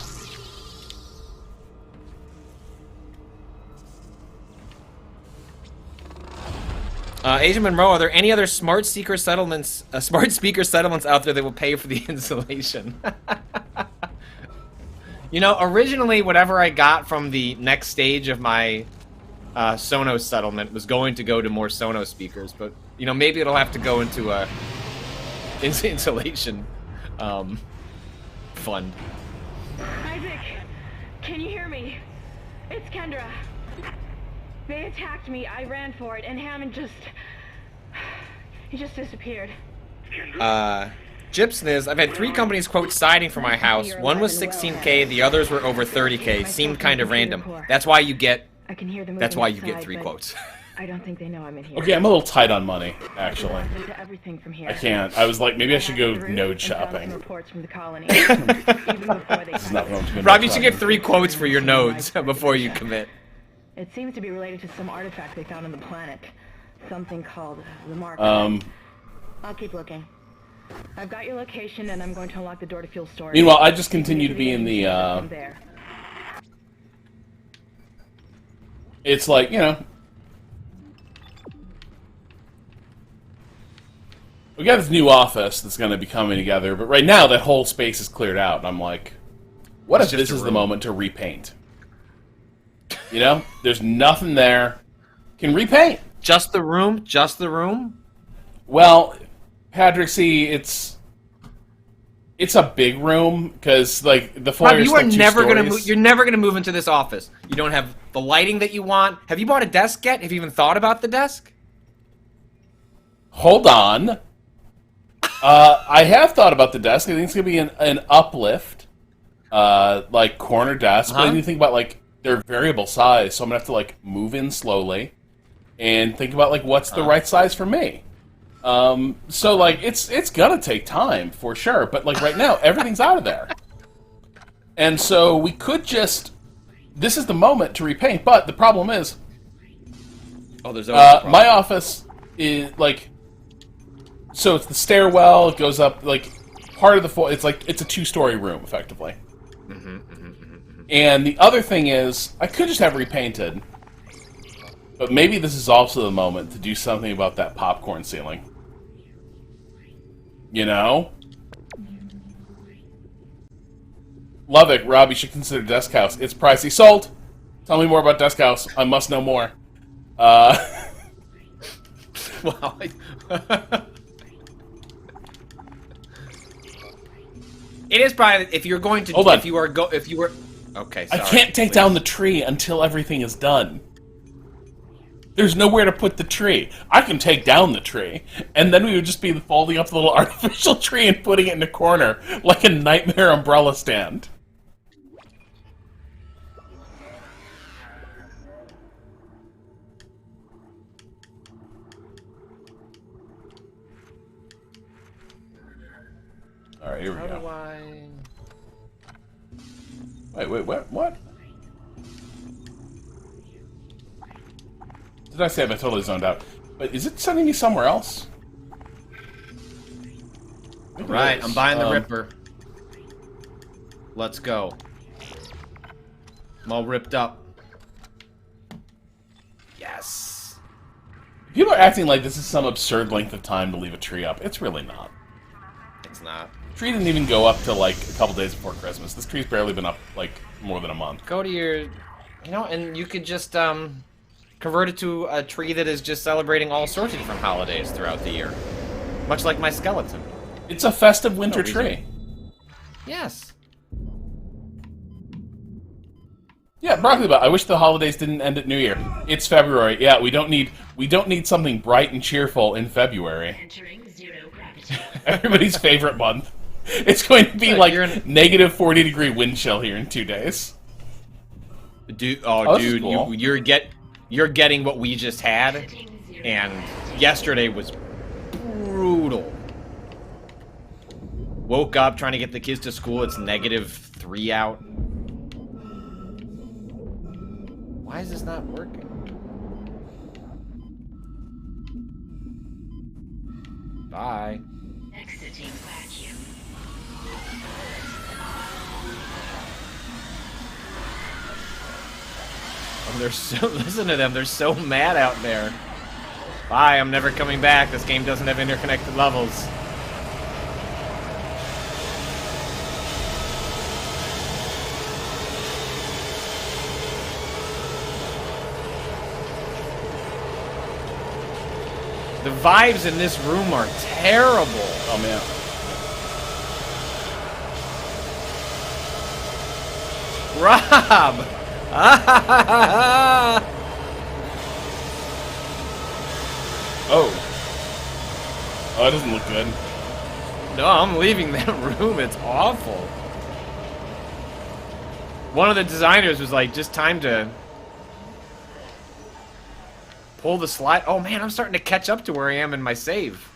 Speaker 1: Agent Monroe, are there any other smart speaker settlements out there that will pay for the installation? Originally, whatever I got from the next stage of my Sonos settlement was going to go to more Sonos speakers, but maybe it'll have to go into a insulation fund.
Speaker 3: Isaac, can you hear me? It's Kendra. They attacked me, I ran for it, and Hammond he just disappeared.
Speaker 1: Gypsniz, I've had 3 companies quote siding for my house. One was 16K, the others were over 30K. Seemed kind of random. That's why you get 3 quotes.
Speaker 3: I don't think they know I'm in here.
Speaker 2: Okay, I'm a little tight on money, actually.
Speaker 3: Everything from here.
Speaker 2: I can't. I was like, maybe I should go node shopping.
Speaker 3: Reports from the colony.
Speaker 1: Rob, you should get 3 quotes for your nodes before you commit.
Speaker 3: It seems to be related to some artifact they found on the planet. Something called the Mark. I'll keep looking. I've got your location, and I'm going to unlock the door to fuel storage.
Speaker 2: Meanwhile, I just continue to be in the, It's like, we got this new office that's going to be coming together, but right now that whole space is cleared out, and I'm like, what if this is the moment to repaint? There's nothing there. Can repaint.
Speaker 1: Just the room? Just the room?
Speaker 2: Well, Patrick, see, it's a big room because the foyer is like 2 stories.
Speaker 1: You're never gonna move into this office. You don't have the lighting that you want. Have you bought a desk yet? Have you even thought about the desk?
Speaker 2: Hold on. I have thought about the desk. I think it's gonna be an uplift, corner desk. But I need to think about their variable size, so I'm gonna have to move in slowly and think about what's the right size for me. So it's gonna take time for sure, but right now everything's out of there, and so we could just. This is the moment to repaint, but the problem is,
Speaker 1: there's always a problem.
Speaker 2: My office is so it's the stairwell. It goes up part of the floor. It's it's a 2-story room effectively. And the other thing is, I could just have repainted, but maybe this is also the moment to do something about that popcorn ceiling. Love it, Rob. You should consider Desk House. It's pricey. Sold. Tell me more about Desk House. I must know more.
Speaker 1: Wow. It is probably if you're going to.
Speaker 2: Hold on.
Speaker 1: If you were. Okay. Sorry,
Speaker 2: I can't take
Speaker 1: please.
Speaker 2: down the tree until everything is done. There's nowhere to put the tree. I can take down the tree, and then we would just be folding up the little artificial tree and putting it in a corner like a nightmare umbrella stand. All right, here we go. Wait, what? Did I say I totally zoned out? But is it sending me somewhere else?
Speaker 1: Right, I'm buying the Ripper. Let's go. I'm all ripped up. Yes.
Speaker 2: People are acting like this is some absurd length of time to leave a tree up. It's really not.
Speaker 1: It's not.
Speaker 2: The tree didn't even go up till a couple days before Christmas. This tree's barely been up more than a month.
Speaker 1: Go to your, and you could just convert it to a tree that is just celebrating all sorts of different holidays throughout the year, much like my skeleton.
Speaker 2: It's a festive winter tree.
Speaker 1: Yes.
Speaker 2: Yeah, Broccoli Bot. I wish the holidays didn't end at New Year. It's February. Yeah, we don't need something bright and cheerful in February.
Speaker 10: Entering zero gravity.
Speaker 2: Everybody's favorite month. It's going to be negative 40-degree wind chill here in 2 days.
Speaker 1: Dude,
Speaker 2: cool.
Speaker 1: you're getting what we just had, and yesterday was brutal. Woke up trying to get the kids to school. It's -3 out. Why is this not working? Bye.
Speaker 10: Exiting vacuum.
Speaker 1: Oh, they're so listen to them. They're so mad out there. Bye. I'm never coming back. This game doesn't have interconnected levels. The vibes in this room are terrible.
Speaker 2: Oh man.
Speaker 1: Rob!
Speaker 2: Oh. Oh, it doesn't look good.
Speaker 1: No, I'm leaving that room. It's awful. One of the designers was like, just time to pull the slide. Oh man, I'm starting to catch up to where I am in my save.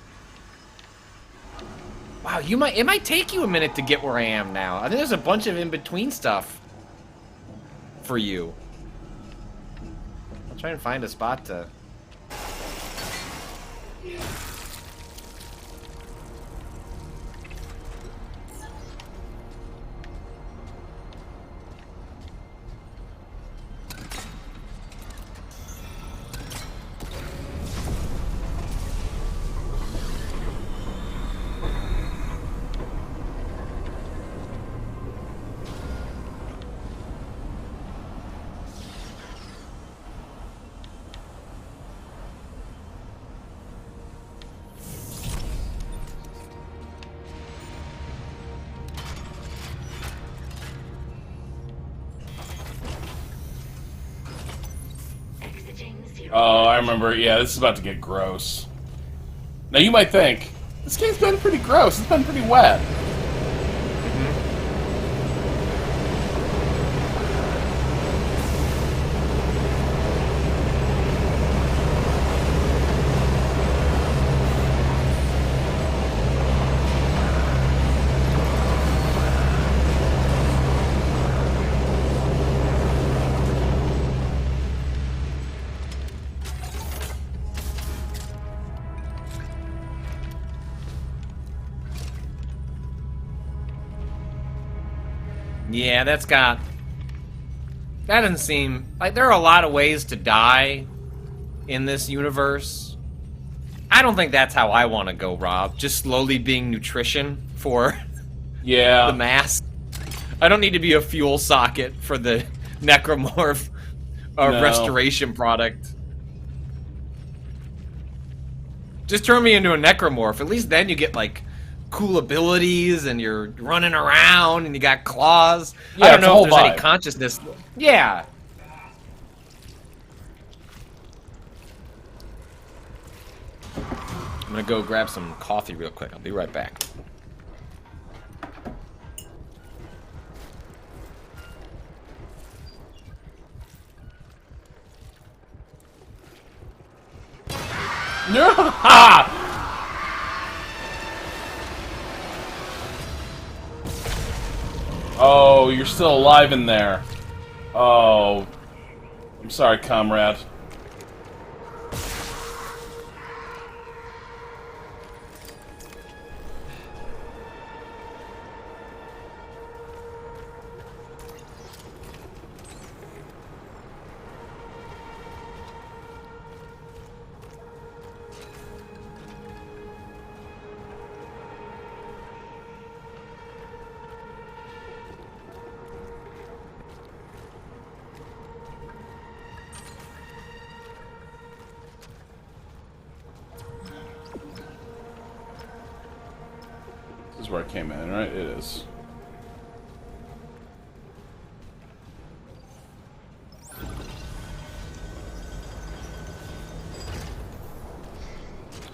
Speaker 1: Wow, it might take you a minute to get where I am now. I think there's a bunch of in-between stuff for you. I'll try and find a spot to...
Speaker 2: Oh, I remember. Yeah, this is about to get gross. Now, you might think, this game's been pretty gross. It's been pretty wet.
Speaker 1: Yeah, that doesn't seem... Like, there are a lot of ways to die in this universe. I don't think that's how I want to go, Rob. Just slowly being nutrition for the mass. I don't need to be a fuel socket for the necromorph restoration product. Just turn me into a necromorph. At least then you get, like, cool abilities and you're running around and you got claws.
Speaker 2: Yeah,
Speaker 1: I don't know if there's
Speaker 2: vibe.
Speaker 1: any consciousness. Yeah. I'm gonna go grab some coffee real quick. I'll be right back.
Speaker 2: No! Oh, you're still alive in there. Oh. I'm sorry, comrade. This is where I came in, right? It is.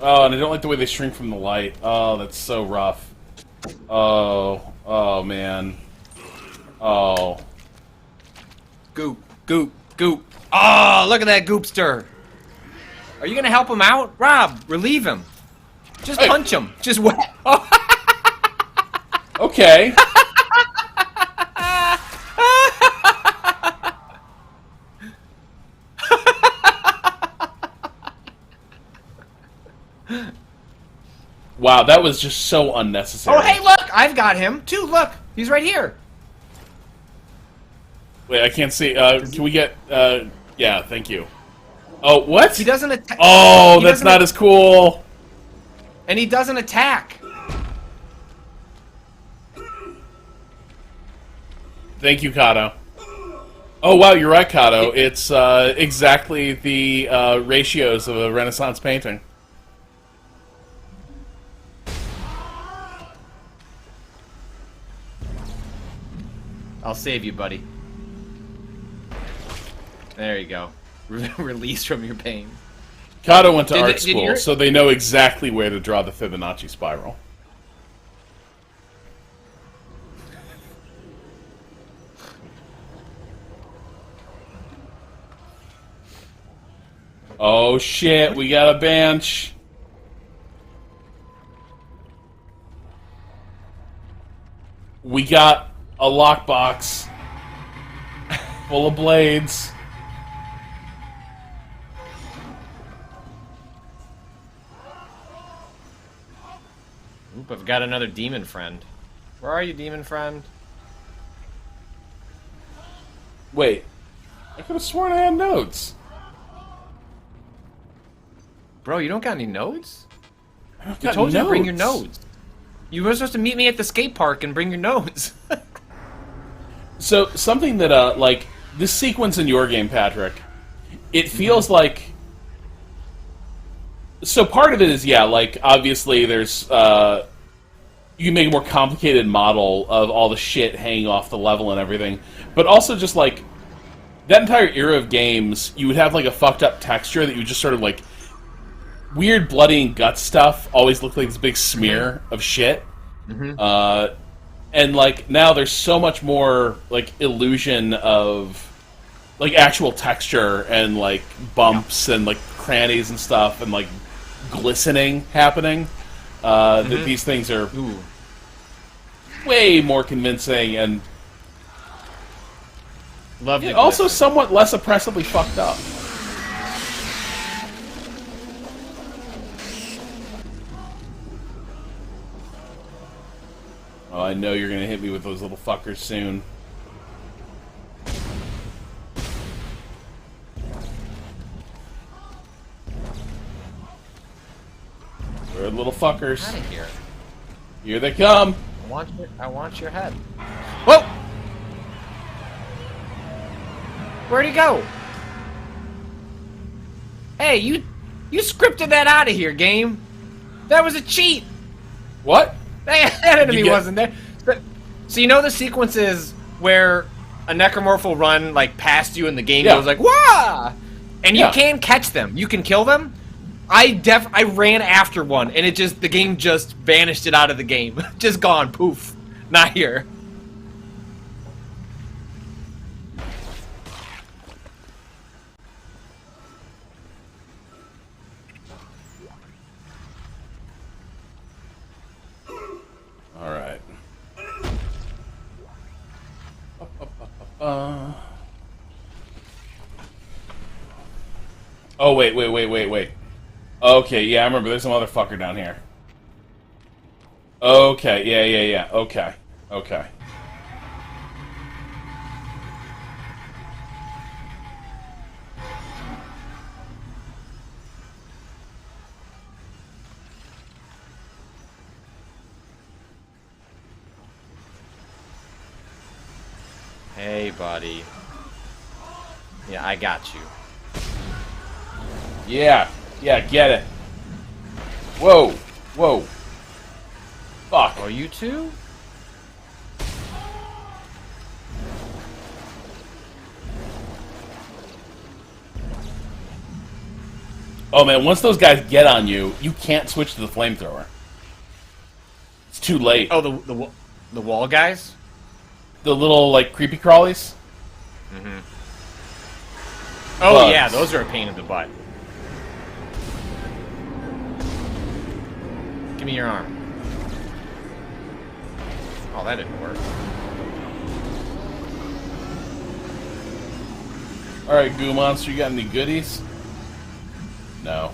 Speaker 2: Oh, and I don't like the way they shrink from the light. Oh, that's so rough. Oh. Oh, man. Oh.
Speaker 1: Goop, goop, goop. Oh, look at that goopster. Are you gonna help him out? Rob, relieve him. Just punch him. Just whack. Oh.
Speaker 2: Okay. Wow, that was just so unnecessary.
Speaker 1: Oh, hey, look! I've got him, too. Look! He's right here.
Speaker 2: Wait, I can't see. Can we get... yeah, thank you. Oh, what?
Speaker 1: He doesn't attack.
Speaker 2: Oh, that's not as cool.
Speaker 1: And he doesn't attack.
Speaker 2: Thank you, Kato. Oh, wow, you're right, Kato. It's exactly the ratios of a Renaissance painting.
Speaker 1: I'll save you, buddy. There you go. Release from your pain.
Speaker 2: Kato went to art school, so they know exactly where to draw the Fibonacci spiral. Oh shit, we got a bench. We got a lockbox full of blades.
Speaker 1: Oop, I've got another demon friend. Where are you, demon friend?
Speaker 2: Wait, I could have sworn I had notes.
Speaker 1: Bro, you don't got any nodes?
Speaker 2: I
Speaker 1: told you to bring your nodes. You were supposed to meet me at the skate park and bring your nodes.
Speaker 2: So, something that, like, this sequence in your game, Patrick, it feels like... So part of it is, yeah, like, obviously there's, you can make a more complicated model of all the shit hanging off the level and everything, but also just, like, that entire era of games, you would have, like, a fucked up texture that you would just sort of, like, weird bloody and gut stuff always looked like this big smear of shit. And, like, now there's so much more, like, illusion of, like, actual texture and, like, bumps and, like, crannies and stuff and, like, glistening happening. That these things are way more convincing and also somewhat less oppressively fucked up. Oh, I know you're gonna hit me with those little fuckers soon. We're little fuckers.
Speaker 1: Out of here.
Speaker 2: Here they come.
Speaker 1: I want your head. Whoa! Where'd he go? Hey, you scripted that out of here, game. That was a cheat.
Speaker 2: What?
Speaker 1: That enemy wasn't there. So you know the sequences where a necromorph will run like past you and the game goes like wah, and you can catch them. You can kill them. I ran after one and the game just vanished it out of the game. Just gone, poof. Not here.
Speaker 2: All right. Oh, wait. Okay, yeah, I remember. There's some other fucker down here. Okay, yeah. Okay.
Speaker 1: Hey, buddy. Yeah, I got you.
Speaker 2: Yeah, get it. Whoa. Fuck.
Speaker 1: Are you two?
Speaker 2: Oh man, once those guys get on you, you can't switch to the flamethrower. It's too late.
Speaker 1: Oh, the wall guys?
Speaker 2: The little, like, creepy crawlies?
Speaker 1: Oh,
Speaker 2: Bugs.
Speaker 1: yeah, those are a pain in the butt. Give me your arm. Oh, that didn't work.
Speaker 2: Alright, Goo Monster, you got any goodies? No.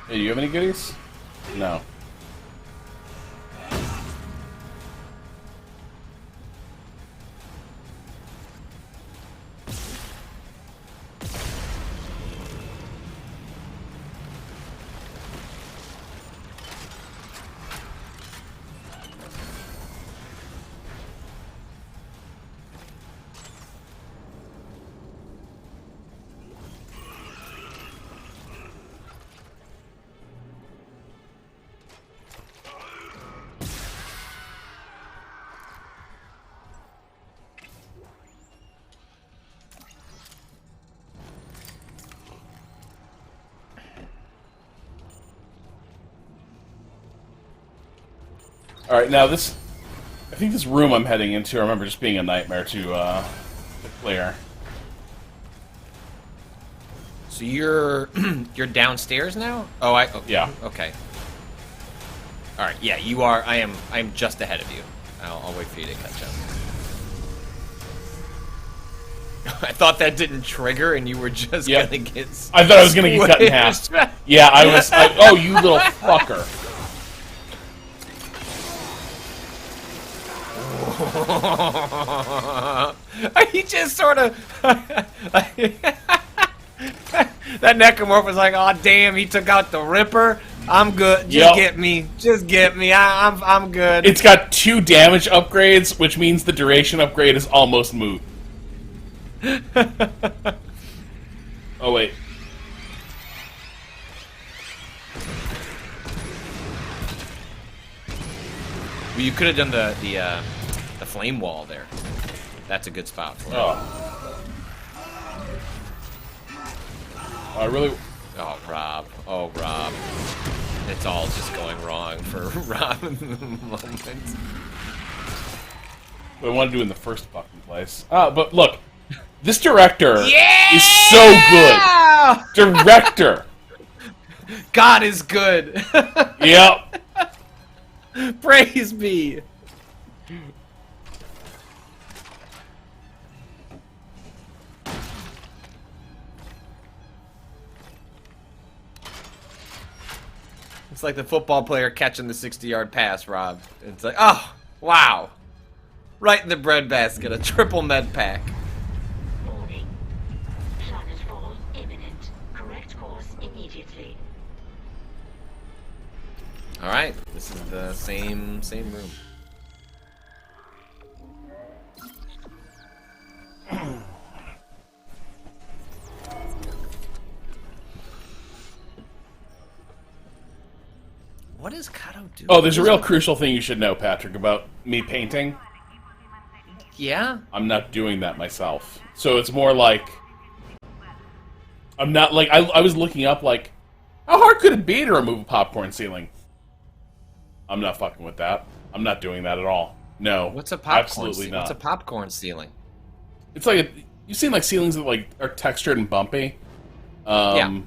Speaker 2: Hey, do you have any goodies? No. Alright, now this... I think this room I'm heading into, I remember just being a nightmare to clear.
Speaker 1: So you're you're downstairs now? Oh,
Speaker 2: Yeah.
Speaker 1: Okay. All right. Yeah, you are. I'm just ahead of you. I'll wait for you to catch up. I thought that didn't trigger, and you were just gonna get.
Speaker 2: I thought I was gonna get cut in half. Yeah, I was. Oh, you little fucker!
Speaker 1: He just sort of. That necromorph was like, "Oh damn, he took out the Ripper. I'm good. Just get me. Just get me. I'm good."
Speaker 2: It's got 2 damage upgrades, which means the duration upgrade is almost moot. Oh wait.
Speaker 1: Well, you could have done the flame wall there. That's a good spot for it.
Speaker 2: I really...
Speaker 1: Oh, Rob. Oh, Rob. It's all just going wrong for Rob in the moment.
Speaker 2: What I want to do in the first fucking place. But look. This director is so good. Director.
Speaker 1: God is good.
Speaker 2: Yep.
Speaker 1: Praise be. It's like the football player catching the 60-yard pass, Rob. It's like, oh, wow. Right in the breadbasket, a triple med pack.
Speaker 10: Warning. Planetfall imminent. Correct course immediately.
Speaker 1: Alright, this is the same room. What is Kato doing?
Speaker 2: Oh, there's a real crucial thing you should know, Patrick, about me painting.
Speaker 1: Yeah?
Speaker 2: I'm not doing that myself. So it's more like... I'm not, like... I was looking up, like... How hard could it be to remove a popcorn ceiling? I'm not fucking with that. I'm not doing that at all. No.
Speaker 1: What's a popcorn
Speaker 2: absolutely
Speaker 1: ceiling?
Speaker 2: not.
Speaker 1: What's a popcorn ceiling?
Speaker 2: It's like... You've seen, like, ceilings that, like, are textured and bumpy?
Speaker 1: Yeah.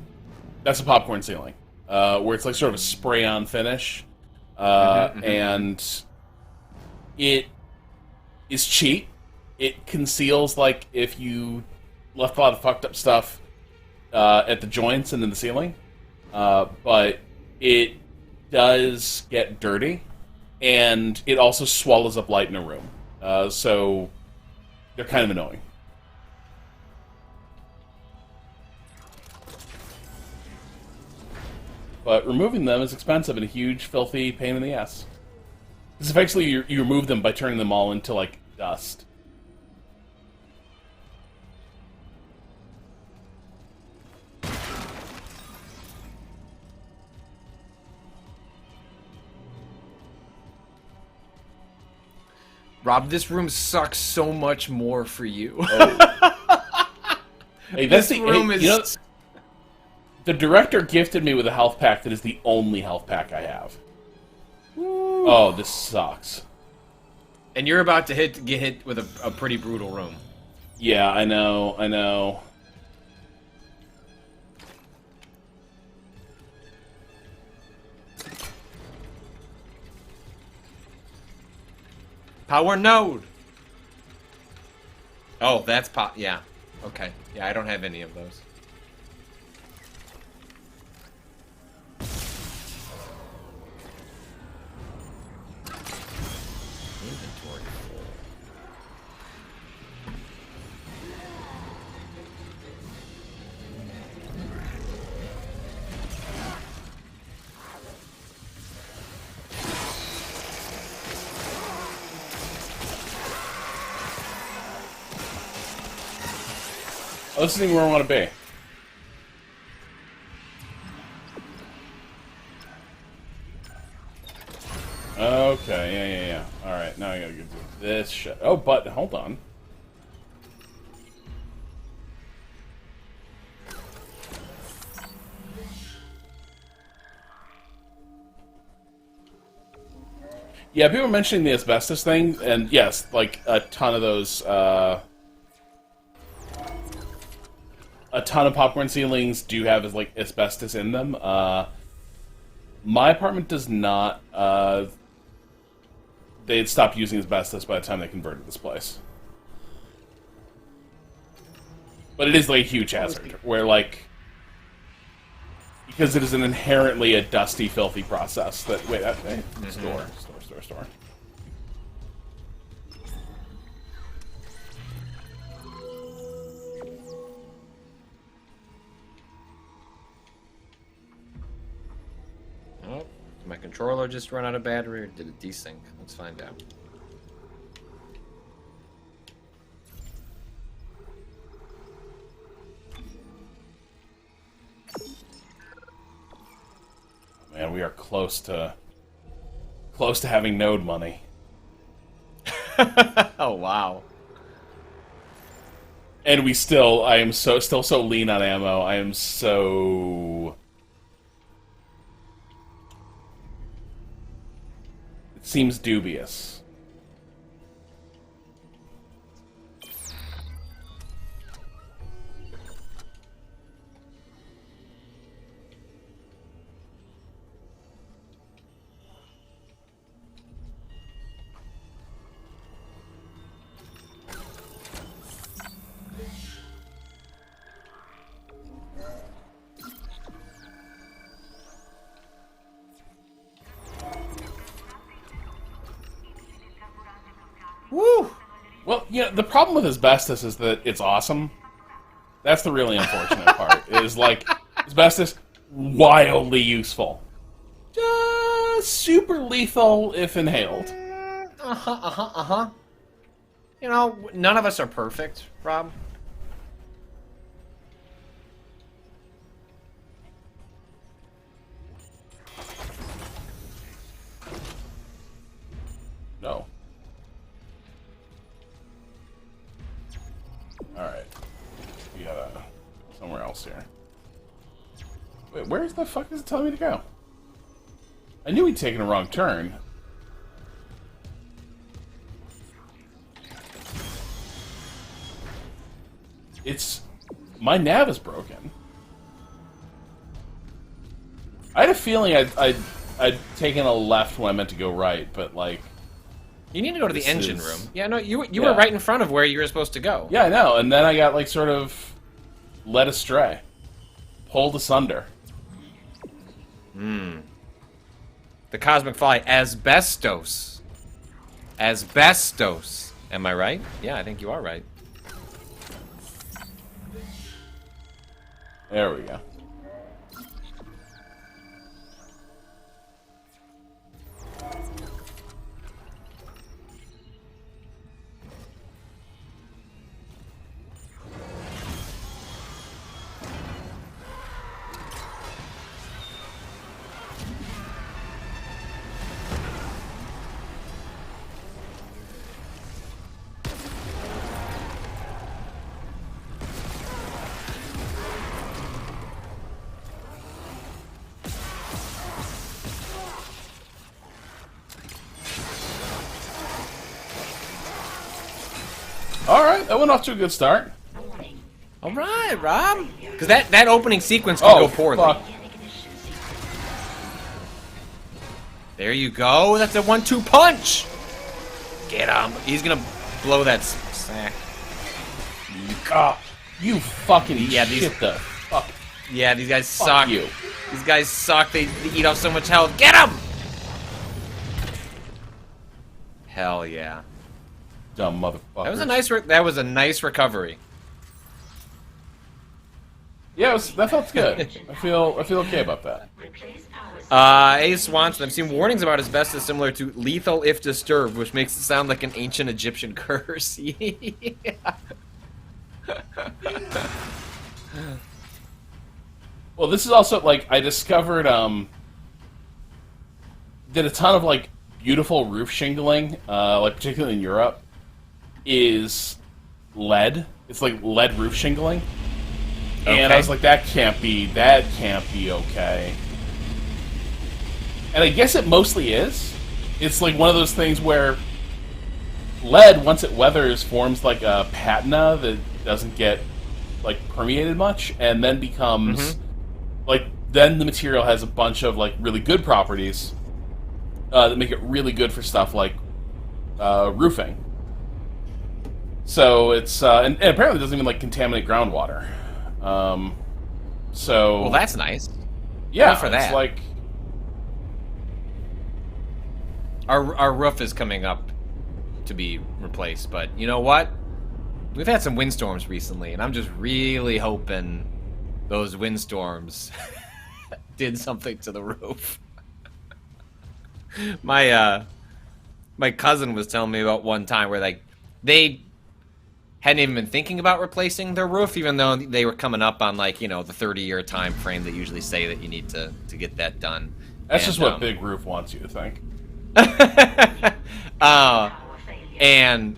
Speaker 2: That's a popcorn ceiling. Where it's like sort of a spray-on finish, and it is cheap. It conceals, like, if you left a lot of fucked up stuff at the joints and in the ceiling, but it does get dirty, and it also swallows up light in a room, so they're kind of annoying. But removing them is expensive and a huge, filthy pain in the ass. Because eventually you remove them by turning them all into, like, dust.
Speaker 1: Rob, this room sucks so much more for you.
Speaker 2: Hey, that's
Speaker 1: This room is...
Speaker 2: you know, the director gifted me with a health pack that is the only health pack I have.
Speaker 1: Ooh.
Speaker 2: Oh, this sucks.
Speaker 1: And you're about to get hit with a pretty brutal room.
Speaker 2: Yeah, I know, I know.
Speaker 1: Power node. Oh, that's pop. Yeah. Okay. Yeah, I don't have any of those. Inventory full.
Speaker 2: Oh, this is where I want to be. Okay, yeah. Alright, now I gotta go do this shit. Oh, but, hold on. Yeah, people were mentioning the asbestos thing, and yes, like, a ton of those, a ton of popcorn ceilings do have, like, asbestos in them. My apartment does not, they had stopped using asbestos by the time they converted this place. But it is, like, a huge hazard, where, like, because it is an inherently a dusty, filthy process that, wait, store.
Speaker 1: Oh, did my controller just run out of battery, or did it desync? Let's find out.
Speaker 2: Man, we are close to having node money.
Speaker 1: Oh wow.
Speaker 2: And we still, I am still so lean on ammo. I am so... It seems dubious.
Speaker 1: Woo!
Speaker 2: Well, yeah, the problem with asbestos is that it's awesome. That's the really unfortunate part. Is like asbestos wildly useful, just super lethal if inhaled.
Speaker 1: You know, none of us are perfect, Rob.
Speaker 2: No. Alright. We gotta go somewhere else here. Wait, where the fuck is it telling me to go? I knew he'd taken a wrong turn. It's... My nav is broken. I had a feeling I'd taken a left when I meant to go right, but like...
Speaker 1: You need to go to the engine room. Yeah, no, you were right in front of where you were supposed to go.
Speaker 2: Yeah, I know, and then I got like sort of led astray. Pulled asunder.
Speaker 1: The Cosmic Fly, asbestos. Asbestos. Am I right? Yeah, I think you are right.
Speaker 2: There we go. that went off to a good start.
Speaker 1: All right, Rob. Because that opening sequence can go poorly.
Speaker 2: Fuck.
Speaker 1: There you go. That's a 1-2 punch. Get him. He's gonna blow that sack.
Speaker 2: You fucking
Speaker 1: Yeah,
Speaker 2: shit the fuck.
Speaker 1: Yeah, these guys
Speaker 2: Fuck
Speaker 1: suck.
Speaker 2: you.
Speaker 1: These guys suck. They eat off so much health. Get him! Hell yeah.
Speaker 2: Dumb motherfucker.
Speaker 1: That was a nice recovery.
Speaker 2: Yeah, that felt good. I feel okay about that.
Speaker 1: Ace Swanson, I've seen warnings about asbestos similar to lethal if disturbed, which makes it sound like an ancient Egyptian curse. Yeah.
Speaker 2: Well, this is also, like, I discovered, did a ton of, like, beautiful roof shingling, like, particularly in Europe, is lead. It's, like, lead roof shingling.
Speaker 1: Okay.
Speaker 2: And I was like, that can't be okay. And I guess it mostly is. It's, like, one of those things where lead, once it weathers, forms, like, a patina that doesn't get, like, permeated much, and then becomes... Like, then the material has a bunch of, like, really good properties that make it really good for stuff like roofing. So it's, and apparently it doesn't even, like, contaminate groundwater. So...
Speaker 1: Well, that's nice.
Speaker 2: Yeah,
Speaker 1: Good for that.
Speaker 2: it's like...
Speaker 1: Our roof is coming up to be replaced, but you know what? We've had some windstorms recently, and I'm just really hoping those windstorms did something to the roof. My cousin was telling me about one time where, like, they hadn't even been thinking about replacing their roof, even though they were coming up on, like, you know, the 30-year time frame that usually say that you need to get that done.
Speaker 2: That's just what Big Roof wants you to think.
Speaker 1: And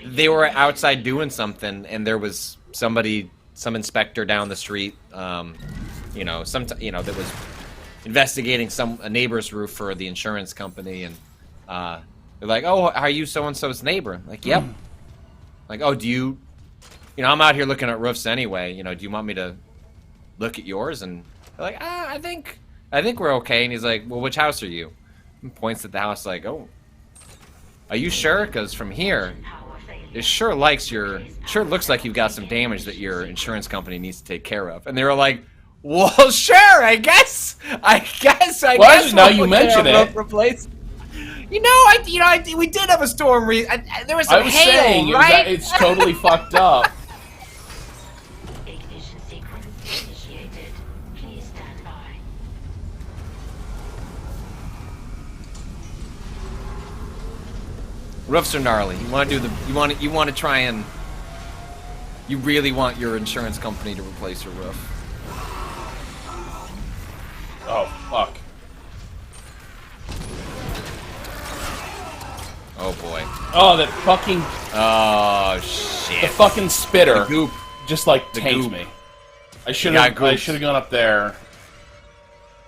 Speaker 1: they were outside doing something, and there was some inspector down the street, you know, that was investigating a neighbor's roof for the insurance company, and they're like, "Oh, are you so and so's neighbor?" Like, "Yep." Like, "Oh, do you know, I'm out here looking at roofs anyway. You know, do you want me to look at yours?" And they're like, I think we're okay." And he's like, "Well, which house are you?" And points at the house like, "Oh, are you sure? Because from here, it sure looks like you've got some damage that your insurance company needs to take care of." And they were like, "Well, sure, I guess.
Speaker 2: Now you mention it.
Speaker 1: Replace. You know, we did have a storm. There was some hail, right?
Speaker 2: It's totally fucked up.
Speaker 10: Ignition sequence initiated. Please stand by.
Speaker 1: Roofs are gnarly. You want to try and you really want your insurance company to replace your roof.
Speaker 2: Oh, fuck.
Speaker 1: Oh, boy.
Speaker 2: Oh, that fucking...
Speaker 1: Oh, shit.
Speaker 2: The fucking spitter.
Speaker 1: The goop.
Speaker 2: Just, like, tanked
Speaker 1: goop.
Speaker 2: me. I should have gone up there.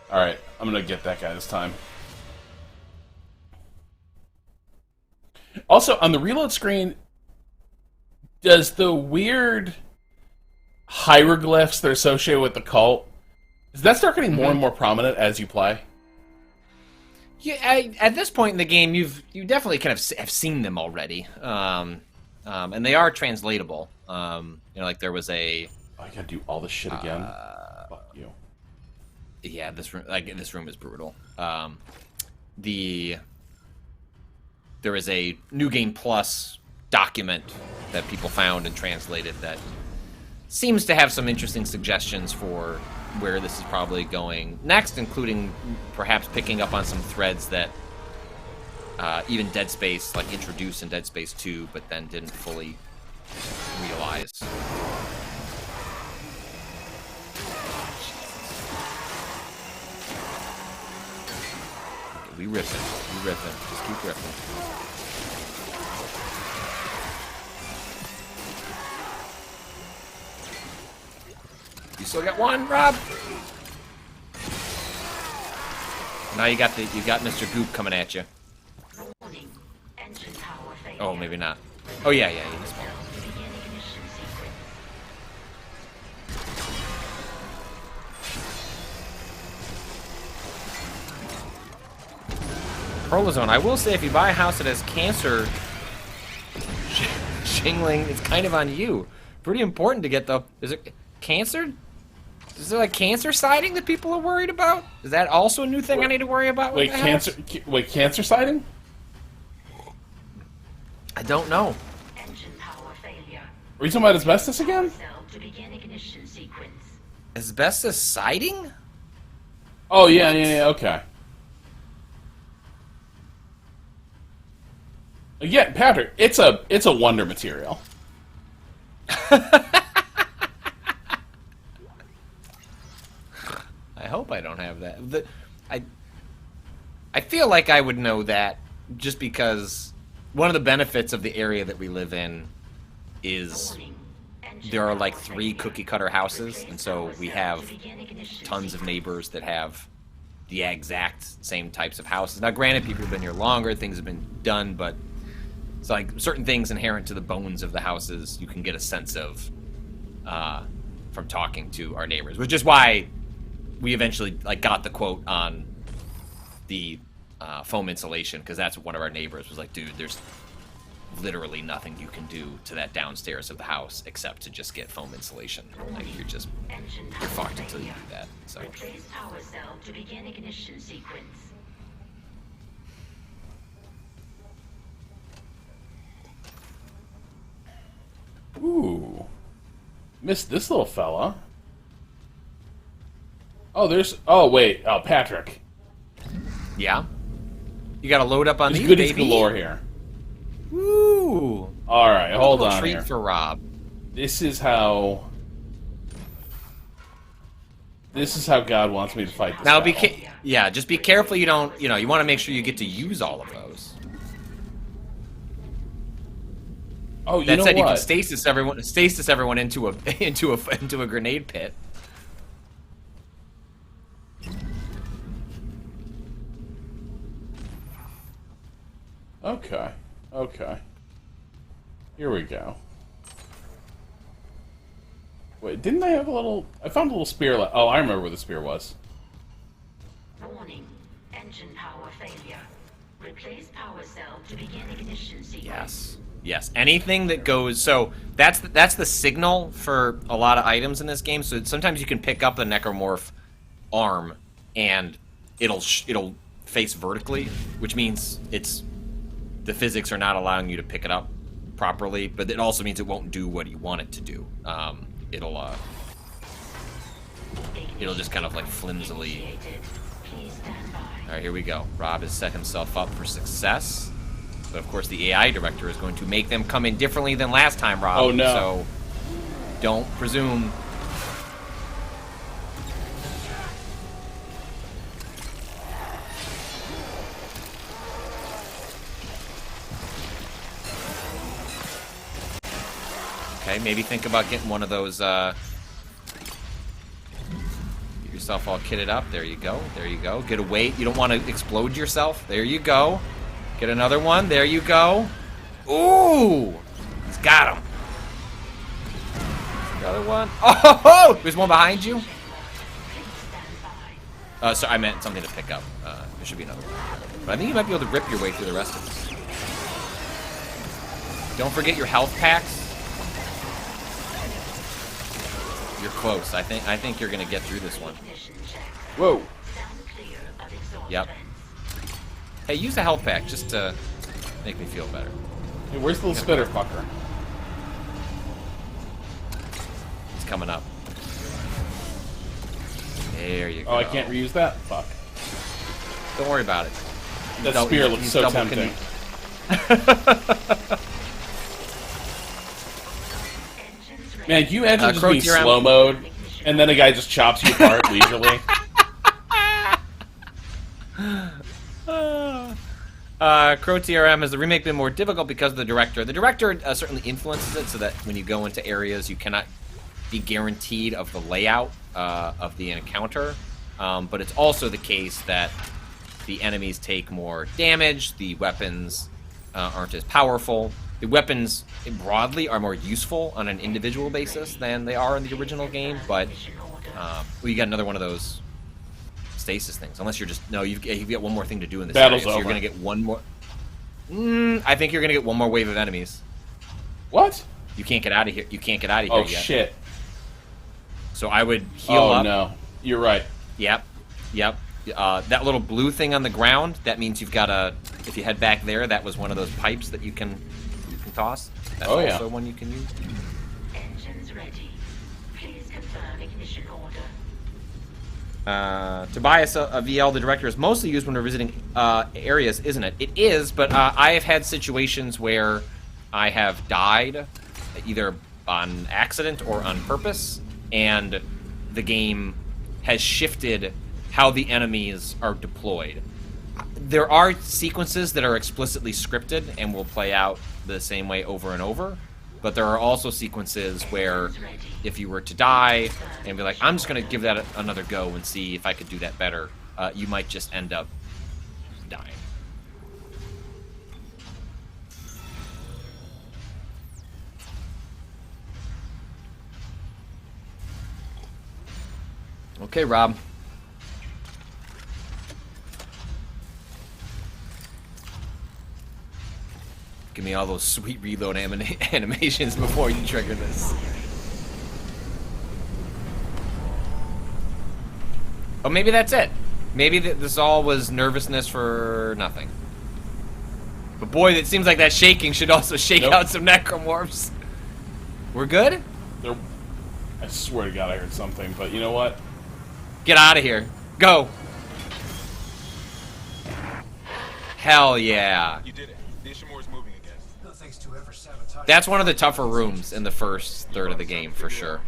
Speaker 2: Alright, I'm gonna get that guy this time. Also, on the reload screen, does the weird hieroglyphs that are associated with the cult, does that start getting more and more prominent as you play?
Speaker 1: Yeah, at this point in the game, you definitely kind of have seen them already, and they are translatable. You know, like there was a.
Speaker 2: Oh, I gotta do all this shit again. Fuck you.
Speaker 1: Yeah, this room is brutal. There is a New Game Plus document that people found and translated that seems to have some interesting suggestions for where this is probably going next, including perhaps picking up on some threads that even Dead Space, like, introduced in Dead Space 2, but then didn't fully realize. Okay, we riffing. Just keep riffing. You still got one, Rob? Now you got Mr. Goop coming at you. Oh, maybe not. Oh yeah, yeah, he just
Speaker 10: Cell to begin ignition sequence.
Speaker 1: Prolozone. I will say, if you buy a house that has cancer shingling, it's kind of on you. Pretty important to get, though. Is it cancer? Is there like cancer siding that people are worried about? Is that also a new thing I need to worry about?
Speaker 2: Wait, cancer? Wait, cancer siding?
Speaker 1: I don't know.
Speaker 10: Engine power failure.
Speaker 2: Are you talking about asbestos again?
Speaker 10: Cell to begin ignition sequence.
Speaker 1: Asbestos siding?
Speaker 2: Oh yeah, okay. Again, Patrick, it's a wonder material.
Speaker 1: I hope I don't have that. I feel like I would know that just because one of the benefits of the area that we live in is there are like 3 cookie cutter houses, and so we have tons of neighbors that have the exact same types of houses. Now, granted, people have been here longer, things have been done, but it's like certain things inherent to the bones of the houses you can get a sense of from talking to our neighbors, which is why we eventually like got the quote on the foam insulation, because that's what one of our neighbors was like, dude, there's literally nothing you can do to that downstairs of the house except to just get foam insulation. Like you're fucked until you do that. So.
Speaker 10: Replace power cell to begin ignition sequence.
Speaker 2: Ooh. Missed this little fella. Oh, there's... Oh, wait. Oh, Patrick.
Speaker 1: Yeah? You gotta load up on
Speaker 2: There's
Speaker 1: these,
Speaker 2: goodies
Speaker 1: baby.
Speaker 2: galore here.
Speaker 1: Woo!
Speaker 2: Alright, hold on
Speaker 1: treat
Speaker 2: here.
Speaker 1: for Rob.
Speaker 2: This is how God wants me to fight this
Speaker 1: Now,
Speaker 2: battle.
Speaker 1: yeah, just be careful you don't... You know, you want to make sure you get to use all of those.
Speaker 2: Oh, you
Speaker 1: that
Speaker 2: know
Speaker 1: said,
Speaker 2: what?
Speaker 1: you can stasis everyone into a grenade pit.
Speaker 2: Okay. Okay. Here we go. Wait, didn't I have a little... I found a little spear... Oh, I remember where the spear was.
Speaker 10: Warning. Engine power failure. Replace power cell to begin ignition sequence.
Speaker 1: Yes. Yes. Anything that goes... So, that's the signal for a lot of items in this game. So, sometimes you can pick up the necromorph arm, and it'll face vertically, which means it's... The physics are not allowing you to pick it up properly, but it also means it won't do what you want it to do. It'll just kind of like flimsily. Alright, here we go. Rob has set himself up for success. But of course the AI director is going to make them come in differently than last time, Rob.
Speaker 2: Oh, no.
Speaker 1: So don't presume. Okay, maybe think about getting one of those, get yourself all kitted up. There you go. There you go. Get a weight. You don't want to explode yourself. There you go. Get another one. There you go. Ooh! He's got him. Another one. Oh! There's one behind you. Sorry, I meant something to pick up. There should be another one. But I think you might be able to rip your way through the rest of this. Don't forget your health packs. You're close. I think you're gonna get through this one.
Speaker 2: Whoa.
Speaker 1: Yep. Hey, use the health pack just to make me feel better.
Speaker 2: Hey, where's the little spitter fucker?
Speaker 1: He's coming up. There you go.
Speaker 2: Oh, I can't reuse that? Fuck.
Speaker 1: Don't worry about it.
Speaker 2: That spear looks so tempting. Man, can you imagine just being slow mode, and then a guy just chops you apart leisurely?
Speaker 1: Crow TRM, has the remake been more difficult because of the director? The director certainly influences it so that when you go into areas, you cannot be guaranteed of the layout of the encounter. But it's also the case that the enemies take more damage, the weapons aren't as powerful. The weapons broadly are more useful on an individual basis than they are in the original game, but well, you got another one of those stasis things. Unless you're just you've got one more thing to do in this
Speaker 2: Battle's
Speaker 1: area, so you're
Speaker 2: over.
Speaker 1: gonna get one more. I think you're gonna get one more wave of enemies.
Speaker 2: What?
Speaker 1: You can't get out of here. You can't get out of here
Speaker 2: Oh
Speaker 1: yet.
Speaker 2: shit!
Speaker 1: So I would heal up.
Speaker 2: Oh no, you're right.
Speaker 1: Yep. That little blue thing on the ground, that means you've got a... If you head back there, that was one of those pipes that you can toss. That's also one you can use.
Speaker 10: Engines ready. Please confirm ignition order.
Speaker 1: Tobias, a VL, the director, is mostly used when we're visiting areas, isn't it? It is, but I have had situations where I have died, either on accident or on purpose, and the game has shifted how the enemies are deployed. There are sequences that are explicitly scripted and will play out the same way over and over, but there are also sequences where if you were to die and be like, I'm just going to give that another go and see if I could do that better, you might just end up dying. Okay, Rob. Give me all those sweet reload animations before you trigger this. Oh, maybe that's it. Maybe this all was nervousness for nothing. But boy, it seems like that shaking should also shake out some necromorphs. We're good?
Speaker 2: I swear to God I heard something, but you know what?
Speaker 1: Get out of here. Go. Hell yeah.
Speaker 11: You did it. The Ishimura is moving again.
Speaker 8: No thanks to ever sabotage.
Speaker 1: That's one of the tougher rooms in the first third of the game, for sure.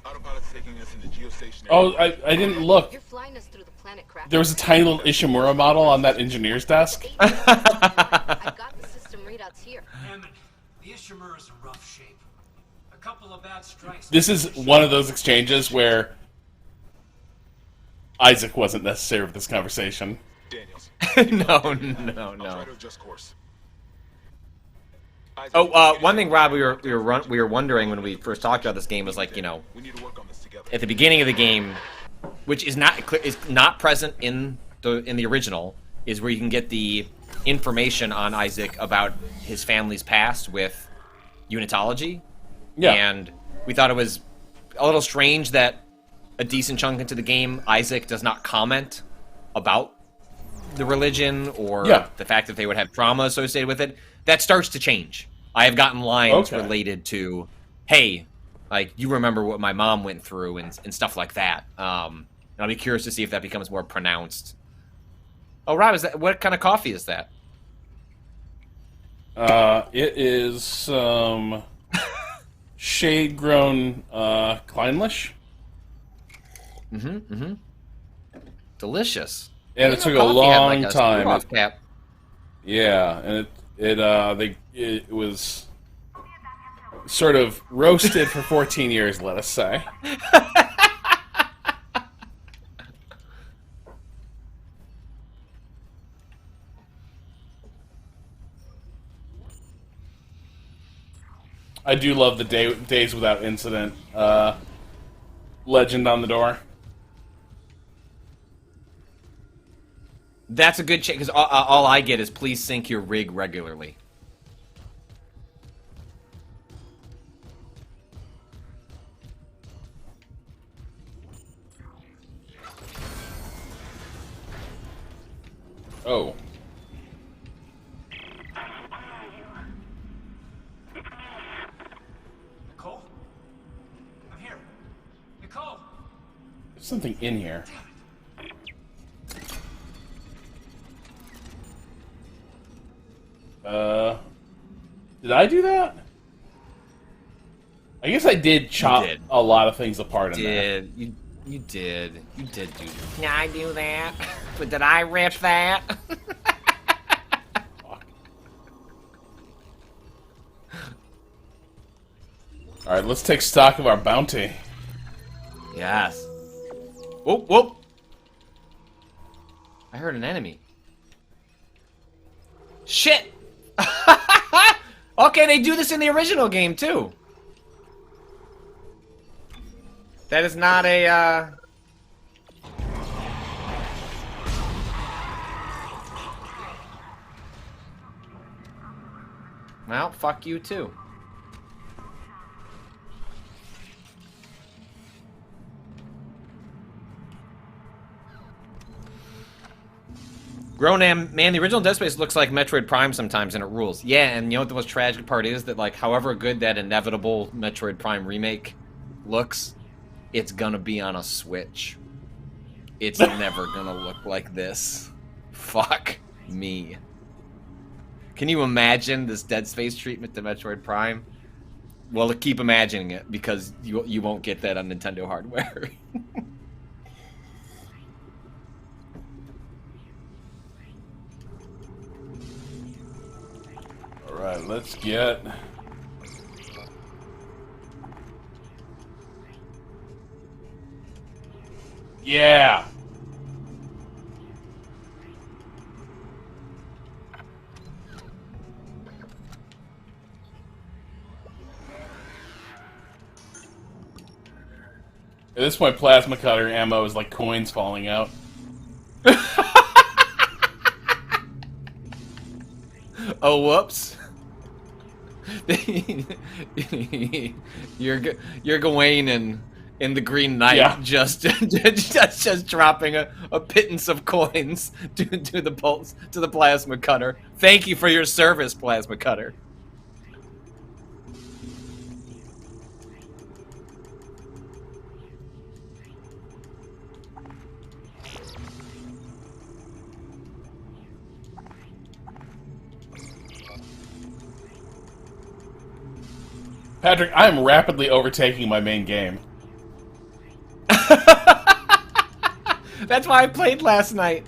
Speaker 11: Autopilot's taking us into geostationary.
Speaker 2: Oh, I didn't look.
Speaker 6: You're flying us through the planet craft.
Speaker 2: There was a tiny little Ishimura model on that engineer's desk.
Speaker 6: I've got the system readouts here.
Speaker 8: Hammond, the Ishimura's in rough shape. A couple of bad strikes.
Speaker 2: This is one of those exchanges where Isaac wasn't necessary for this conversation.
Speaker 11: Daniels.
Speaker 1: No.
Speaker 11: I'll try to adjust course.
Speaker 1: Oh, one thing, Rob, we were wondering when we first talked about this game was like, you know,
Speaker 11: We need to work on this together.
Speaker 1: at the beginning of the game, which is not present in the original, is where you can get the information on Isaac about his family's past with Unitology.
Speaker 2: Yeah.
Speaker 1: And we thought it was a little strange that a decent chunk into the game, Isaac does not comment about the religion or the fact that they would have trauma associated with it. That starts to change. I have gotten lines related to, hey, like, you remember what my mom went through and stuff like that. And I'll be curious to see if that becomes more pronounced. Oh, Rob, what kind of coffee is that?
Speaker 2: It is some shade-grown Kleinlish.
Speaker 1: Delicious.
Speaker 2: And it took a long time. Yeah, and it was sort of roasted for 14 years, let us say. I do love the Days Without Incident legend on the door.
Speaker 1: That's a good check, because all I get is please sync your rig regularly.
Speaker 2: Oh.
Speaker 8: Nicole? I'm here. Nicole!
Speaker 2: There's something in here. Did I do that? I guess I did chop a lot of things apart in there.
Speaker 1: You did do that. Did I do that? But did I rip that?
Speaker 2: Alright, let's take stock of our bounty.
Speaker 1: Yes. Whoop, whoop. I heard an enemy. Shit! Okay, they do this in the original game, too. That is not a, Well, fuck you, too. Gronam, man, the original Dead Space looks like Metroid Prime sometimes, and it rules. Yeah, and you know what the most tragic part is? That, like, however good that inevitable Metroid Prime remake looks, it's gonna be on a Switch. It's never gonna look like this. Fuck me. Can you imagine this Dead Space treatment to Metroid Prime? Well, keep imagining it, because you won't get that on Nintendo hardware.
Speaker 2: Alright, let's get... Yeah! At this point, plasma cutter ammo is like coins falling out.
Speaker 1: Oh, whoops. you're Gawain in the Green Knight,
Speaker 2: yeah.
Speaker 1: just dropping a pittance of coins to the plasma cutter. Thank you for your service, plasma cutter.
Speaker 2: Patrick, I am rapidly overtaking my main game.
Speaker 1: That's why I played last night.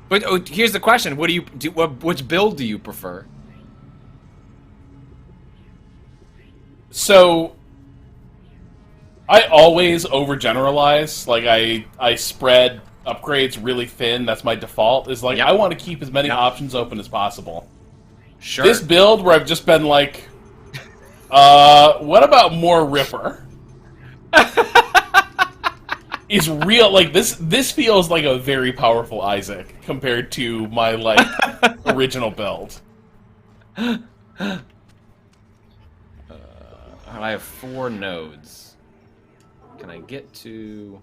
Speaker 1: But here's the question: what do you do? Which build do you prefer?
Speaker 2: So, I always overgeneralize. Like I spread upgrades really thin. That's my default. Is like I want to keep as many options open as possible.
Speaker 1: Sure.
Speaker 2: This build where I've just been like, what about more Ripper? Is real, like, this feels like a very powerful Isaac compared to my, like, original build.
Speaker 1: I have 4 nodes. Can I get to...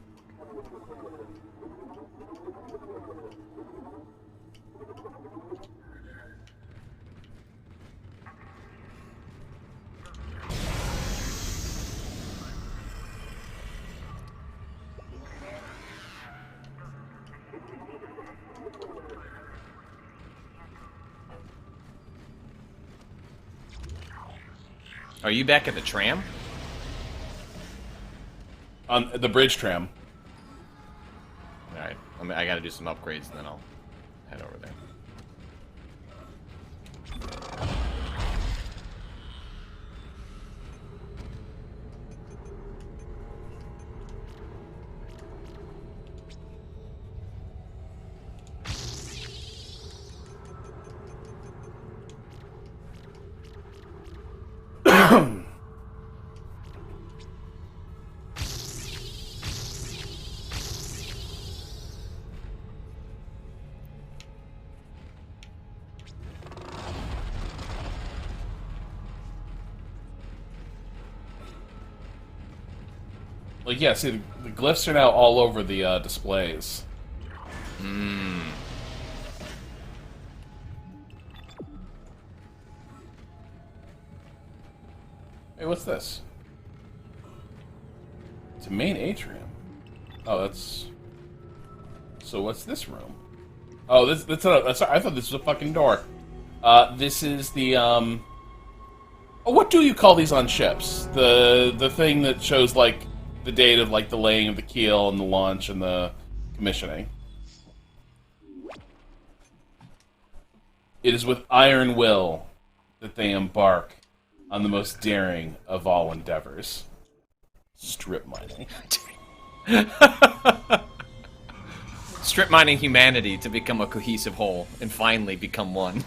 Speaker 1: Are you back at the tram?
Speaker 2: On the bridge tram.
Speaker 1: Alright, I gotta do some upgrades and then I'll head over there.
Speaker 2: Like, yeah, see, the glyphs are now all over the displays.
Speaker 1: Hmm.
Speaker 2: Hey, what's this? It's a main atrium. Oh, that's... So what's this room? Oh, that's I thought this was a fucking door. This is the, Oh, what do you call these on ships? The thing that shows, like, the date of, like, the laying of the keel and the launch and the commissioning. It is with iron will that they embark on the most daring of all endeavors. Strip mining.
Speaker 1: Strip mining humanity to become a cohesive whole and finally become one.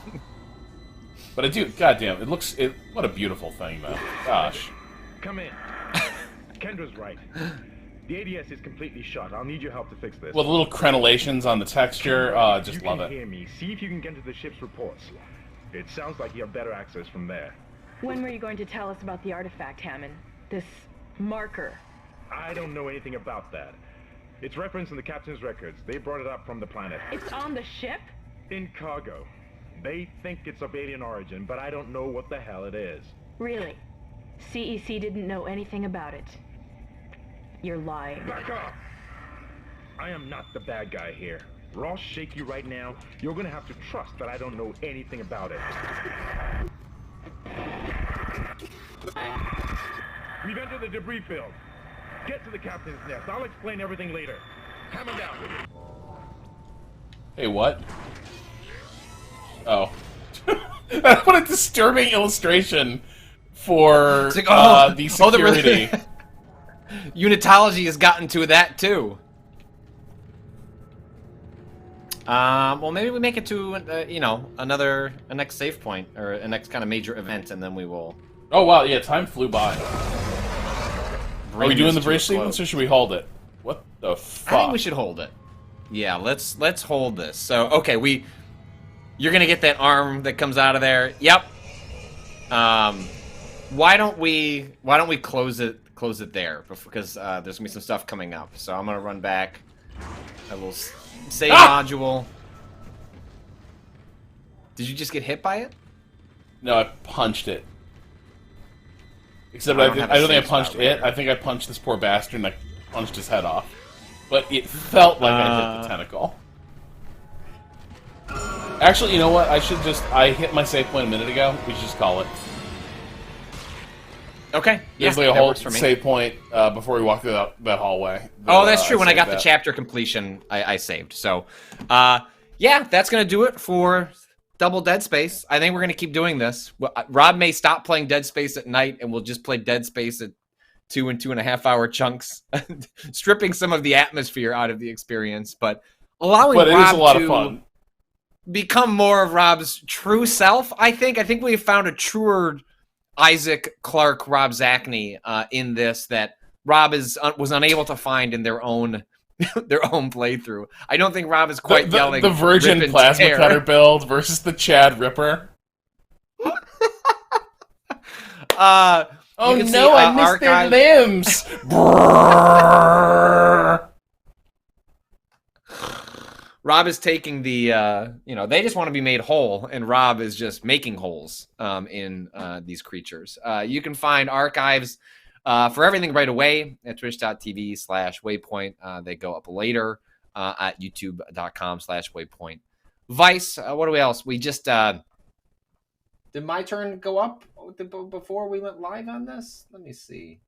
Speaker 2: But I do. Goddamn, it looks. What a beautiful thing, though. Gosh.
Speaker 7: Come in. Kendra's right. The ADS is completely shut. I'll need your help to fix this.
Speaker 2: Well, the little crenellations on the texture, just love it.
Speaker 7: You can hear me. See if you can get to the ship's reports. It sounds like you have better access from there.
Speaker 3: When were you going to tell us about the artifact, Hammond? This marker?
Speaker 7: I don't know anything about that. It's referenced in the captain's records. They brought it up from the planet.
Speaker 3: It's on the ship?
Speaker 7: In cargo. They think it's of alien origin, but I don't know what the hell it is.
Speaker 3: Really? CEC didn't know anything about it. You're lying.
Speaker 7: Back up! I am not the bad guy here. We're all shaky right now. You're gonna have to trust that I don't know anything about it. We've entered the debris field. Get to the captain's nest. I'll explain everything later. Hammer down.
Speaker 2: Hey, what? Oh. What a disturbing illustration for
Speaker 1: like,
Speaker 2: the security.
Speaker 1: Unitology has gotten to that too. Well, maybe we make it to a next save point or a next kind of major event, and then we will.
Speaker 2: Oh wow, yeah, time flew by. Are we doing the bridge sequence or should we hold it? What the fuck?
Speaker 1: I think we should hold it. Yeah, let's hold this. So okay, you're gonna get that arm that comes out of there. Yep. Why don't we close it there because there's gonna be some stuff coming up. So I'm gonna run back. I will save module. Did you just get hit by it?
Speaker 2: No, I punched it. Except I don't think I punched it. I think I punched this poor bastard and I punched his head off. But it felt like I hit the tentacle. Actually, you know what? I hit my save point a minute ago. We should just call it.
Speaker 1: Okay. Yeah,
Speaker 2: there's like a whole save point before we walk through that hallway.
Speaker 1: Oh, that's true. When I got the chapter completion, I saved. So, yeah, that's going to do it for Double Dead Space. I think we're going to keep doing this. Rob may stop playing Dead Space at night, and we'll just play Dead Space at 2 and 2.5 hour chunks, stripping some of the atmosphere out of the experience, but allowing Rob
Speaker 2: it is a lot of fun.
Speaker 1: Become more of Rob's true self. I think we've found a truer Isaac Clarke, Rob Zachney in this that Rob was unable to find in their own playthrough. I don't think Rob is quite yelling
Speaker 2: the Virgin Plasma Cutter build versus the Chad Ripper.
Speaker 1: Oh
Speaker 2: no, I missed their limbs.
Speaker 1: Rob is taking the, they just want to be made whole, and Rob is just making holes in these creatures. You can find archives for everything right away at twitch.tv/Waypoint. They go up later at youtube.com/Waypoint. Vice, what do we else? We just, did my turn go up before we went live on this? Let me see.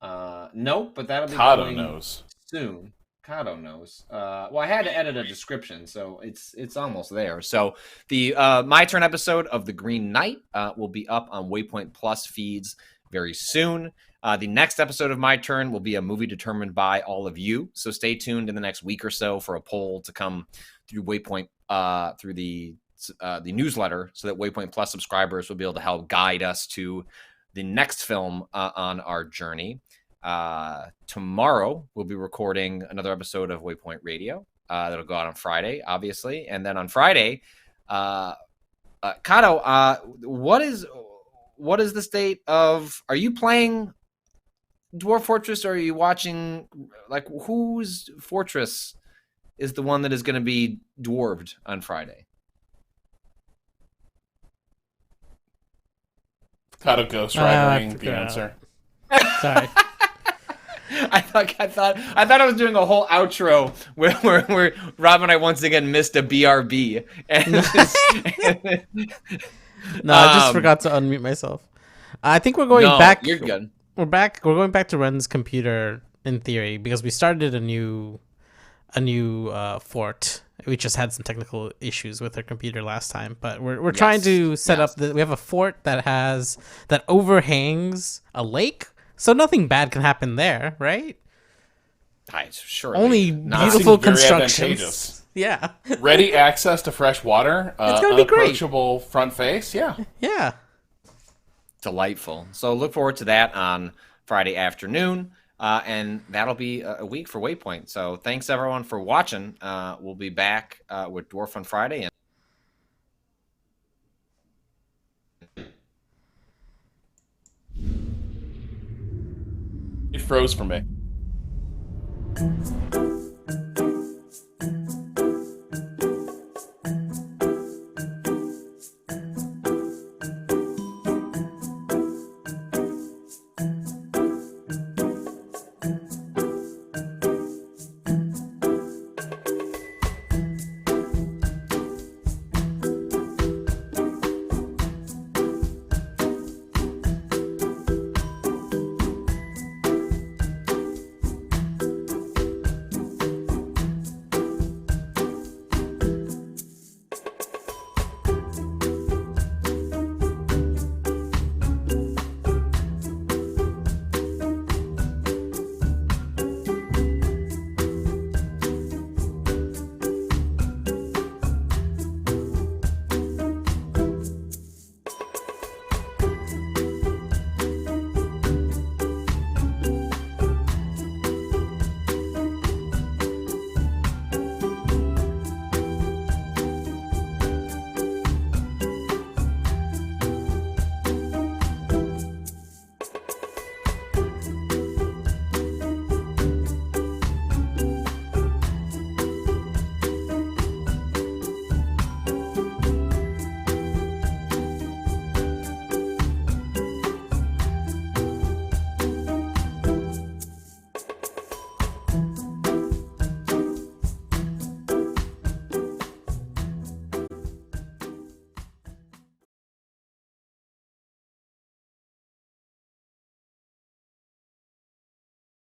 Speaker 1: Nope, but that'll be going soon. Kato knows. Well, I had to edit a description, so it's almost there. So the My Turn episode of The Green Knight will be up on Waypoint Plus feeds very soon. The next episode of My Turn will be a movie determined by all of you. So stay tuned in the next week or so for a poll to come through Waypoint through the newsletter, so that Waypoint Plus subscribers will be able to help guide us to the next film on our journey. Tomorrow we'll be recording another episode of Waypoint Radio. That'll go out on Friday, obviously, and then on Friday, Kato, what is the state of? Are you playing Dwarf Fortress, or are you watching? Like, whose fortress is the one that is going to be dwarved on Friday?
Speaker 2: Kato Ghost Riding the answer.
Speaker 12: Sorry.
Speaker 1: I thought I was doing a whole outro where Rob and I once again missed a BRB.
Speaker 12: No, I just forgot to unmute myself. I think we're going back.
Speaker 1: You're good.
Speaker 12: We're back. We're going back to Ren's computer in theory because we started a new fort. We just had some technical issues with our computer last time, but we're trying to set up. We have a fort that overhangs a lake. So nothing bad can happen there, right?
Speaker 1: Sure.
Speaker 12: Only beautiful constructions. Yeah.
Speaker 2: Ready access to fresh water.
Speaker 12: It's gonna be great.
Speaker 2: Unapproachable front face. Yeah.
Speaker 12: Yeah.
Speaker 1: Delightful. So look forward to that on Friday afternoon. And that'll be a week for Waypoint. So thanks everyone for watching. We'll be back with Dwarf on Friday.
Speaker 2: It froze for me.